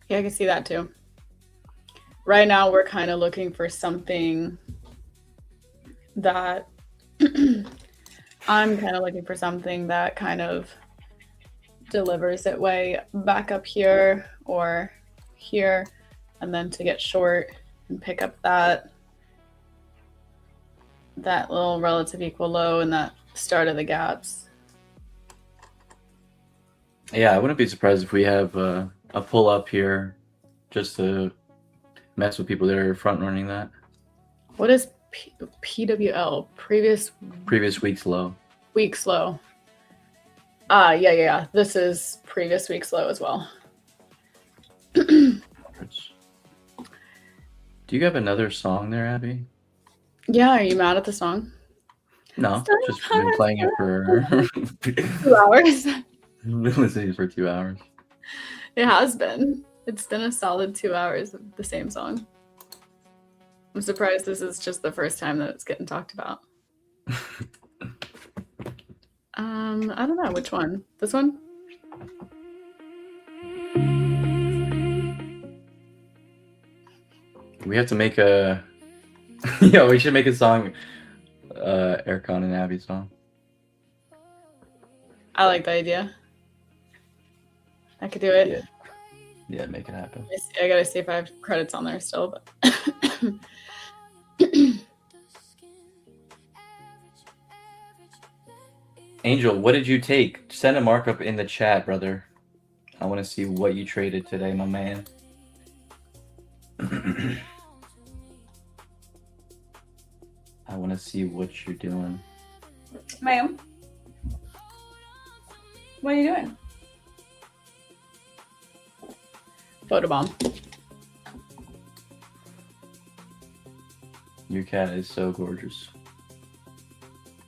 Yeah, I can see that too. Right now, we're kind of looking for something that I'm kind of looking for something that kind of delivers it way back up here or here, and then to get short and pick up that little relative equal low and that start of the gaps. Yeah, I wouldn't be surprised if we have a pull up here just to mess with people that are front running that. What is PWL? Previous week's low. week's low. Yeah. This is previous week's low as well. Do you have another song there, Abby? Yeah, are you mad at the song? No, just been playing it for 2 hours. been listening for 2 hours. It has been. It's been a solid 2 hours of the same song. I'm surprised this is just the first time that it's getting talked about. I don't know which one. This one? We have to make a yeah, we should make a song, Ericon and Abby song. I like the idea. I could do it. Yeah, make it happen. I gotta see if I have credits on there still, but Angel, what did you take? Send a markup in the chat, brother. I want to see what you traded today, my man. I want to see what you're doing. ma'am, what are you doing? Photobomb. Your cat is so gorgeous.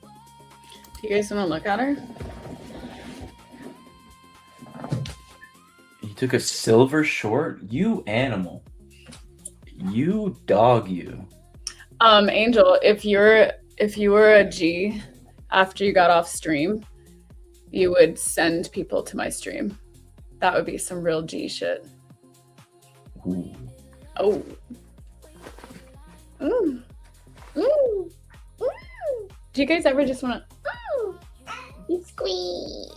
Do you guys want to look at her? You took a silver short? You animal. You dog you. Angel, if you were a G after you got off stream, you would send people to my stream. That would be some real G shit. Ooh. Oh. Ooh. Ooh. Ooh. Do you guys ever just want to squeeze?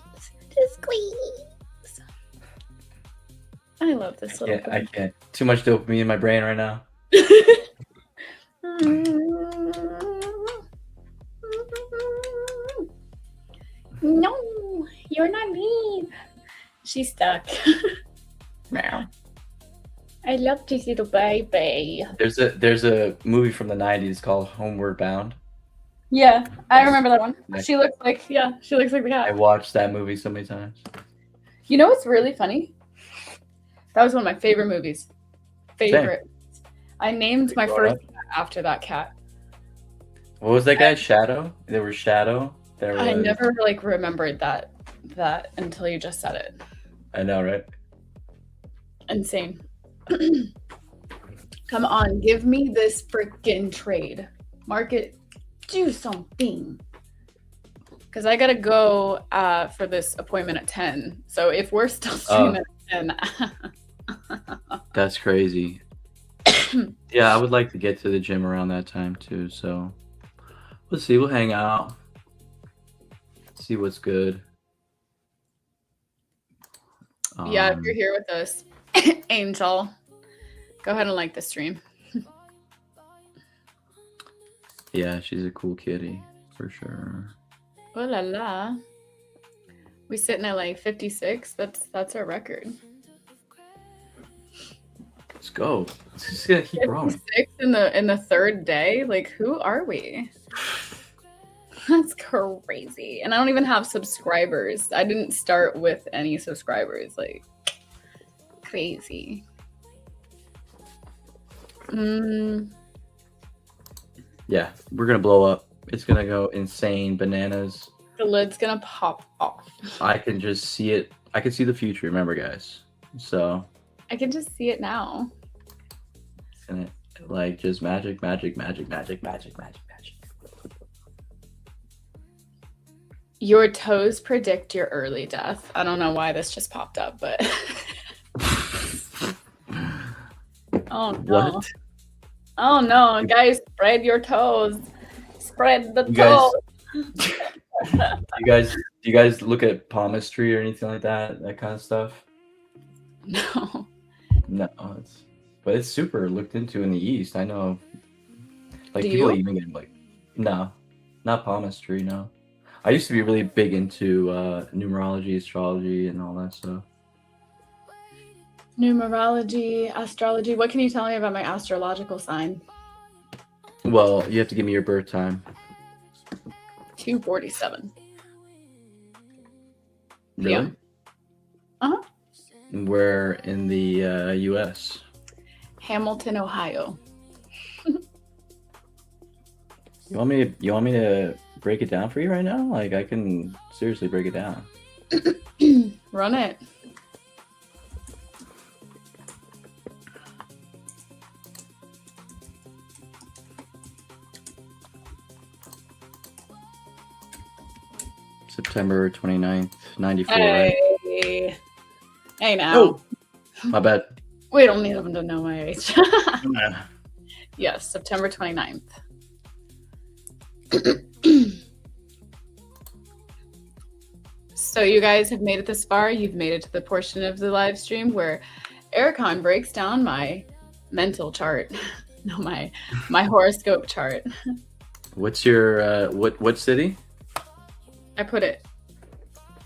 Just squeeze. I love this little Yeah, I can't. Too much dopamine in my brain right now. No, you're not me. She's stuck. Meow. I love this little baby. There's a movie from the 90s called Homeward Bound. Yeah, I remember that one. Nice. She looks like the I cat. watched that movie so many times. You know what's really funny? That was one of my favorite movies. Favorite. I named my Growing first cat after that cat. What was that guy? Shadow? There was Shadow. There was... I never like remembered that until you just said it. I know, right? Insane. Come on, give me this freaking trade. Market, do something. Because I gotta go for this appointment at 10. So if we're still streaming at 10. That's crazy. Yeah, I would like to get to the gym around that time too. So let's see. We'll hang out. See what's good. Yeah, if you're here with us, Angel, go ahead and like the stream. Yeah, she's a cool kitty. for sure. Oh la la. We sitting at like 56. That's our record. Let's go. It's just gonna keep growing. 56 in the third day. Like, who are we? That's crazy. And I don't even have subscribers. I didn't start with any subscribers. Like, crazy. Yeah, we're gonna blow up. It's gonna go insane, bananas. The lid's gonna pop off. I can just see it. I can see the future. Remember, guys. So I can just see it now. it's gonna like just magic, magic, magic, magic, magic, magic, magic. Your toes predict your early death. I don't know why this just popped up, but oh no. What? Oh no, guys, spread your toes. Spread the You guys- toes. Do you guys look at palmistry or anything like that? That kind of stuff? No. No, but it's super looked into in the East. I know. Like Do people you? even get like, no, not palmistry. No, I used to be really big into numerology, astrology, and all that stuff. Numerology, astrology. What can you tell me about my astrological sign? Well, you have to give me your birth time. 247. Really? Yeah. Uh-huh. Where in the U.S.? Hamilton, Ohio. You want me to break it down for you right now? Like I can seriously break it down. Run it. September 29th, 94, right? Hey. Hey now. Oh, my bad. We don't need them to know my age. Yes, September 29th. So you guys have made it this far. You've made it to the portion of the live stream where Ericon breaks down my mental chart. No, my horoscope chart. What's your what city? I put it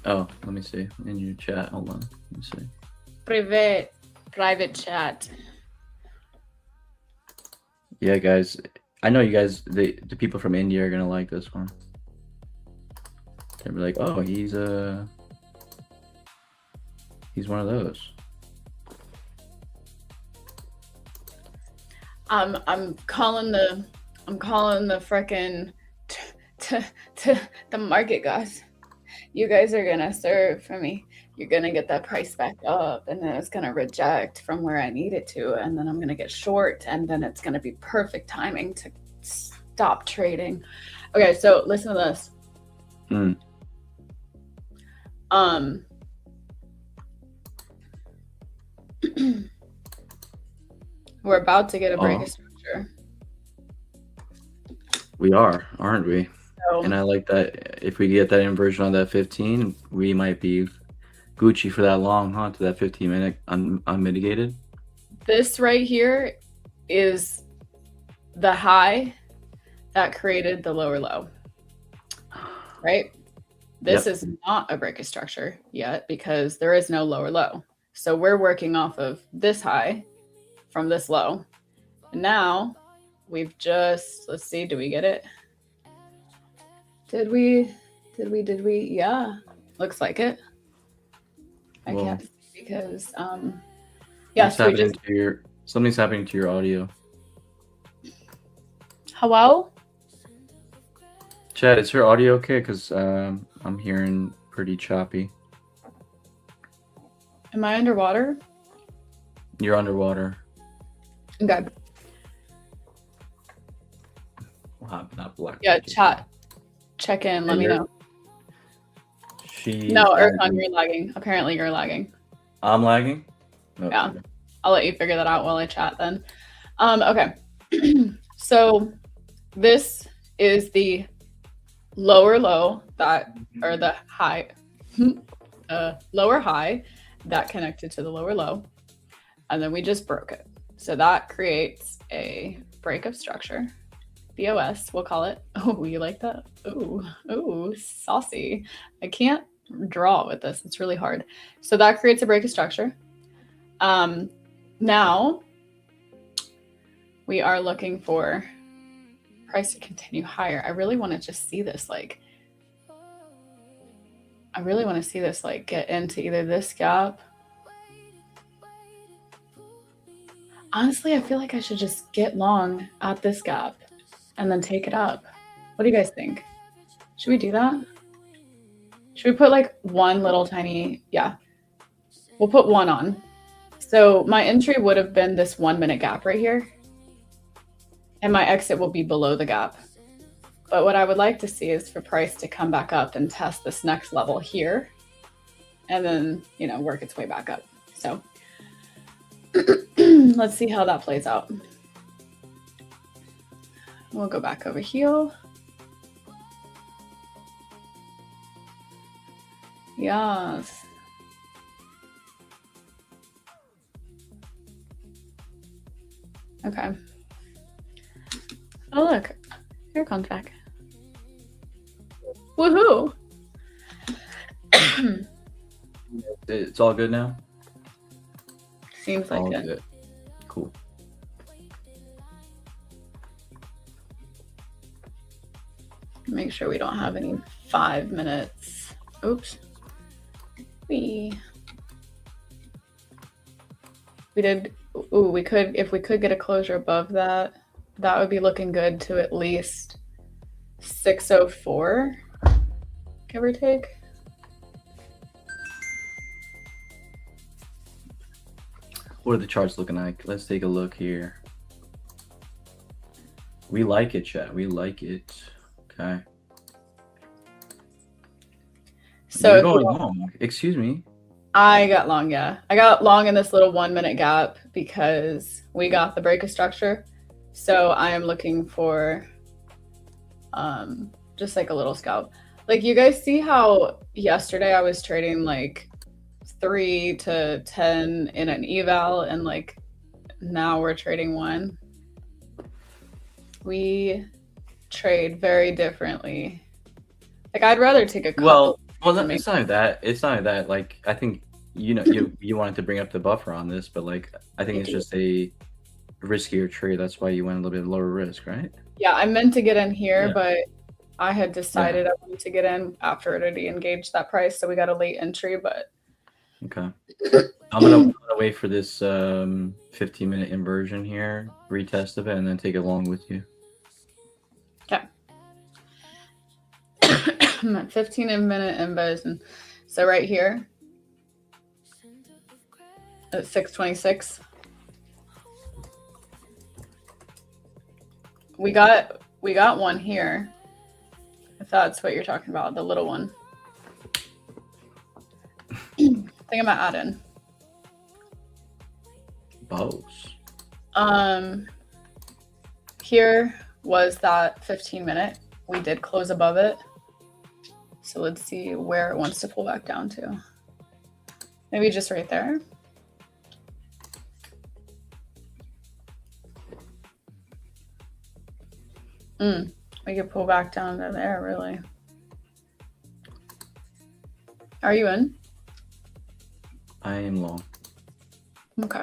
Oh, let me see in your chat. Hold on. Let me see. private chat. Yeah, guys. I know you guys. The people from India are gonna like this one. They'll be like, "Oh, he's one of those." I'm calling the frickin' to the market guys. You guys are gonna serve for me. You're gonna get that price back up, and then it's gonna reject from where I need it to, and then I'm gonna get short, and then it's gonna be perfect timing to stop trading. Okay, so listen to this. Mm. We're about to get a break Oh. of structure. We are, aren't we? So And I like that. If we get that inversion on that 15, we might be Gucci for that long, huh? To that 15-minute unmitigated. this right here is the high that created the lower low, right? This is not a break of structure yet because there is no lower low. So we're working off of this high from this low. And now we've just, let's see, do we get it? Did we? Yeah, looks like it. I Well, can't see because, yes, we just, something's happening to your audio. hello? Chad, is your audio okay? Because I'm hearing pretty choppy. Am I underwater? You're underwater. Okay. Wow, not black. Yeah, chat. Check in. Let me you're- know. She. No, Erkan, you're lagging. Apparently, you're lagging. I'm lagging. No, Yeah. okay. I'll let you figure that out while I chat then. Okay. So this is the lower low that, or the high, lower high that connected to the lower low. And then we just broke it. So that creates a break of structure. BOS, we'll call it. Oh, you like that? Ooh, saucy. I can't draw with this. It's really hard. So that creates a break of structure. Now we are looking for price to continue higher. I really want to just see this like get into either this gap. Honestly, I feel like I should just get long at this gap and then take it up. What do you guys think? Should we do that? Should we put like one little tiny, yeah, we'll put one on. So my entry would have been this 1 minute gap right here. And my exit will be below the gap. But what I would like to see is for price to come back up and test this next level here. And then, you know, work its way back up. So let's see how that plays out. We'll go back over here. Yes. Okay. Oh, look. Your contract. Woohoo! It's all good now? Seems like All it. good. Cool. Make sure we don't have any 5 minutes. Oops. We did. Ooh, we could, if we could get a closure above that, that would be looking good to at least 604, give or take. What are the charts looking like? Let's take a look here. We like it, chat. We like it. Okay. So You're if you going want- long. Excuse me. I got long, yeah. I got long in this little 1 minute gap because we got the break of structure. So I am looking for just like a little scalp. Like you guys see how yesterday I was trading like 3 to 10 in an eval and like now we're trading 1. We trade very differently. Like I'd rather take a couple. Well, it's not that. It's not that. Like I think you wanted to bring up the buffer on this, but like I think it's just a riskier trade. That's why you went a little bit lower risk, right? Yeah, I meant to get in here, Yeah. but I had decided I wanted to get in after it had engaged that price, so we got a late entry. But Okay. I'm gonna wait for this 15-minute inversion here, retest of it, and then take it along with you. okay, 15-minute inversion. So right here at 626, we got one here. If that's what you're talking about, the little one. I think I'm gonna add in. Bows. Here was that 15-minute. We did close above it. So let's see where it wants to pull back down to. Maybe just right there. We could pull back down to there, really. Are you in? I am long. Okay.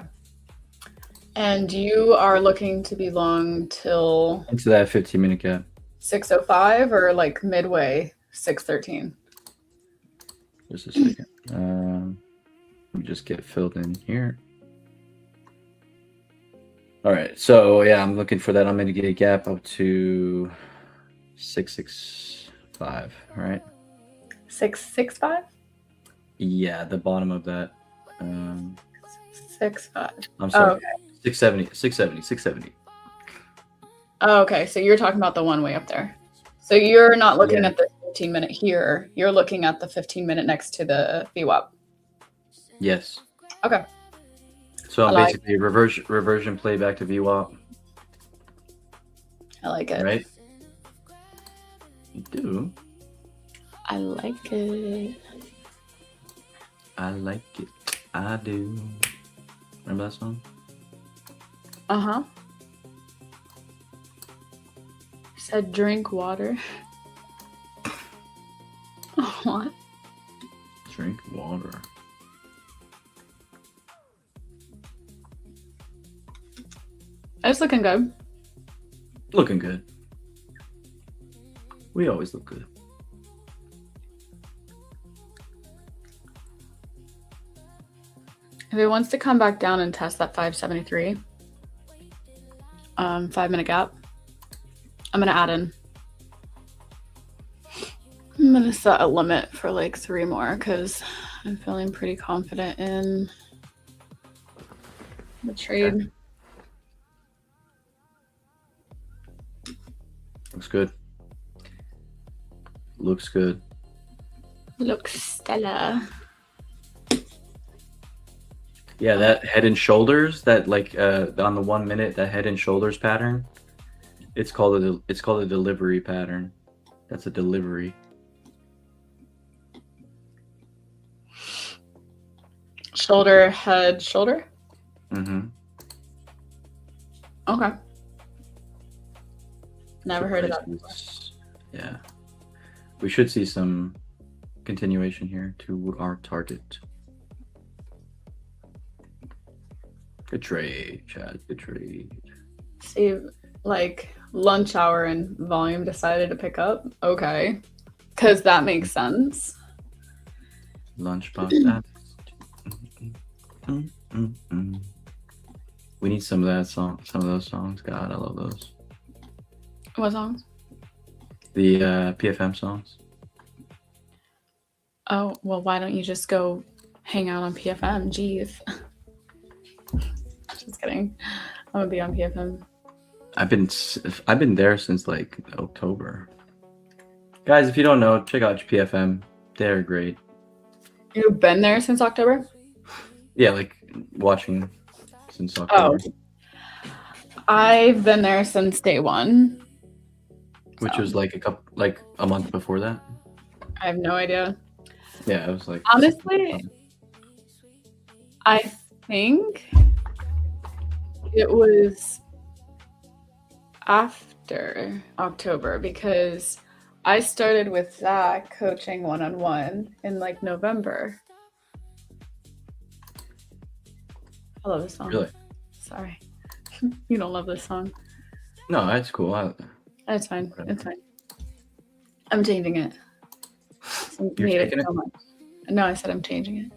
And you are looking to be long till Into that 15-minute gap. 6:05 or like midway 6:13? Just a second. Let me just get filled in here. All right. So yeah, I'm looking for that unmitigated gap up to 665. All right. 665? Yeah, the bottom of that. 65. I'm sorry. Oh, okay. 670. Oh, okay. So you're talking about the one way up there. So you're not looking Yeah. at the 15-minute here. You're looking at the 15-minute next to the VWAP. Yes. Okay. So I like- basically reversion play back to VWAP, I like it. right? You do. I like it. I like it. I do. Remember that song? Uh-huh. said drink water. What? Drink water. It's looking good. Looking good. We always look good. If it wants to come back down and test that 573, 5-minute gap, I'm gonna add in. I'm gonna set a limit for like 3 more because I'm feeling pretty confident in the trade. Okay. Looks good. Looks good. Looks stellar. Yeah, that head and shoulders, that like on the 1 minute, that head and shoulders pattern. It's called a delivery pattern. That's a delivery. Shoulder, head, shoulder. Mm-hmm. Okay. Never heard of that before. Yeah. We should see some continuation here to our target. Good trade, Chad. Good trade. See, like lunch hour and volume decided to pick up. Okay. Because that makes sense. Lunchbox. We need some of that song. Some of those songs. God, I love those. What songs? The PFM songs. Oh, well, why don't you just go hang out on PFM? Jeez. Just kidding. I'm gonna be on PFM. I've been there since like October. Guys, if you don't know, check out PFM. They're great. You've been there since October? Yeah, like watching since October. Oh. I've been there since day one. Which So, was like a month before that. I have no idea. Yeah, it was like Honestly, I think it was after October because I started with Zach coaching one-on-one in like November. I love this song. Really? Sorry. You don't love this song. No, that's cool. It's fine. It's fine. I'm changing it. You're Made taking it? so much. No, I said I'm changing it.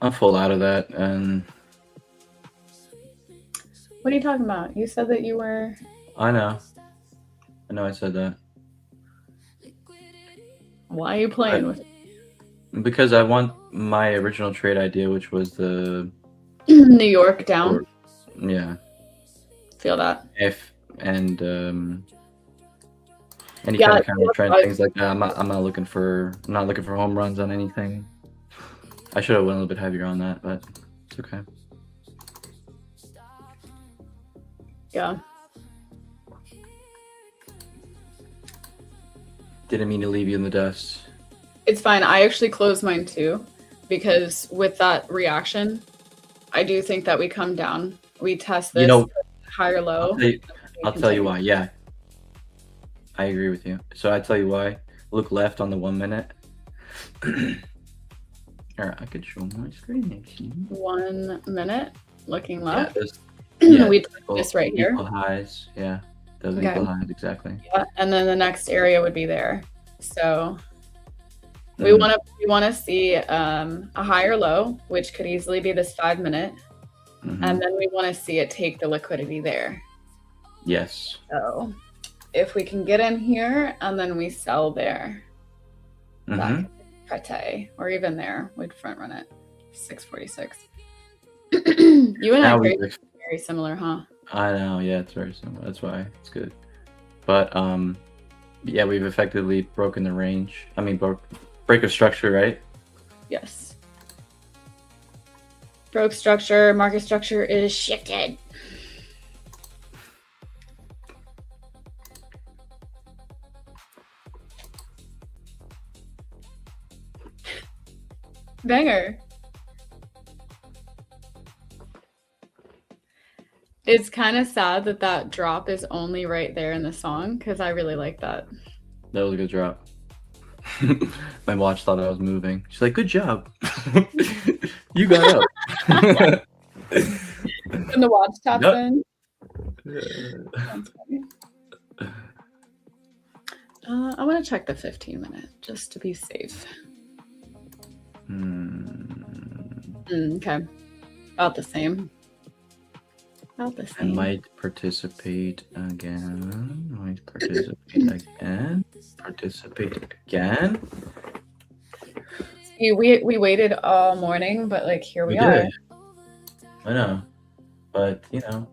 I'm full out of that, and What are you talking about? You said that you were. I know I said that Why are you playing with it? because I want my original trade idea, which was the New York down? yeah, Feel that. any Yeah, kind I of counter feel trend, like- things like that. I'm not looking for home runs on anything. I should have went a little bit heavier on that, but it's okay. Yeah. Didn't mean to leave you in the dust. It's fine. I actually closed mine too because with that reaction, I do think that we come down. We test this higher low. I'll tell you why. Yeah, I agree with you. So I tell you why. Look left on the 1 minute. Or I could show my screen actually. 1 minute. Looking Yeah, left. we took this right here. Equal highs. Yeah, those Okay. equal highs exactly. Yeah, and then the next area would be there. So we Mm. want to see a higher low, which could easily be this 5 minute, Mhm. and then we want to see it take the liquidity there. Yes. So if we can get in here and then we sell there, Mhm. Prete, or even there, we'd front run it 646. You and I Now are we. very similar, huh? I know. Yeah, it's very similar. That's why it's good. But yeah, we've effectively broken the range. I mean, break of structure, right? Yes. Broke structure, market structure is shifted. Banger. It's kind of sad that that drop is only right there in the song because I really like that. That was a good drop. My watch thought I was moving. She's like, "Good job, you got up." And the watch taps Yep. in. That's funny. I want to check the 15-minute just to be safe. Okay. About the same. About the I same. might participate again. Might participate again. Participate again. See, we waited all morning, but like here we are. did. I know, but you know,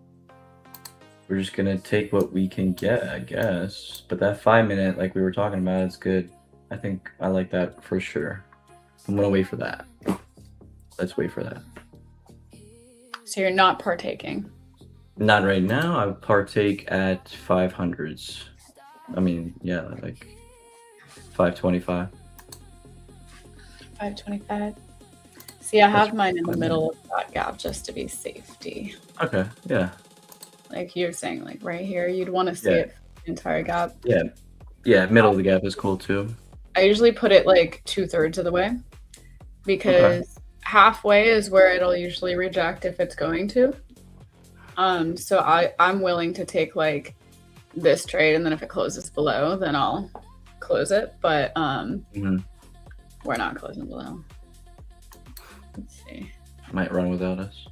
we're just gonna take what we can get, I guess. But that 5-minute, like we were talking about, is good. I think I like that for sure. I'm gonna wait for that. Let's wait for that. So you're not partaking. Not right now. I would partake at 500s. I mean, yeah, like 525. 525. See, I have That's mine in the fine. middle of that gap just to be safety. Okay, yeah, Like you're saying, like right here, you'd want to see Yeah. it for the entire gap. yeah. Middle of the gap is cool too. I usually put it like 2/3 of the way because halfway is where it'll usually reject if it's going to. So I'm willing to take like this trade, and then if it closes below, then I'll close it. But Mhm. we're not closing below. Let's see. Might run without us.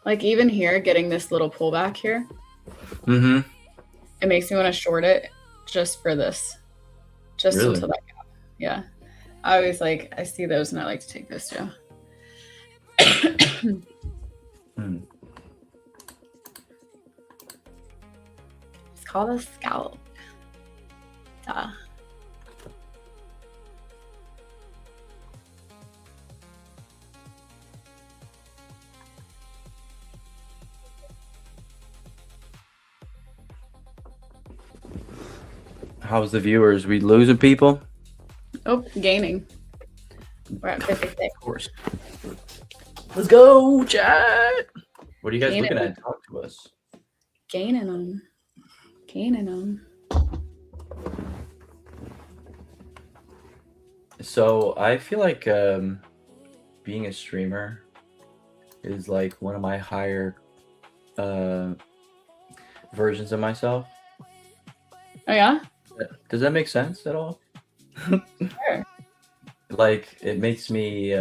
Like even here, getting this little pullback here, Mm-hmm. it makes me want to short it just for this, just Really? until that gap. Yeah, I always like I see those and I like to take this too. It's called a scalp. Duh. How's the viewers? We losing people? Oh, gaining. We're at 56. Of course. Let's go, chat. What are you guys Gaining. looking at? Talk to us. Gaining them. Gaining them. So I feel like being a streamer is like one of my higher versions of myself. Oh yeah? Does that make sense at all? Sure. Like it makes me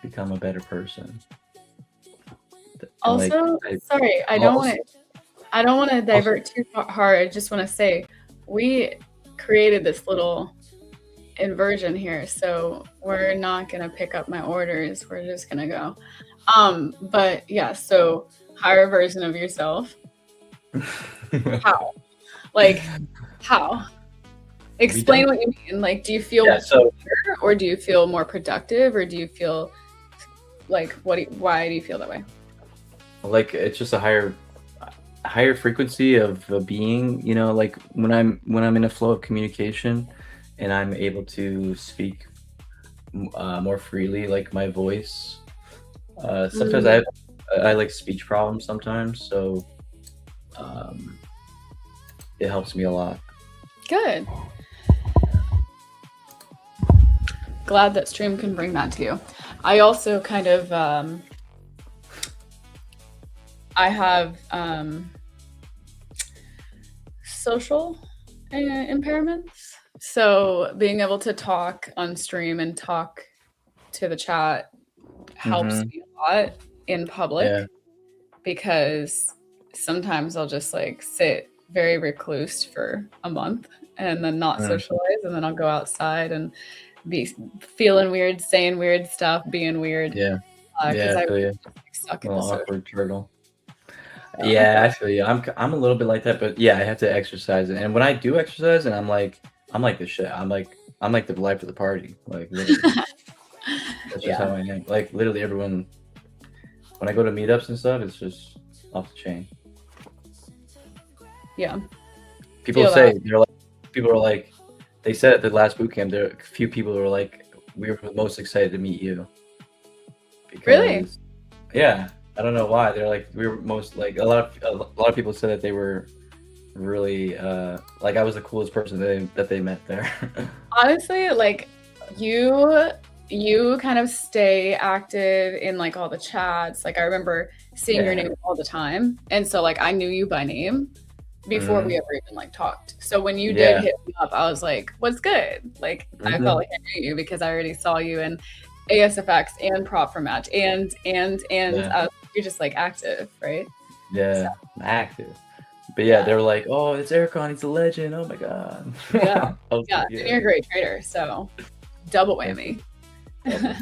become a better person. And, Also, like, sorry, I don't want to divert too hard. I just want to say we created this little inversion here, so we're not gonna pick up my orders. We're just gonna go. But yeah, so higher version of yourself. How? Like how? Explain what you mean. Like, do you feel yeah, so better, or do you feel more productive, or do you feel like why do you feel that way? like it's just a higher frequency of being, you know, like when I'm in a flow of communication and I'm able to speak more freely, like my voice sometimes I like speech problems sometimes, so it helps me a lot. Good. Glad that stream can bring that to you. I also kind of I have social impairments. So being able to talk on stream and talk to the chat helps me a lot in public. Yeah. Because sometimes I'll just like sit very recluse for a month and then not socialize, and then I'll go outside and be feeling weird, saying weird stuff, being weird. Yeah. Because I I feel you. stuck A in the little social. awkward turtle. Yeah, I feel you. I'm a little bit like that, but yeah, I have to exercise it. And when I do exercise, and I'm like the shit. I'm like the life of the party. Like literally. That's just how I am. Like literally everyone. When I go to meetups and stuff, it's just off the chain. Yeah. People Feel say that. people are like, they said at the last boot camp, there are a few people who are like, we were most excited to meet you. Because, Really? Yeah, I don't know why. They're like we were most like a lot of people said that they were really like I was the coolest person that they met there. Honestly, like you you kind of stay active in like all the chats. Like I remember seeing your Yeah. name all the time. And so like I knew you by name before we Mhm. ever even like talked. So when you did Yeah. hit me up, I was like, "What's good?" Like I Mhm. felt like I knew you because I already saw you in ASFX and Prop for Match and Yeah. you're just like active, right? So Yeah. I'm active. But yeah, yeah, they were like, "Oh, it's Ericon. He's a legend. Oh my god." yeah, I was yeah. like, And "Yeah." you're a great trader, so double Thank you. whammy. Double.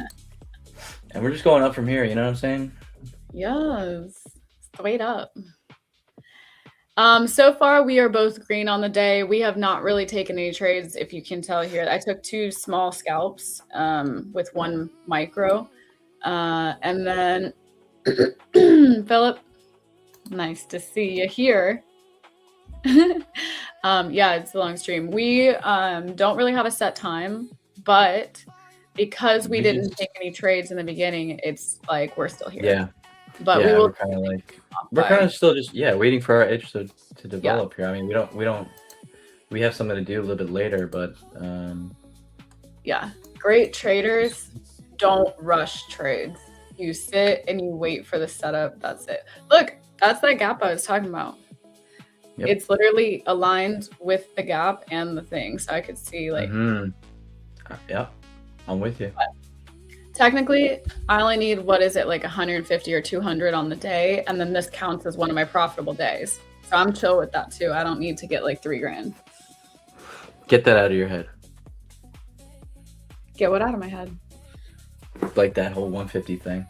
And we're just going up from here. You know what I'm saying? Yes, straight up. So far we are both green on the day. We have not really taken any trades, if you can tell here. I took 2 small scalps, with 1 micro. And then Philip, nice to see you here. Yeah, it's a long stream. We don't really have a set time, but because we We didn't just take any trades in the beginning, it's like we're still here. yeah. But we Yeah, will we're kind of like we're kind by of still just waiting for our edge to yeah. develop here. I mean, we have something to do a little bit later, but Yeah. Great traders don't rush trades. You sit and you wait for the setup. That's it. Look, that's that gap I was talking about. Yep. It's literally aligned with the gap and the thing. So I could see like Yeah, I'm with you. technically I only need what is it, like 150 or 200 on the day, and then this counts as one of my profitable days. So I'm chill with that too. I don't need to get like 3 grand. Get that out of your head. Get what out of my head? Like that whole 150 thing.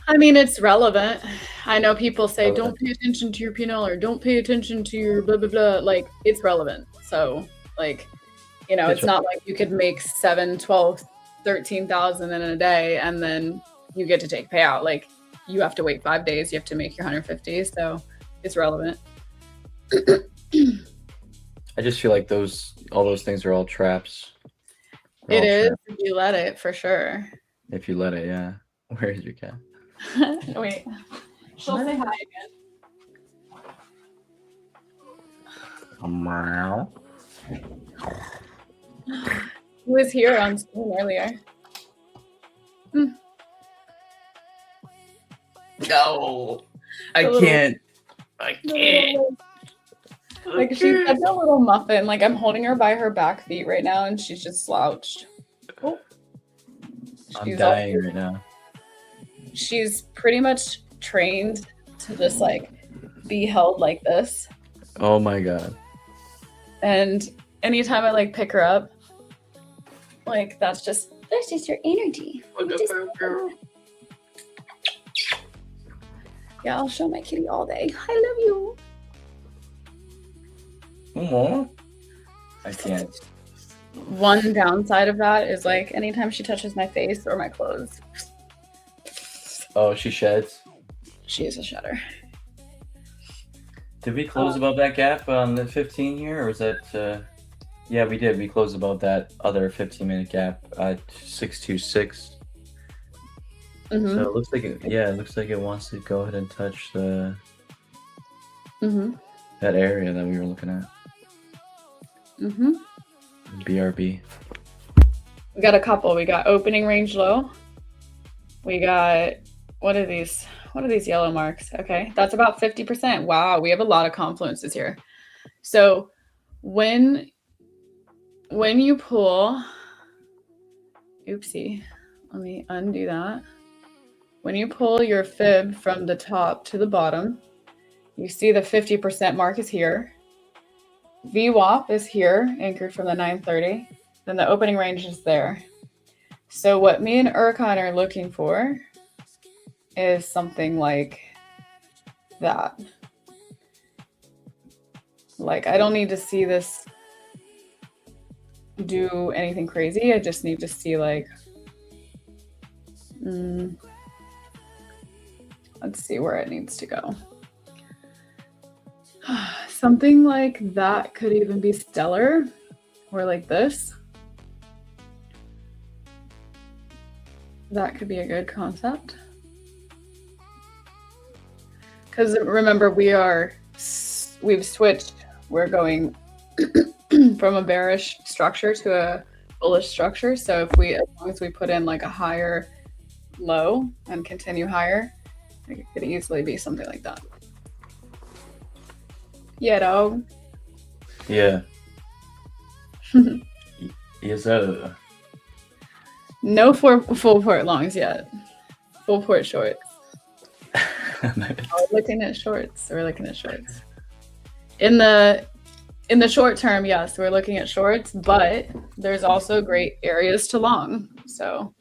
I mean, it's relevant. I know people say Relevant. don't pay attention to your P&L or don't pay attention to your blah blah blah. Like it's relevant. So like, you know, it's not like you could make 7, 12, 13,000 in a day and then you get to take payout. Like you have to wait 5 days, you have to make your 150. So it's relevant. I just feel like all those things are all traps. They're It all is traps if you let it for sure. if you let it. Yeah. Where is your cat? Wait. She'll say hi again. Meow. He was here on stream earlier. No, I The little- can't. I can't. Like she's such a little muffin. Like I'm holding her by her back feet right now, and she's just slouched. Oh. I'm dying right now. She's pretty much trained to just like be held like this. Oh my god. And anytime I like pick her up, like that's just your energy. Yeah, I'll show my kitty all day. I love you. I can't. One downside of that is like anytime she touches my face or my clothes, Oh, she sheds. she is a shedder. Did we close above that gap on the 15 here, or was that? Yeah, we did. We closed above that other 15-minute gap at 626. Mm-hmm. So it looks like it looks like it wants to go ahead and touch the Mm-hmm. that area that we were looking at. Mm-hmm. BRB. We got a couple. We got opening range low. We got what are these yellow marks? Okay, that's about 50%. Wow, we have a lot of confluences here. So when you pull, oopsie, let me undo that. When you pull your fib from the top to the bottom, you see the 50% mark is here. VWAP is here, anchored from the 930. Then the opening range is there. So what me and Ercon are looking for is something like that. Like, I don't need to see this do anything crazy. I just need to see like, let's see where it needs to go. Something like that could even be stellar, or like this. That could be a good concept. Because remember, we've switched. We're going from a bearish structure to a bullish structure. So as long as we put in like a higher low and continue higher, it could easily be something like that. Yeah, dog. Yeah. Yes, sir. No full port longs yet. Full port shorts. We're looking at shorts. We're looking at shorts. In the short term, yes, we're looking at shorts, but there's also great areas to long. So,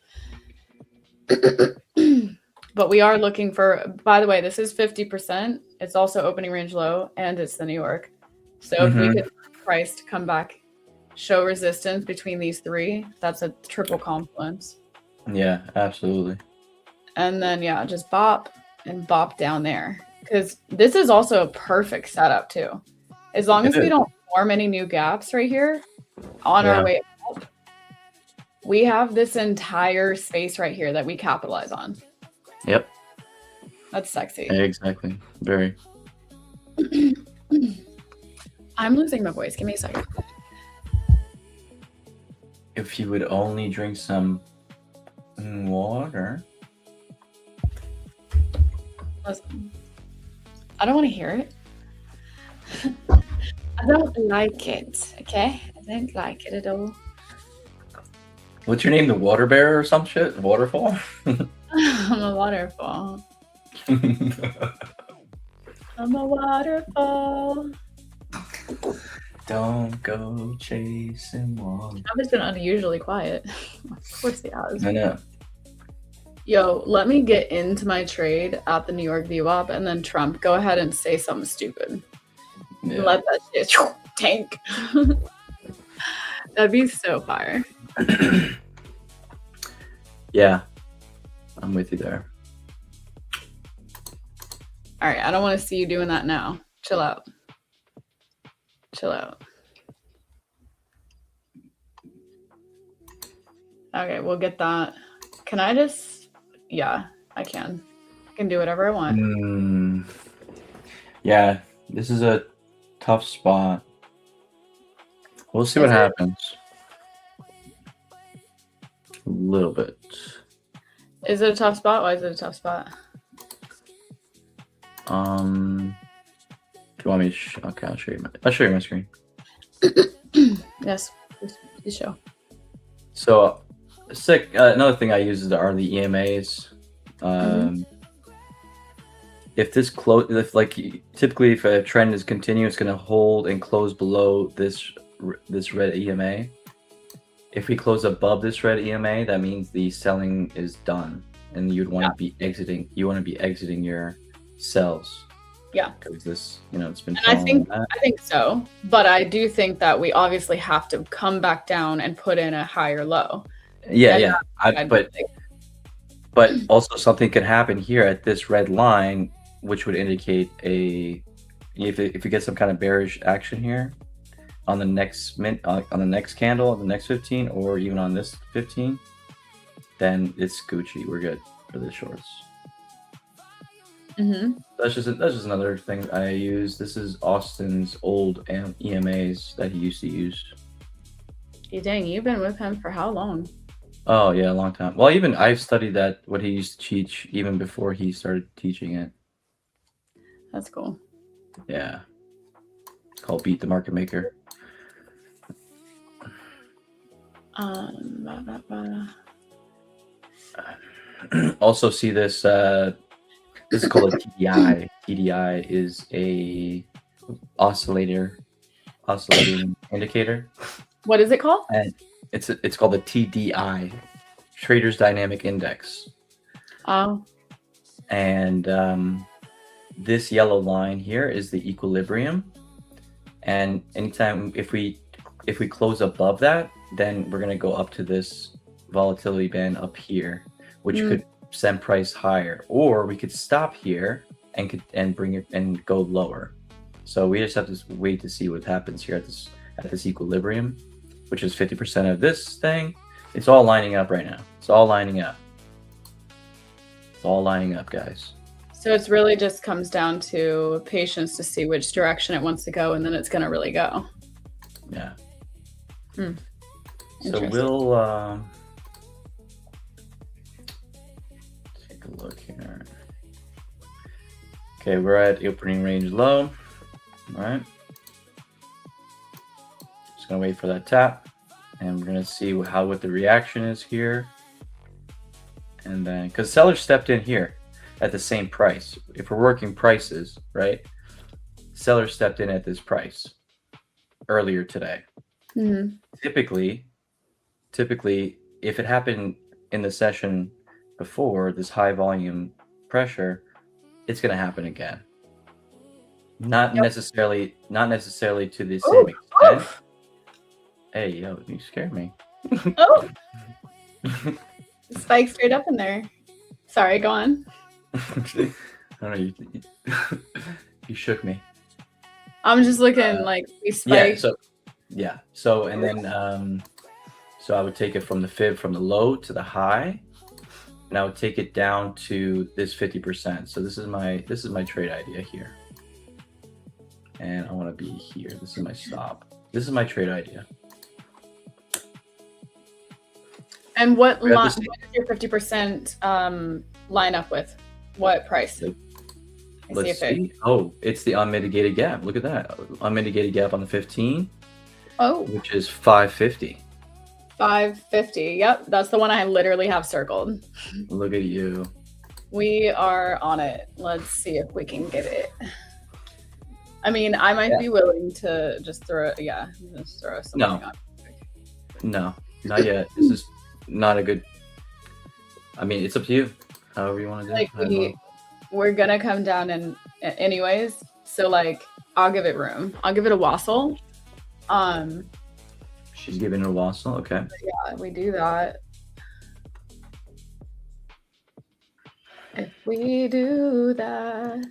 but we are looking for. By the way, this is 50%. It's also opening range low, and it's the New York. So if we could price to come back, show resistance between these three, that's a triple confluence. Yeah, absolutely. And then yeah, just bop and bop down there, because this is also a perfect setup too. As long as we don't form any new gaps right here on our way up, we have this entire space right here that we capitalize on. Yep. That's sexy. Yeah, exactly. Very. I'm losing my voice. Give me a second. If you would only drink some water. Listen, I don't want to hear it. I don't like it, okay? I don't like it at all. What's your name? The water bear or some shit? Waterfall? I'm a waterfall. I'm a waterfall. Don't go chasing water. I've just been unusually quiet. Of course he has. I know. Yo, let me get into my trade at the New York VWAP, and then Trump, go ahead and say something stupid. Yeah. Let that shit tank. That'd be so fire. Yeah. I'm with you there. All right, I don't want to see you doing that now. Chill out. Chill out. Okay, we'll get that. Can I just... Yeah, I can. I can do whatever I want. Yeah, this is a tough spot. We'll see what happens. A little bit. Is it a tough spot? Why is it a tough spot? Do you want me to okay, I'll show you my screen. Yes, please show. So, another thing I use are the EMAs. If this typically if a trend is continuous, it's going to hold and close below this red EMA. If we close above this red EMA, that means the selling is done, and you'd want to be exiting. You want to be exiting your sells. Yeah, because this, it's been. And I think so, but I do think that we obviously have to come back down and put in a higher low. Yeah. But also something could happen here at this red line, which would indicate if we get some kind of bearish action here on the next candle, on the next 15, or even on this 15, then it's Gucci. We're good for the shorts. That's just another thing I use. This is Austin's old EMAs that he used to use. Dang, you've been with him for how long? Oh yeah, a long time. Well, even I've studied what he used to teach even before he started teaching it. That's cool. Yeah. It's called Beat the Market Maker. Also see this. This is called a TDI. TDI is a oscillating indicator. What is it called? And it's called the TDI, Traders Dynamic Index. Oh. And this yellow line here is the equilibrium. And anytime if we close above that, then we're gonna go up to this volatility band up here, which could send price higher, or we could stop here and bring it and go lower. So we just have to wait to see what happens here at this equilibrium, which is 50% of this thing. It's all lining up right now. It's all lining up. It's all lining up, guys. So it's really just comes down to patience to see which direction it wants to go, and then it's going to really go. Yeah. Hmm. So Interesting. we'll take a look here. Okay, we're at opening range low. All right. Just gonna wait for that tap, and we're gonna see what the reaction is here. And then, because seller stepped in here at the same price. If we're working prices, right? Seller stepped in at this price earlier today. Mhm. Typically, if it happened in the session before this high volume pressure, it's going to happen again. Not Yep. necessarily to the Oh, same extent. oh, Hey, yo, you scared me. oh. Spike straight up in there. Sorry, go on. I don't know. You shook me. I'm just looking like we spiked. So and then so I would take it from the low to the high, and I would take it down to this 50%. So this is my trade idea here, and I want to be here. This is my stop. This is my trade idea. And what We have does this- your 50% line up with? What price? Like, I Let's see if it. see. Oh, it's the unmitigated gap. Look at that. Unmitigated gap on the 15, Oh, which is 550. 550. Yep, that's the one I literally have circled. Look at you. We are on it. Let's see if we can get it. I mean, I might be willing to just throw something No. on. No, not yet. This is not a good. I mean, it's up to you. However you want to do Like it. we're gonna come down and anyways. So like, I'll give it room. I'll give it a wassail. She's giving it a wassail. Okay. Yeah, we do that. If we do that,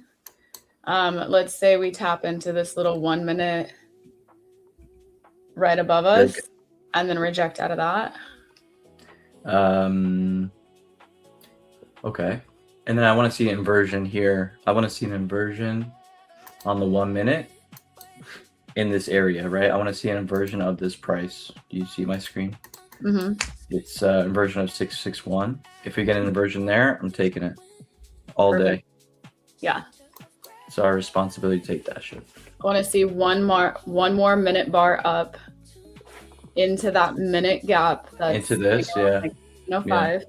let's say we tap into this little 1 minute right above us, Good. and then reject out of that. Okay. And then I want to see an inversion here. I want to see an inversion on the 1 minute in this area, right? I want to see an inversion of this price. Do you see my screen? Mm-hmm. It's inversion of 661. If we get an inversion there, I'm taking it all Perfect. day. Yeah. It's our responsibility to take that shit. I want to see one more minute bar up into that minute gap. That's Into this, yeah. like, no Yeah. 5.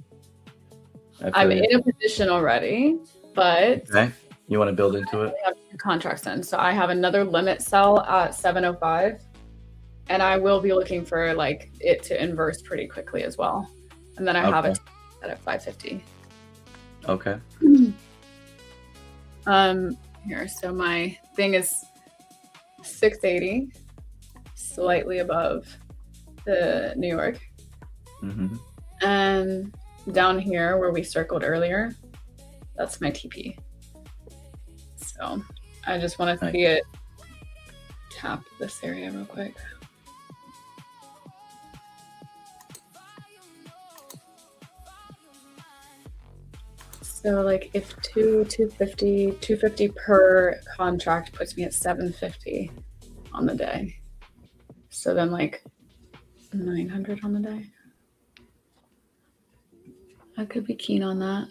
I I'm feel you. in a position already, but Okay. You want to build into it? I have 2 contracts in. So I have another limit sell at 705, and I will be looking for like it to inverse pretty quickly as well. And then I have Okay. it set at 550. Okay. Here, so my thing is 680, slightly above the New York. Mm-hmm. And down here where we circled earlier, that's my TP. So I just want to Nice. see it tap this area real quick. So like if 250 per contract puts me at 750 on the day. So then like 900 on the day. I could be keen on that.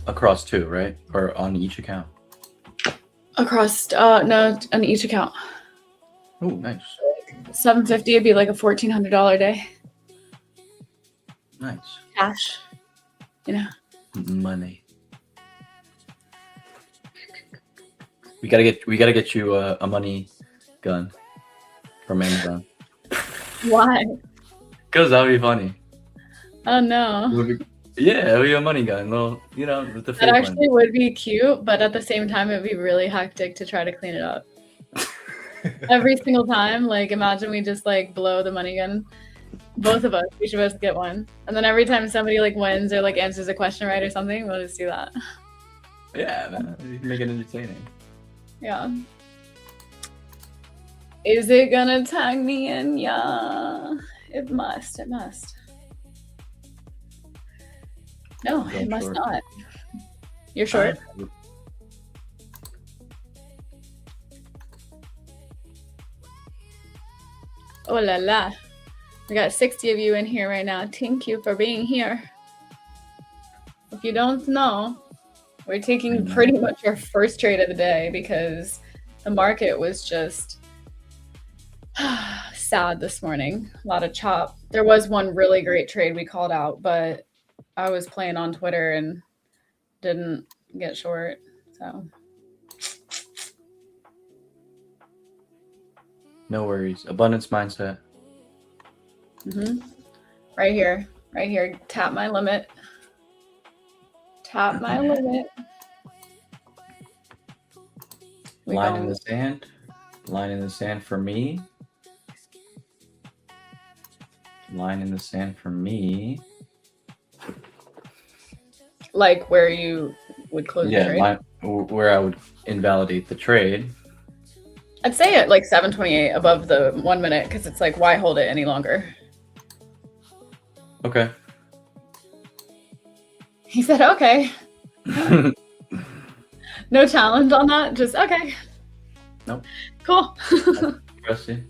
Across 2, right? Or on each account? Across no, on each account. Oh, nice. 750 would be like a $1,400 day. Nice. Cash. You know. Money. We gotta get you a money gun from Amazon. Why? Cause that'd be funny. Oh no. Yeah, it'll be a money gun. Well, you know, with the fake That actually would be cute, but at the same time it'd be really hectic to try to clean it up. Every single time, like imagine we just like blow the money gun. Both of us, each of us get one. And then every time somebody like wins or like answers a question right or something, we'll just do that. Yeah, man, you can make it entertaining. Yeah. Is it gonna tag me in? Yeah. It must. No, I'm it must short. not. You're short. Oh la la. We got 60 of you in here right now. Thank you for being here. If you don't know, we're taking pretty much our first trade of the day because the market was just sad this morning. A lot of chop. There was one really great trade we called out, but I was playing on Twitter and didn't get short. So No worries. Abundance mindset. right here. Tap my limit. Tap my limit. We Line go. in the sand. Line in the sand for me. Line in the sand for me. Like where you would close the Yeah, trade. where I would invalidate the trade. I'd say at like 728 above the 1 minute because it's like, why hold it any longer? Okay. He said, okay. No challenge on that. Just okay. Nope. Cool. Trust you.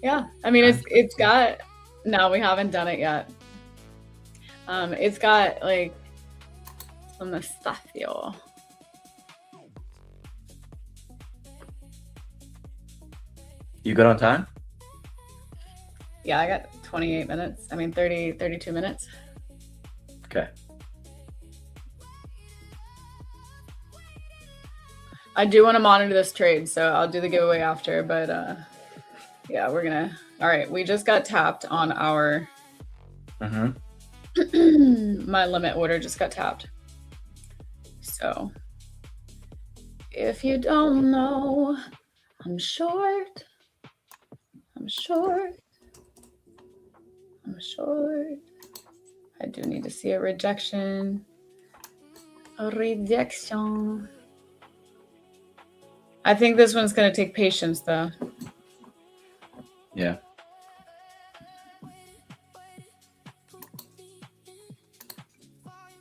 Yeah. I mean, it's got, no, we haven't done it yet. It's got like some mustachio. You good on time? Yeah, I got 28 minutes. I mean, 32 minutes. Okay. I do want to monitor this trade, so I'll do the giveaway after, but yeah, we're gonna, all right, we just got tapped on our, my limit order just got tapped. So if you don't know, I'm short. I do need to see a rejection. A rejection. I think this one's going to take patience, though. Yeah.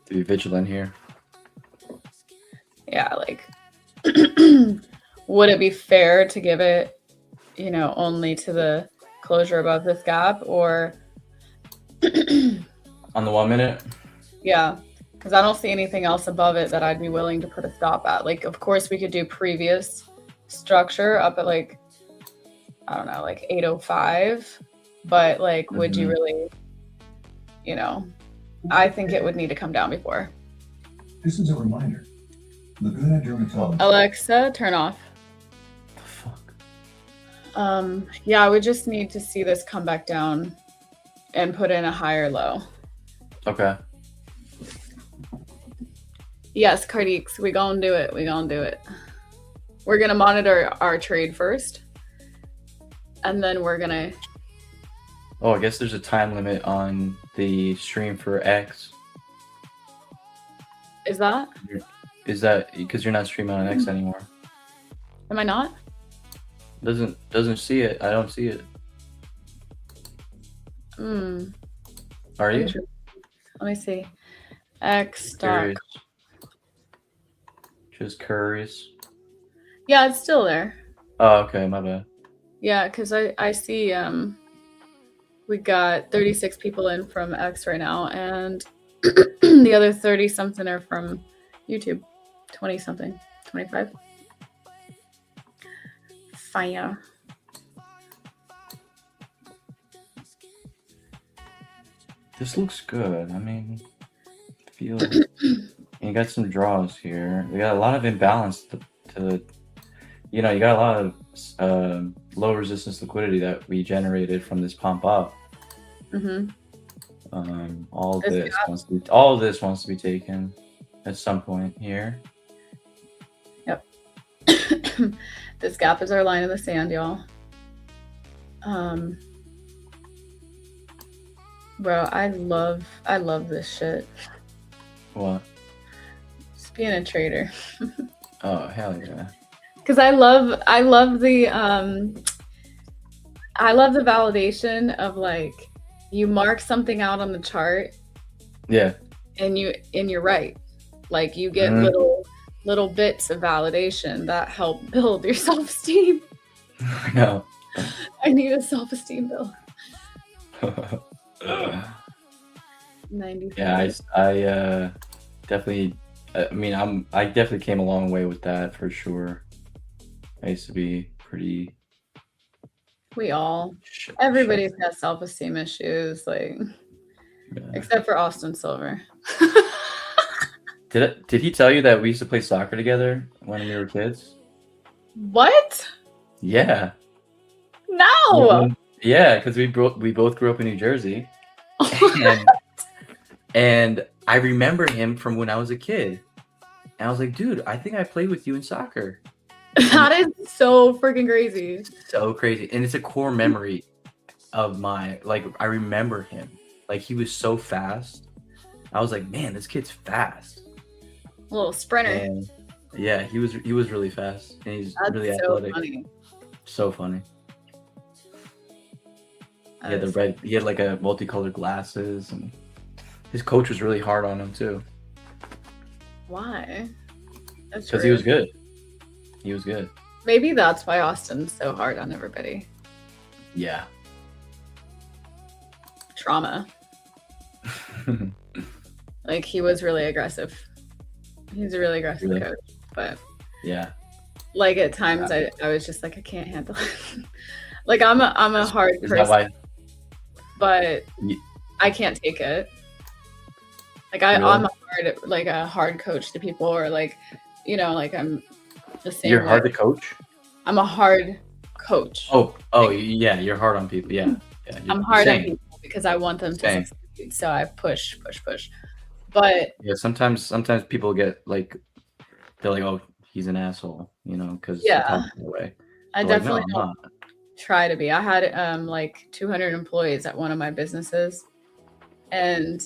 To be vigilant here. Yeah, like, would it be fair to give it, you know, only to the closure above this gap, or On the 1 minute? yeah, because I don't see anything else above it that I'd be willing to put a stop at. Like, of course, we could do previous structure up at like, I don't know, like 805, but like, would you really, you know, I think it would need to come down before. This is a reminder. Laguna Dermatology. Alexa, turn off. The fuck? Yeah, I would just need to see this come back down and put in a higher low. Okay. Yes, Cardix, we gonna do it. We're gonna monitor our trade first, and then we're gonna. Oh, I guess there's a time limit on the stream for X. Is that? Is that because you're not streaming on X anymore? Am I not? Doesn't see it. I don't see it. Are you? Let me see. X stock. Curious. Just curious. Yeah, it's still there. Oh, okay, my bad. Yeah, because I see we got 36 people in from X right now, and the other 30 something are from YouTube. 20 something, 25. Fire. This looks good. I mean, feel you got some draws here. We got a lot of imbalance to you know, you got a lot of low resistance liquidity that we generated from this pump up. All This this gap. all of this wants to be taken at some point here. Yep. This gap is our line in the sand, y'all. Bro, I love this shit. What? Just being a trader. Oh, hell yeah. Because I love the validation of like you mark something out on the chart Yeah. and you're right. Like you get Mhm. little bits of validation that help build your self-esteem. I know. I need a self-esteem build. 95. Yeah, I definitely. I mean, I definitely came a long way with that for sure. I used to be pretty. We all, Sh- everybody's got self-esteem issues, like yeah. except for Austin Silver. Did he tell you that we used to play soccer together when we were kids? What? Yeah. No. Yeah, because we both grew up in New Jersey, and and I remember him from when I was a kid, and I was like, dude, I think I played with you in soccer. That is so freaking crazy. So crazy, and it's a core memory of my like. I remember him, like he was so fast. I was like, man, this kid's fast. A little sprinter. And yeah, he was really fast, and he's That's really so athletic. funny. So funny. He had That is- he had like a multicolored glasses, and his coach was really hard on him too, Why? That's because he was rude. good. He was good. Maybe that's why Austin's so hard on everybody. Yeah. Trauma. Like he was really aggressive. He's a really aggressive Really? coach, but Yeah. like at times I was just like I can't handle it. Like I'm a hard Is person, that why? but Ye- I can't take it. Like Really? I'm a hard coach to people, or like, like I'm the same. You're way. hard to coach? I'm a hard coach. Oh, yeah, you're hard on people. Yeah. Yeah. I'm hard on same. people because I want them to Same. succeed. So I push. But Yeah, sometimes people get like, they're like, oh, he's an asshole, because Yeah. way. I But, like, definitely no, I'm don't not. try to be. I had like 200 employees at one of my businesses, and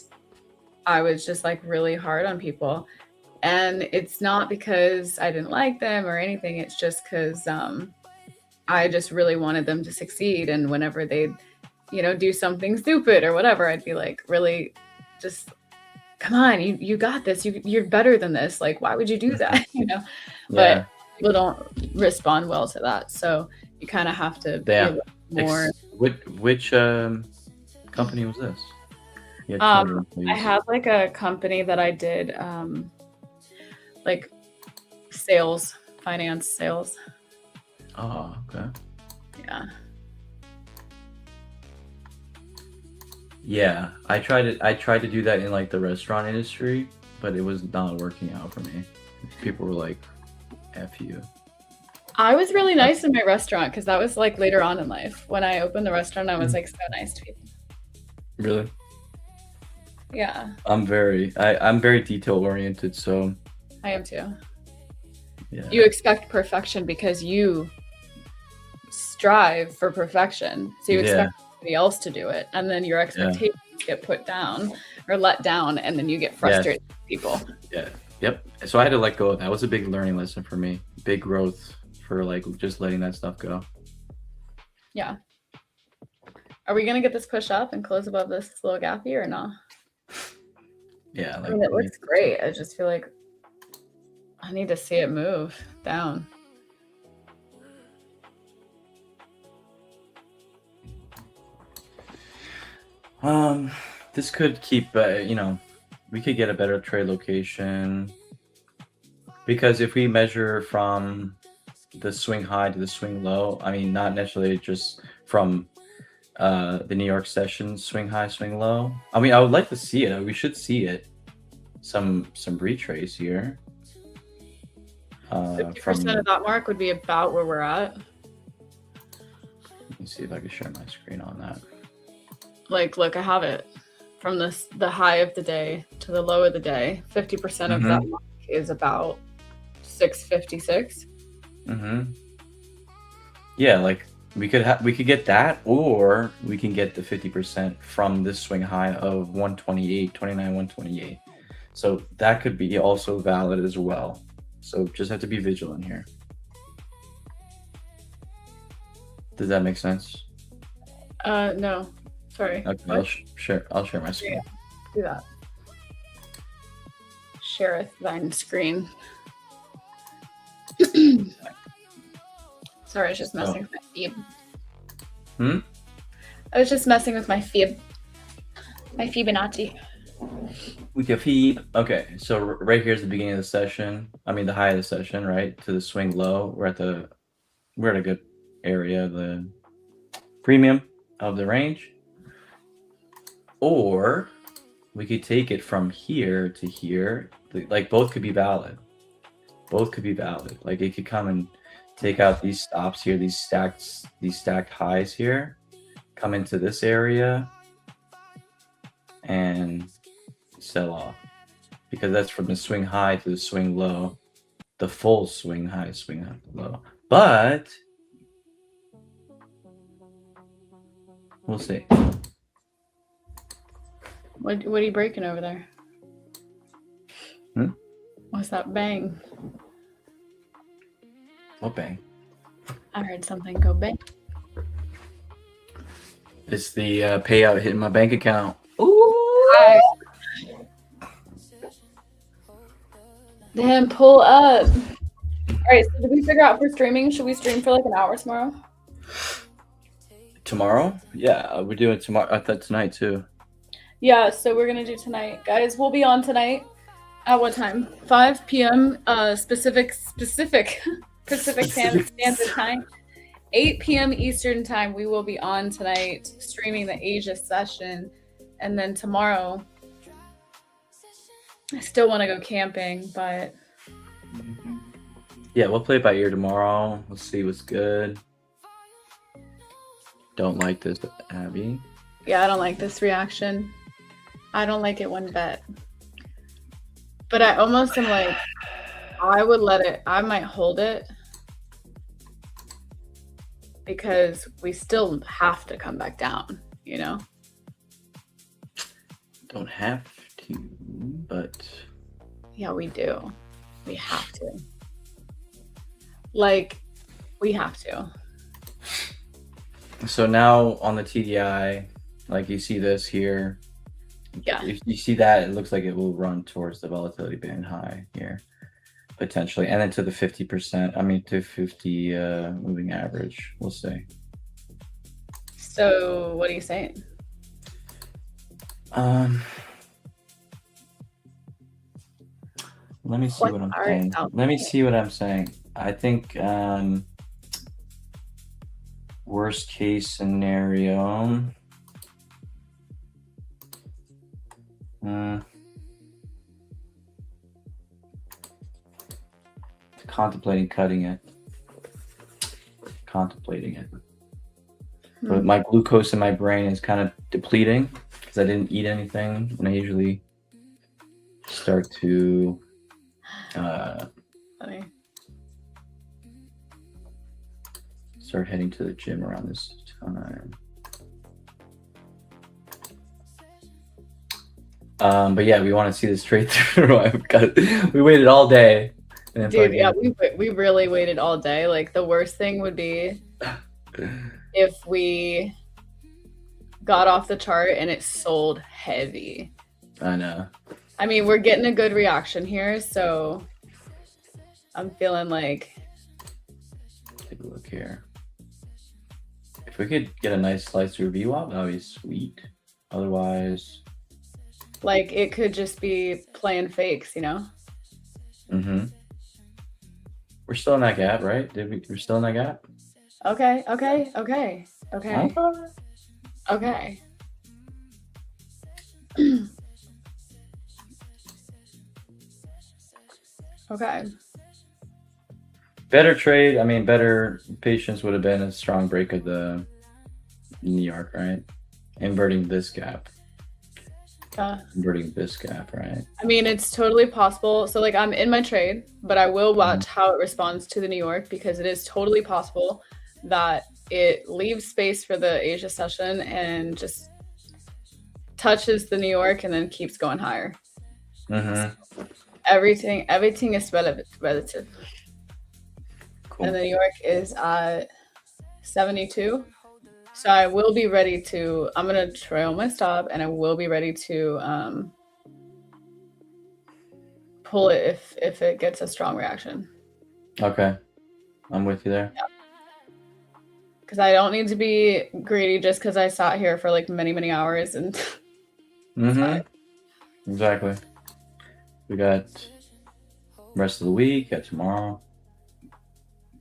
I was just like really hard on people. And it's not because I didn't like them or anything. It's just because I just really wanted them to succeed. And whenever they'd, do something stupid or whatever, I'd be like, really, just come on, you got this. You're better than this. Like, why would you do that? Yeah. But people don't respond well to that. So you kind of have to be a Damn. little more. Which company was this? You had 200 I employees. had like a company that I did like sales, finance sales. Oh, okay. Yeah. Yeah, I tried to do that in like the restaurant industry, but it was not working out for me. People were like, F you. I was really nice in my restaurant because that was like later on in life. When I opened the restaurant, I was like so nice to people. Really? Yeah, I'm very detail oriented, so I am too. yeah. You expect perfection because you strive for perfection. So you Yeah. expect somebody else to do it. And then your expectations get put down or let down. And then you get frustrated with people. Yeah. Yep. So I had to let go of that. It was a big learning lesson for me. Big growth for like just letting that stuff go. Yeah. Are we going to get this push up and close above this little gap here or not? Yeah. I mean, it looks great. I just feel like I need to see it move down. This could keep, we could get a better trade location, because if we measure from the swing high to the swing low, I mean, not necessarily just from the New York session swing high, swing low. I mean, I would like to see it. We should see it. Some retrace here. 50% of that mark would be about where we're at. Let me see if I can share my screen on that. Like, look, I have it from the high of the day to the low of the day. 50% of that mark is about 656. Mm-hmm. Yeah, like we could get that, or we can get the 50% from this swing high of 128, 128. So that could be also valid as well. So just have to be vigilant here. Does that make sense? No, sorry. Okay, I'll share my screen. Do that. shareth thine screen. Sorry, I was just messing with my feed. I was just messing with my feed. My Fibonacci. With your feet. Okay, so right here's the beginning of the session. I mean, the high of the session, right? To the swing low. We're at a good area of the premium of the range. Or we could take it from here to here. Like both could be valid. Both could be valid. Like it could come and take out these stops here, these stacked highs here, come into this area and sell off, because that's from the swing high to the swing low, the full swing high, swing low. But we'll see. What are you breaking over there? What's that bang? What bang? I heard something go bang. It's the payout hitting my bank account. Hi. Then pull up. All right, so did we figure out for streaming? Should we stream for like an hour tomorrow? Tomorrow? Yeah, we're doing tomorrow. I thought tonight too. Yeah, so we're gonna do tonight, guys. We'll be on tonight. At what time? 5 p.m. Pacific Standard Time. 8 p.m. Eastern Time. We will be on tonight streaming the Asia session, and then tomorrow. I still want to go camping, but yeah, we'll play it by ear tomorrow. Let's see what's good. Don't like this, Abby. yeah, I don't like this reaction. I don't like it one bit. But I almost am like, I would let it, I might hold it because we still have to come back down, you know? Don't have to, but Yeah, we do. We have to. Like, we have to. so now on the TDI, like you see this here. Yeah. If you see that, it looks like it will run towards the volatility band high here, potentially, and then to the 50%. I mean, to 50 moving average. We'll see. So, what are you saying? Let me see What what I'm are saying. out Let me there? see what I'm saying. I think worst case scenario. Contemplating cutting it. Contemplating it. But my glucose in my brain is kind of depleting because I didn't eat anything, and I usually start to Funny. start heading to the gym around this time. But yeah, we want to see this straight through. We waited all day. And Dude, yeah, we really waited all day. Like, the worst thing would be if we got off the chart and it sold heavy. I know. I mean, we're getting a good reaction here, so I'm feeling like, Take a look here. If we could get a nice slice through VWAP, that would be sweet. Otherwise, it could just be playing fakes, you know? we're still in that gap, right? We're still in that gap? Okay. Okay. Better trade. I mean, better patience would have been a strong break of the New York, right? Inverting this gap. Inverting this gap, right? I mean, it's totally possible. So, like, I'm in my trade, but I will watch how it responds to the New York, because it is totally possible that it leaves space for the Asia session and just touches the New York and then keeps going higher. Everything is relative. Cool. And the New York is at 72. So I will be ready to, I'm going to trail my stop, and I will be ready to pull it if it gets a strong reaction. Okay. I'm with you there. Because I don't need to be greedy just because I sat here for like many, many hours and Mm-hmm. Exactly. We got rest of the week, got tomorrow.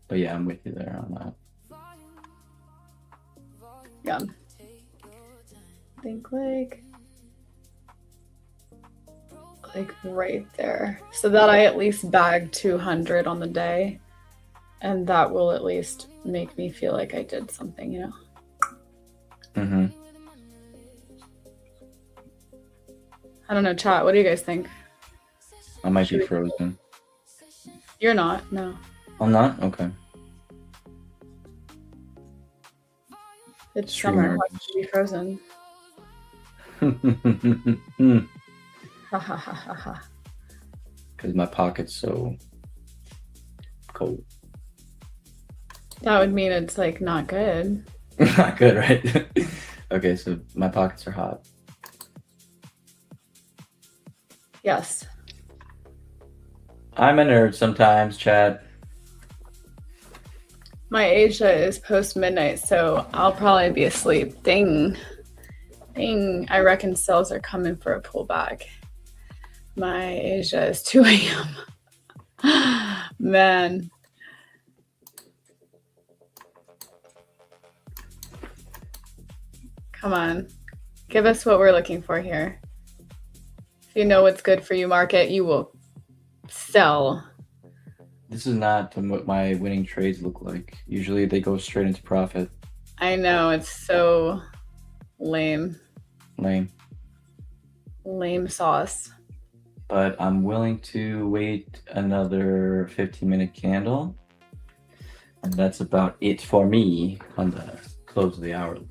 But yeah, I'm with you there on that. yeah. I think like right there. So that I at least bag 200 on the day. And that will at least make me feel like I did something, you know? Mm-hmm. I don't know, chat. What do you guys think? I might Should be we- frozen. You're not, no. I'm not? Okay. It's Stream summer. errors. Why should you be frozen? Ha ha ha ha ha. Because my pocket's so cold. That would mean it's like not good. Not good, right? Okay, so my pockets are hot. Yes. I'm a nerd sometimes, chat. My Asia is post midnight, so I'll probably be asleep. Ding. Ding. I reckon sales are coming for a pullback. My Asia is 2 a.m. Man. Come on. Give us what we're looking for here. If you know what's good for you, market, you will sell. This is not what my winning trades look like. Usually they go straight into profit. I know, it's so lame. Lame. Lame sauce. But I'm willing to wait another 15-minute candle. And that's about it for me on the close of the hourly.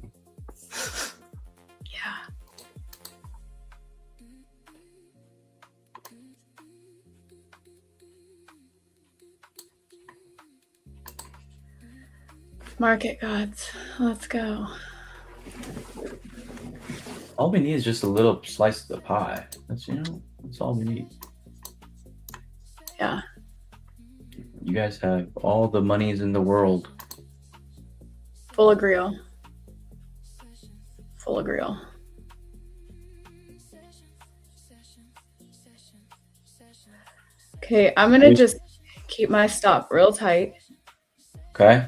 Yeah. Market gods, let's go. All we need is just a little slice of the pie. That's that's all we need. Yeah. You guys have all the monies in the world. Full agree. Full agree. Okay, I'm gonna just keep my stop real tight. Okay.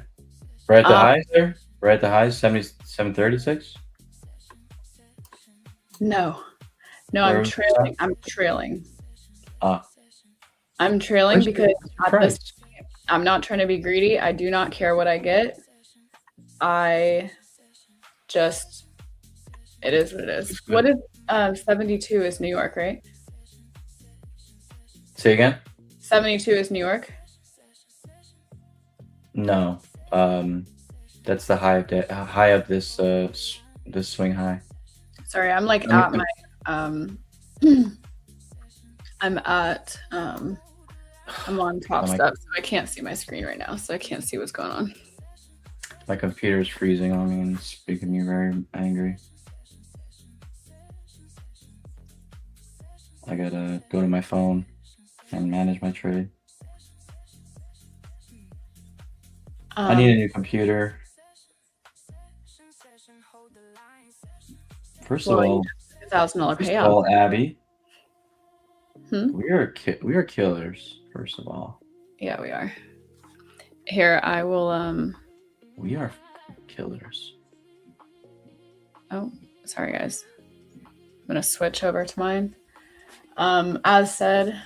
We're at the Um, highs there? We're at the highs, 77.36? No. No, Where I'm was trailing. I'm trailing. Ah. I'm trailing Where's because your at price? this point, I'm not trying to be greedy. I do not care what I get. I just it is what it is. It's good. What is 72 is New York, right? Say again? 72 is New York. No. That's the high of this this swing high. Sorry, I'm like Let at me- my I'm at I'm on Top Oh my- Step, so I can't see my screen right now, so I can't see what's going on. My computer's freezing on me and it's making me very angry. I gotta go to my phone and manage my trade. I need a new computer. First of Well, all, $1,000 first of payout. all, Abby, Hmm? we are killers. First of all, Yeah, we are. Here, I will we are killers. oh, sorry guys. I'm gonna switch over to mine. As said,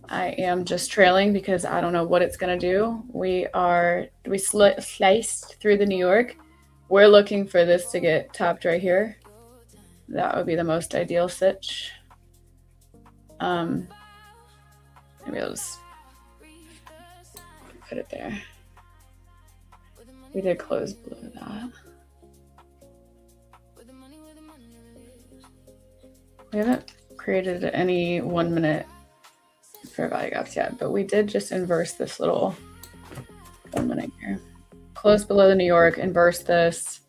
I am just trailing because I don't know what it's gonna do. We sliced through the New York. We're looking for this to get tapped right here. That would be the most ideal sitch. Maybe I'll just put it there. We did close below that. We haven't created any 1 minute fair value gaps yet, but we did just inverse this little 1 minute here. Close below the New York, inverse this.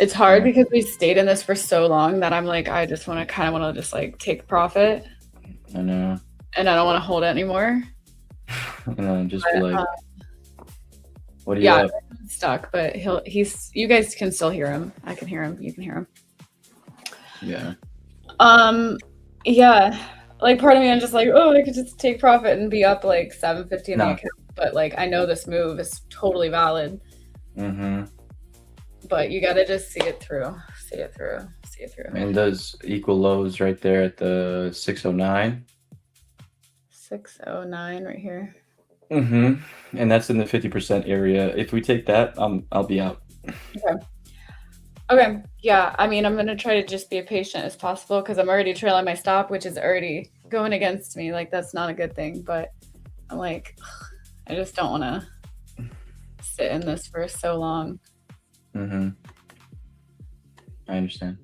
It's hard Yeah. because we stayed in this for so long that I'm like, I just want to just like take profit, I know. and I don't want to hold it anymore. Just be like, what do you Yeah, have? I'm stuck, but you guys can still hear him. I can hear him. You can hear him. Yeah. Yeah. Like part of me, I'm just like, oh, I could just take profit and be up like 750 in the No. account. But like, I know this move is totally valid. Mm-hmm. But you gotta just see it through. See it through. See it through. And those equal lows right there at the 609. 609 right here. Mm-hmm. And that's in the 50% area. If we take that, I'll be out. Okay. Yeah. I mean, I'm gonna try to just be as patient as possible because I'm already trailing my stop, which is already going against me. Like that's not a good thing. But I'm like, I just don't want to sit in this for so long. Mm-hmm. I understand.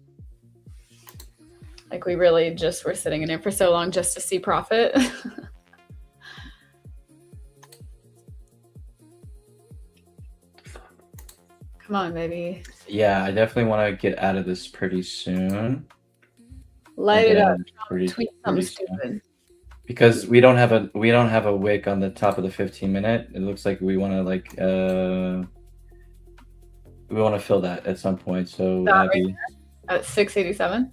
Like we really just were sitting in it for so long just to see profit. Come on, baby. Yeah, I definitely want to get out of this pretty soon. Light it up. Pretty, Tweet something pretty soon. stupid. Because we don't have a wick on the top of the 15-minute. It looks like we want to like we want to fill that at some point. So That right Abby, At 687.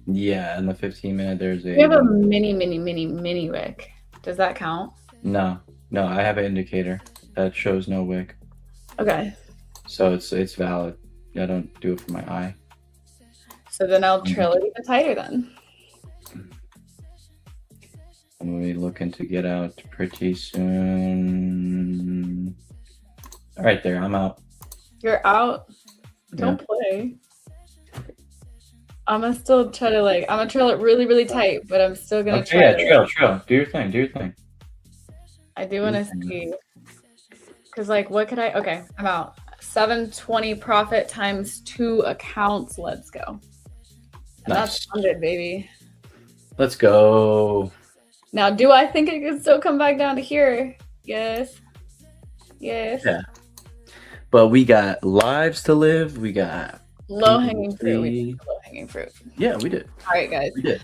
yeah, in the 15-minute there's We have a a mini wick. Does that count? no, I have an indicator that shows no wick. Okay. So it's valid. I don't do it for my eye. So then I'll trail it even tighter then. I'm gonna be looking to get out pretty soon. All right, there, I'm out. You're out. Don't play. I'm gonna still try to I'm gonna trail it really, really tight, but I'm still gonna Okay, try. yeah, trail. Do your thing. I do want to see. Because what could I? Okay, I'm out. 720 profit times 2 accounts. Let's go. And Nice. that's funded, baby. Let's go. Now, do I think it could still come back down to here? Yes. Yeah. But we got lives to live. We got Low hanging fruit. We see. did low hanging fruit. Yeah, we did. All right, guys. We did.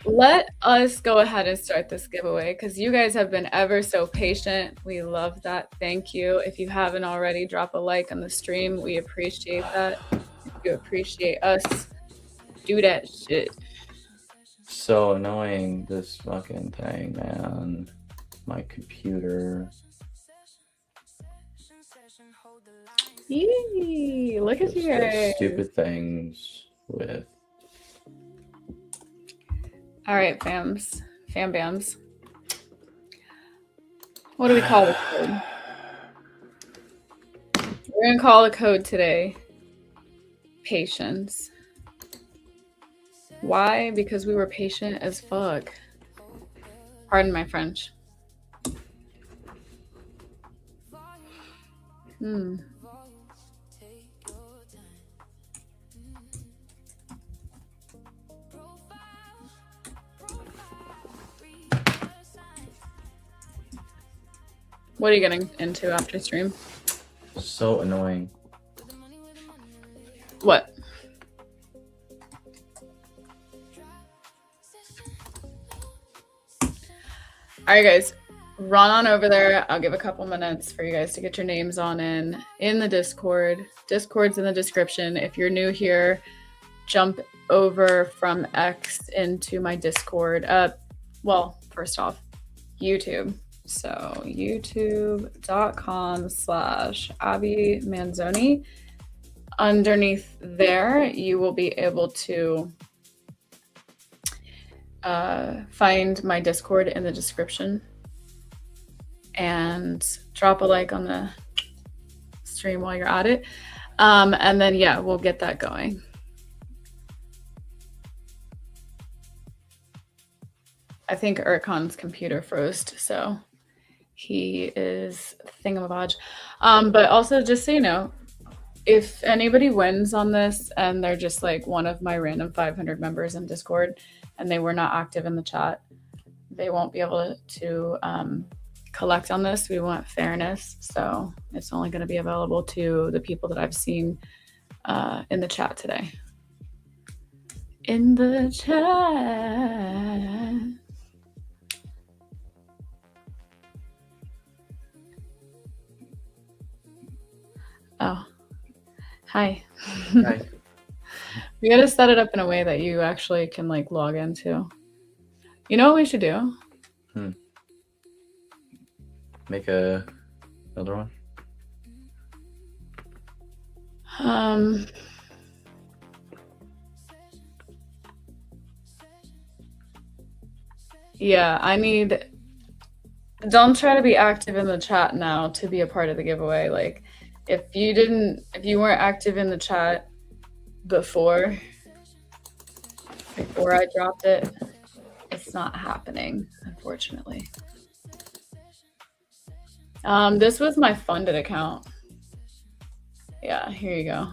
Let us go ahead and start this giveaway because you guys have been ever so patient. We love that. Thank you. If you haven't already, drop a like on the stream. We appreciate that. If you appreciate us, do that shit. So annoying, this fucking thing, man. My computer. Yee, look at Just you does guys. stupid things with. All right, fam bams. What do we call the code? We're gonna call the code today patience. Why? Because we were patient as fuck. Pardon my French. What are you getting into after stream? So annoying. What? All right, guys, run on over there. I'll give a couple minutes for you guys to get your names on in the Discord. Discord's in the description. If you're new here, jump over from X into my Discord. Well, first off, YouTube. So youtube.com/Abby Manzoni. Underneath there, you will be able to find my Discord in the description and drop a like on the stream while you're at it. And then, yeah, we'll get that going. I think Urkon's computer froze, so he is thingamabodge. But also, just so you know, if anybody wins on this and they're just one of my random 500 members in Discord and they were not active in the chat, they won't be able to collect on this. We want fairness, so it's only going to be available to the people that I've seen in the chat today. In the chat. Oh, hi. Hi. We gotta set it up in a way that you actually can like log into. You know what we should do? Make another one. Yeah, I need. Don't try to be active in the chat now to be a part of the giveaway. Like, if you weren't active in the chat before I dropped it, it's not happening, unfortunately. This was my funded account. Yeah, here you go.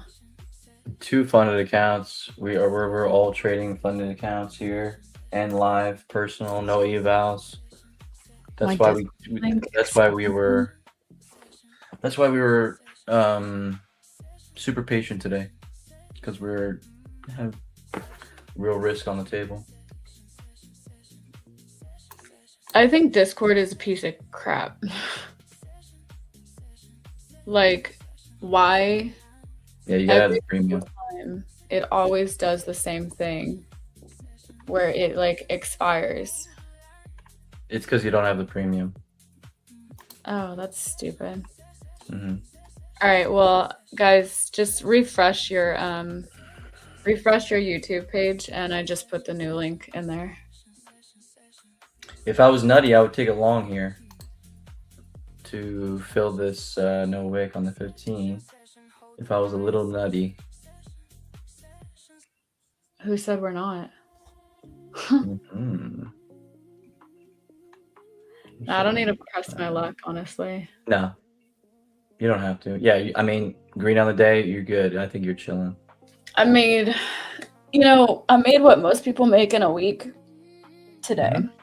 2 funded accounts. We're all trading funded accounts here and live, personal, no evals. That's why we were super patient today, because we're have real risk on the table. I think Discord is a piece of crap. Like, why? Yeah, you gotta have Every the premium. time it always does the same thing, where it like expires. It's because you don't have the premium. Oh, that's stupid. Mm-hmm. All right, well, guys, just refresh your YouTube page, and I just put the new link in there. If I was nutty, I would take it long here to fill this no wick on the 15. If I was a little nutty. Who said we're not? Mm-hmm. I don't need to press my luck, honestly. No, you don't have to. Yeah, I mean, green on the day, you're good. I think you're chilling. I made what most people make in a week today. Mm-hmm.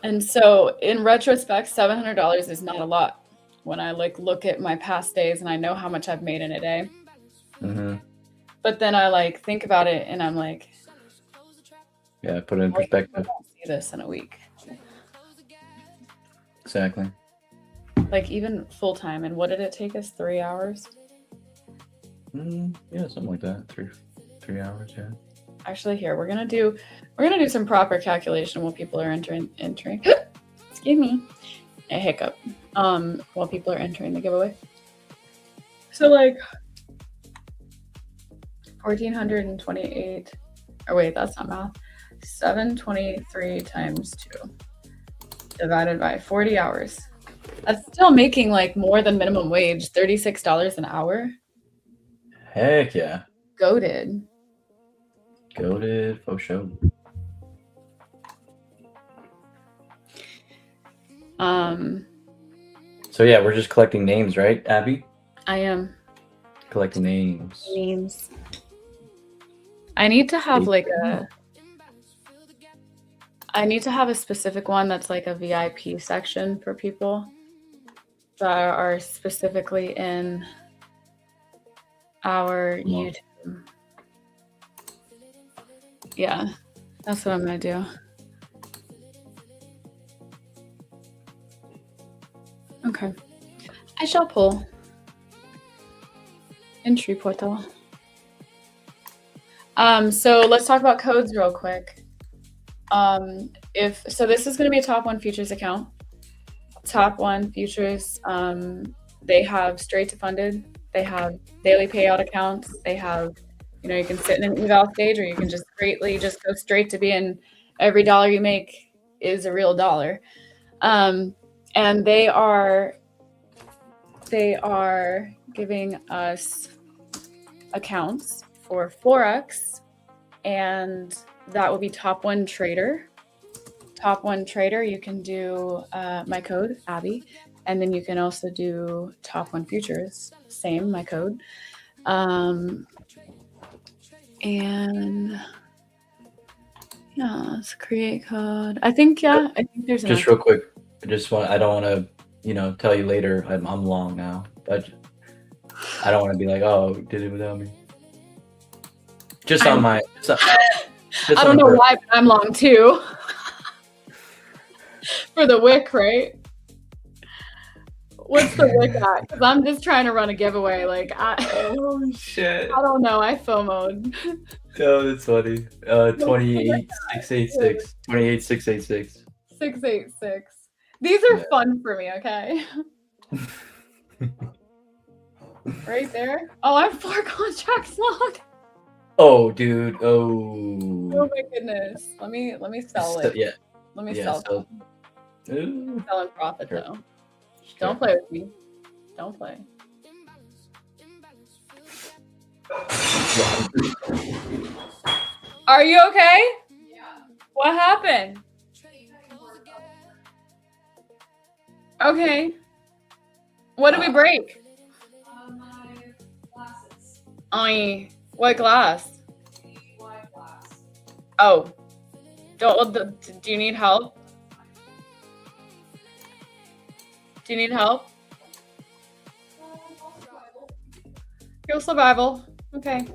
And so in retrospect, $700 is not a lot when I like look at my past days and I know how much I've made in a day. Mm-hmm. But then I like think about it and I'm like, yeah, put it in perspective. I don't see this in a week. Exactly. Like even full time. And what did it take us? 3 hours? Yeah, something like that. Three hours. Yeah. Actually, here we're gonna do some proper calculation while people are entering. Excuse me, a hiccup. While people are entering the giveaway. So like 1,428. Or wait, that's not math. 723 times 2 divided by 40 hours. That's still making like more than minimum wage, $36 an hour. Heck yeah. Goated. Goated for sure. So yeah, we're just collecting names, right, Abby? I am. Collecting names. Names. I need to have like a specific one that's like a VIP section for people that are specifically in our YouTube. Yeah, that's what I'm gonna do. Okay, I shall pull entry portal. So let's talk about codes real quick. So this is going to be a top 1 futures account. Top 1 futures, they have straight to funded, they have daily payout accounts, they have, you can sit in an eval stage, or you can just just go straight to being every dollar you make is a real dollar. And they are giving us accounts for Forex, and that will be top 1 trader. Top 1 trader, you can do my code, Abby, and then you can also do top 1 futures, same, my code. And yeah, let's create code. I think there's just real quick. I don't want to, tell you later I'm long now, but I don't want to be like, oh, did it without me. Just on my. Just I on don't know birth- why, but I'm long too. For the wick, right? What's the wick at? Because I'm just trying to run a giveaway. Like Oh shit! I don't know. I FOMO'd. Oh, that's funny. 28686. 28686. 686. These are Yeah. fun for me, okay? Right there. Oh, I have 4 contracts long. Oh, dude. Oh Oh. my goodness. Let me sell it. Yeah. Let me Yeah. sell. So. Ooh. Sell and profit Sure. though. Don't play with me. Don't play. Are you okay? Yeah. What happened? Okay. What did we break? My glasses. What glass? The wine glass. Oh. Do you need help? Do you need help? Fuel survival. Okay. I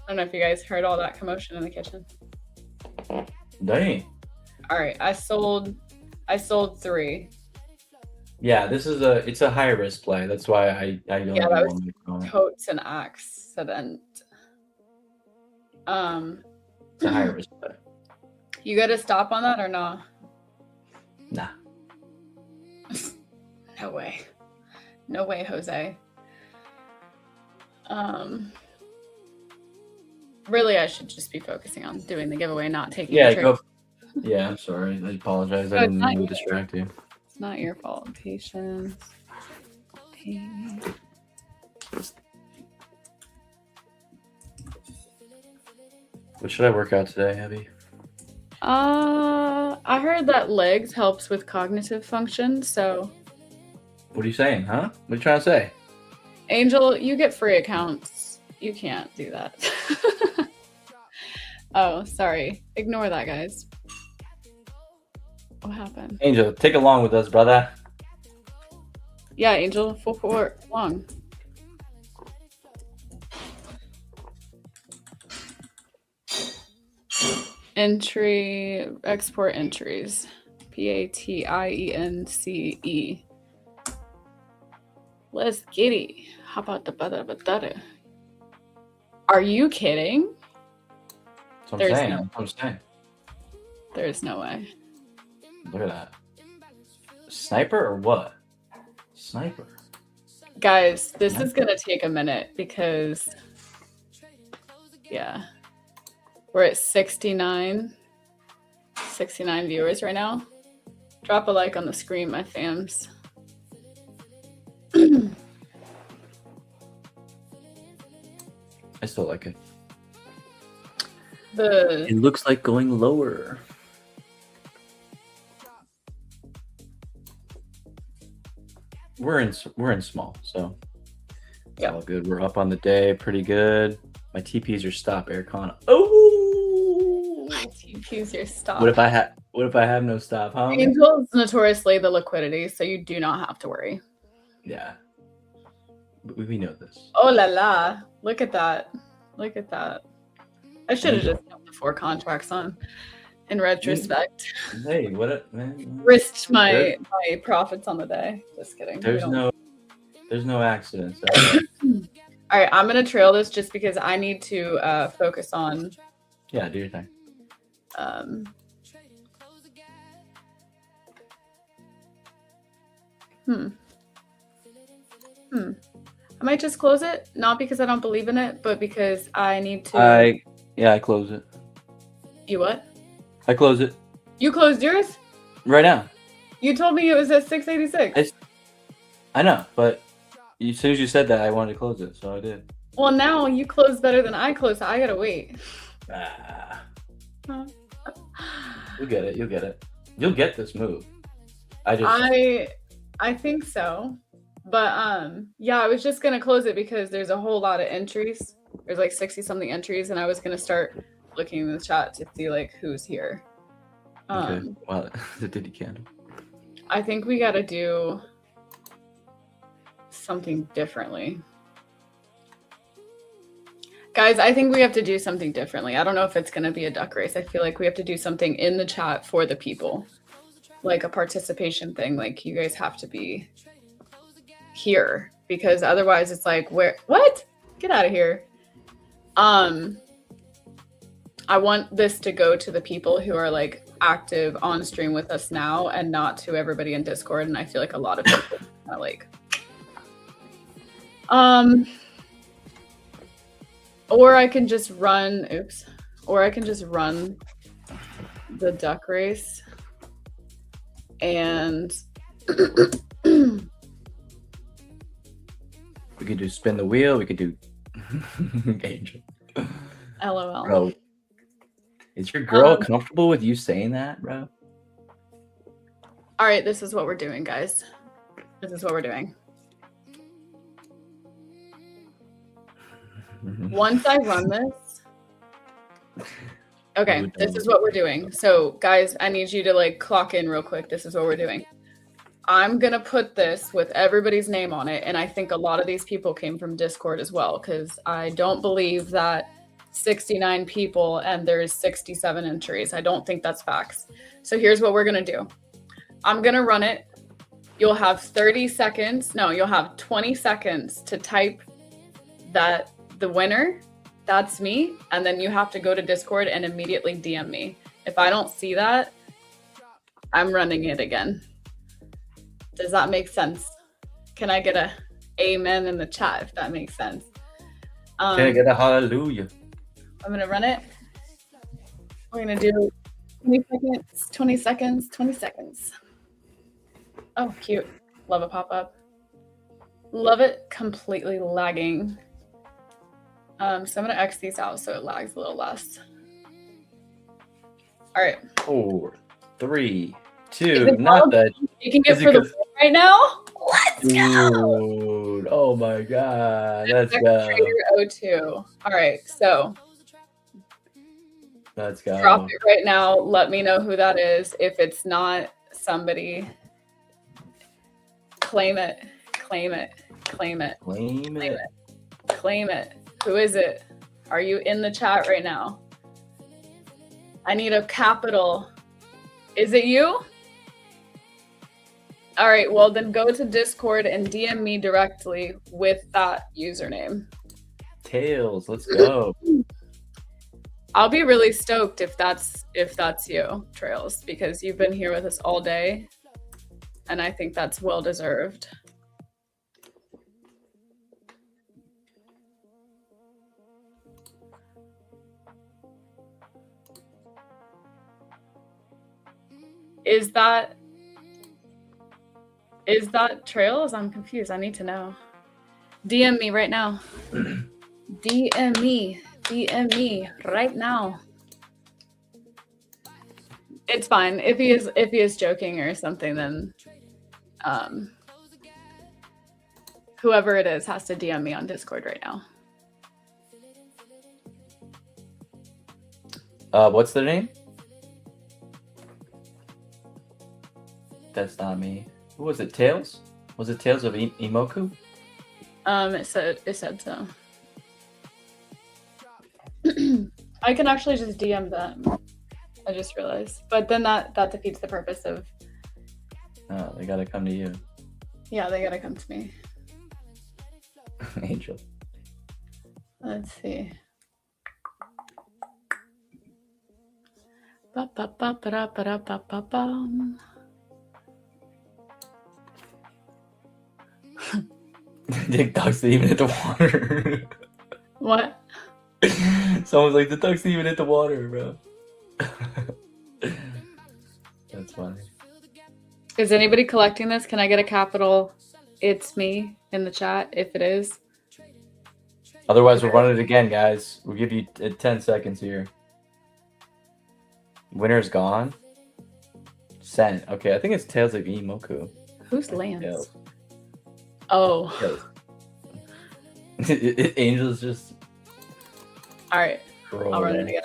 don't know if you guys heard all that commotion in the kitchen. Dang. All right, I sold 3. Yeah, it's a high risk play. That's why I don't Yeah, that was want to go. Coats and accident. It's a high risk play. You got to stop on that or no? Nah. No way. No way, Jose. Really, I should just be focusing on doing the giveaway, not taking Yeah, the trick. go. Yeah, I'm sorry. I apologize. I Oh, didn't it's not mean to you. distract you. It's not your fault. Patience. What should I work out today, Abby? I heard that legs helps with cognitive function, so What are you saying, huh? What are you trying to say? Angel, you get free accounts. You can't do that. Oh, sorry. Ignore that, guys. What happened? Angel, take along with us, brother. Yeah, Angel, full port long. Entry, export entries. PATIENCE. Let's get it. How about the butter? Are you kidding? That's what I'm There's saying. no- That's what I'm saying. There's no way. Look at that. Sniper or what? Sniper. Guys, this is gonna take a minute because yeah. We're at 69 viewers right now. Drop a like on the screen, my fams. I still like it. The It looks like going lower. We're in small, so it's Yeah. all good. We're up on the day, pretty good. My TPs are stop aircon. Oh, TP's your stop. what if I have no stop, huh? Angel's notoriously the liquidity, so you do not have to worry. Yeah, we know this. Oh la la. Look at that. Look at that. I should have just kept the 4 contracts on in retrospect. Hey, what up, man? Risked my profits on the day. Just kidding. We There's don't- no accidents. All right, I'm gonna trail this just because I need to focus on Yeah, do your thing. I might just close it, not because I don't believe in it, but because I need to. I close it. You what? I close it You closed yours? right now. You told me it was at 686. I know, but as soon as you said that, I wanted to close it, so I did. Well, now you closed better than I closed, so I gotta wait. Ah, Huh. you'll get it. You'll get it. You'll get this move. I think so. But yeah, I was just gonna close it because there's a whole lot of entries. There's like 60 something entries, and I was gonna start looking in the chat to see like who's here. Okay. Well, the Diddy candle. I think we gotta do something differently. Guys, I think we have to do something differently. I don't know if it's going to be a duck race. I feel like we have to do something in the chat for the people, like a participation thing. Like you guys have to be here because otherwise it's like, what? Get out of here. I want this to go to the people who are like active on stream with us now and not to everybody in Discord. And I feel like a lot of people are like, or I can just run, or I can just run the duck race and We could do spin the wheel. We could do Angel. LOL. Bro, is your girl comfortable with you saying that, bro? All right, this is what we're doing, guys. This is what we're doing. Once I run this, okay, this is what we're doing. So guys, I need you to like clock in real quick. This is what we're doing. I'm gonna put this with everybody's name on it. And I think a lot of these people came from Discord as well, because I don't believe that 69 people and there's 67 entries. I don't think that's facts. So here's what we're gonna do. I'm gonna run it. You'll have 30 seconds. No, you'll have 20 seconds to type that the winner, that's me. And then you have to go to Discord and immediately DM me. If I don't see that, I'm running it again. Does that make sense? Can I get a amen in the chat if that makes sense? Can I get a hallelujah? I'm gonna run it. We're gonna do 20 seconds, 20 seconds, 20 seconds. Oh, cute. Love a pop-up. Love it completely lagging. So I'm gonna X these out so it lags a little less. All right. 4, 3, 2. Not that. Making it for the win right now. Let's go. Dude, oh my god. Let's go. Trader 02. All right, so Let's go. drop it right now. Let me know who that is. If it's not somebody, claim it, claim it, claim it, Claim it. claim it. Who is it? Are you in the chat right now? I need a capital. Is it you? All right, well then go to Discord and DM me directly with that username. Tails, let's go. I'll be really stoked if that's you, Trails, because you've been here with us all day, and I think that's well deserved. Is that Trails? I'm confused. I need to know. DM me right now. DM me right now. It's fine. If he is joking or something, then whoever it is has to DM me on Discord right now. What's their name? That's not me. Who was it? Tails? Was it Tails of Imoku? It said so. I can actually just DM them. I just realized, but then that defeats the purpose of. Oh, they gotta come to you. Yeah, they gotta come to me. Angel. Let's see. Ba ba ba ba ba ba ba ba. The ducks didn't even hit the water. What? Someone's like, the ducks didn't even hit the water, bro. That's funny. Is anybody collecting this? Can I get a capital "It's me" in the chat if it is? Otherwise, we'll run it again, guys. We'll give you 10 seconds here. Winner's gone. Sent. Okay, I think it's Tails of Imoku. Who's Lance? Tails. Oh, Angel's just. all right. I'll run it again.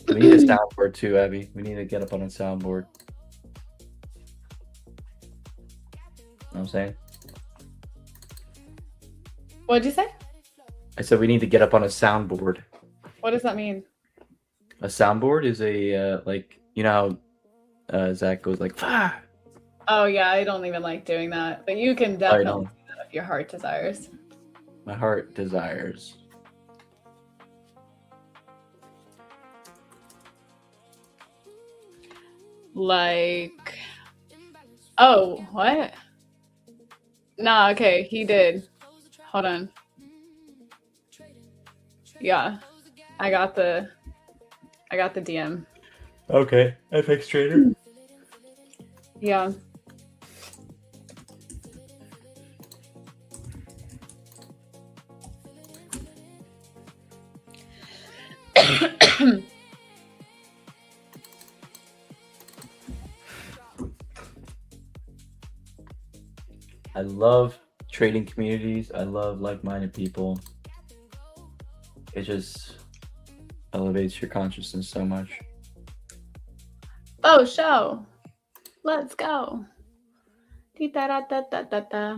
We need a soundboard too, Abby. We need to get up on a soundboard. Know what I'm saying? What'd you say? I said we need to get up on a soundboard. What does that mean? A soundboard is a like, you know how Zach goes like, "Fah!" Oh yeah, I don't even like doing that, but you can I definitely know. do that if your heart desires. My heart desires. Like, oh, what? Nah, okay, he did. Hold on. Yeah, I got the DM. Okay, FX Trader. Yeah. I love trading communities. I love like-minded people. It just elevates your consciousness so much. Oh, show. Let's go. Dee-da-da-da-da-da-da.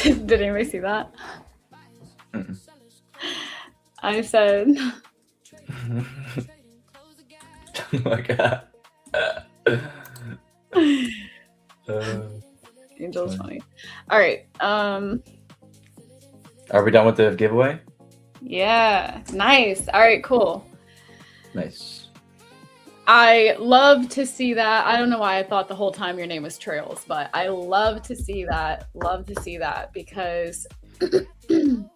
Did anybody see that? Mm-mm. I said, Oh my god. Angel's Funny. funny. All right. Are we done with the giveaway? Yeah. Nice. All right, cool. Nice. I love to see that. I don't know why I thought the whole time your name was Trails, but I love to see that. Love to see that because you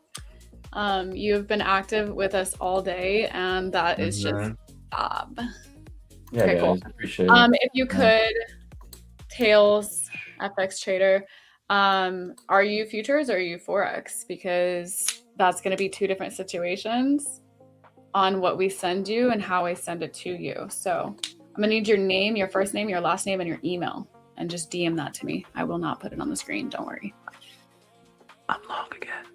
have been active with us all day, and that is just Mhm. fab. Yeah, Okay, guys, cool. appreciate it. If you could, Tails, FX Trader, are you futures or are you forex? Because that's going to be two different situations on what we send you and how I send it to you. So I'm gonna need your name, your first name, your last name, and your email, and just DM that to me. I will not put it on the screen. Don't worry. I'm long again.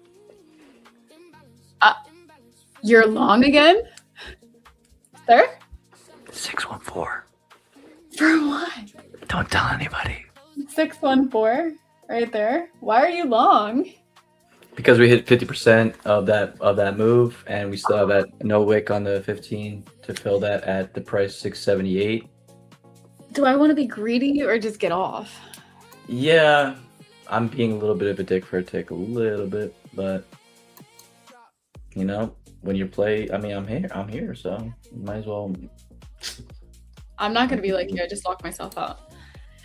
You're long again, sir? 614. For what? Don't tell anybody. 614, right there. Why are you long? Because we hit 50% of that move, and we still have that no wick on the 15 to fill that at the price 678. Do I want to be greedy or just get off? Yeah, I'm being a little bit of a dick for a tick, a little bit, but you know, when you play, I mean, I'm here, so you might as well. I'm not gonna be like you. I just locked myself out.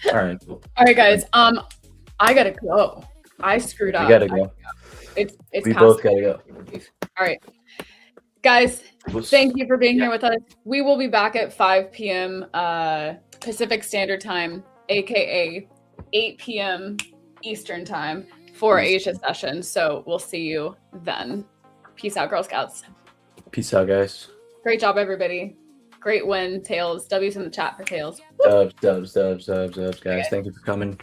All right, cool. All right, guys. I gotta go. I screwed up. We gotta go. It's We past both gotta go. All right, guys. We'll Thank you for being Yeah. here with us. We will be back at 5 p.m. Pacific Standard Time, aka 8 p.m. Eastern Time for Asia session. So we'll see you then. Peace out, Girl Scouts. Peace out, guys. Great job, everybody. Great win, Tails. W's in the chat for Tails. Dubs, guys. Okay. Thank you for coming.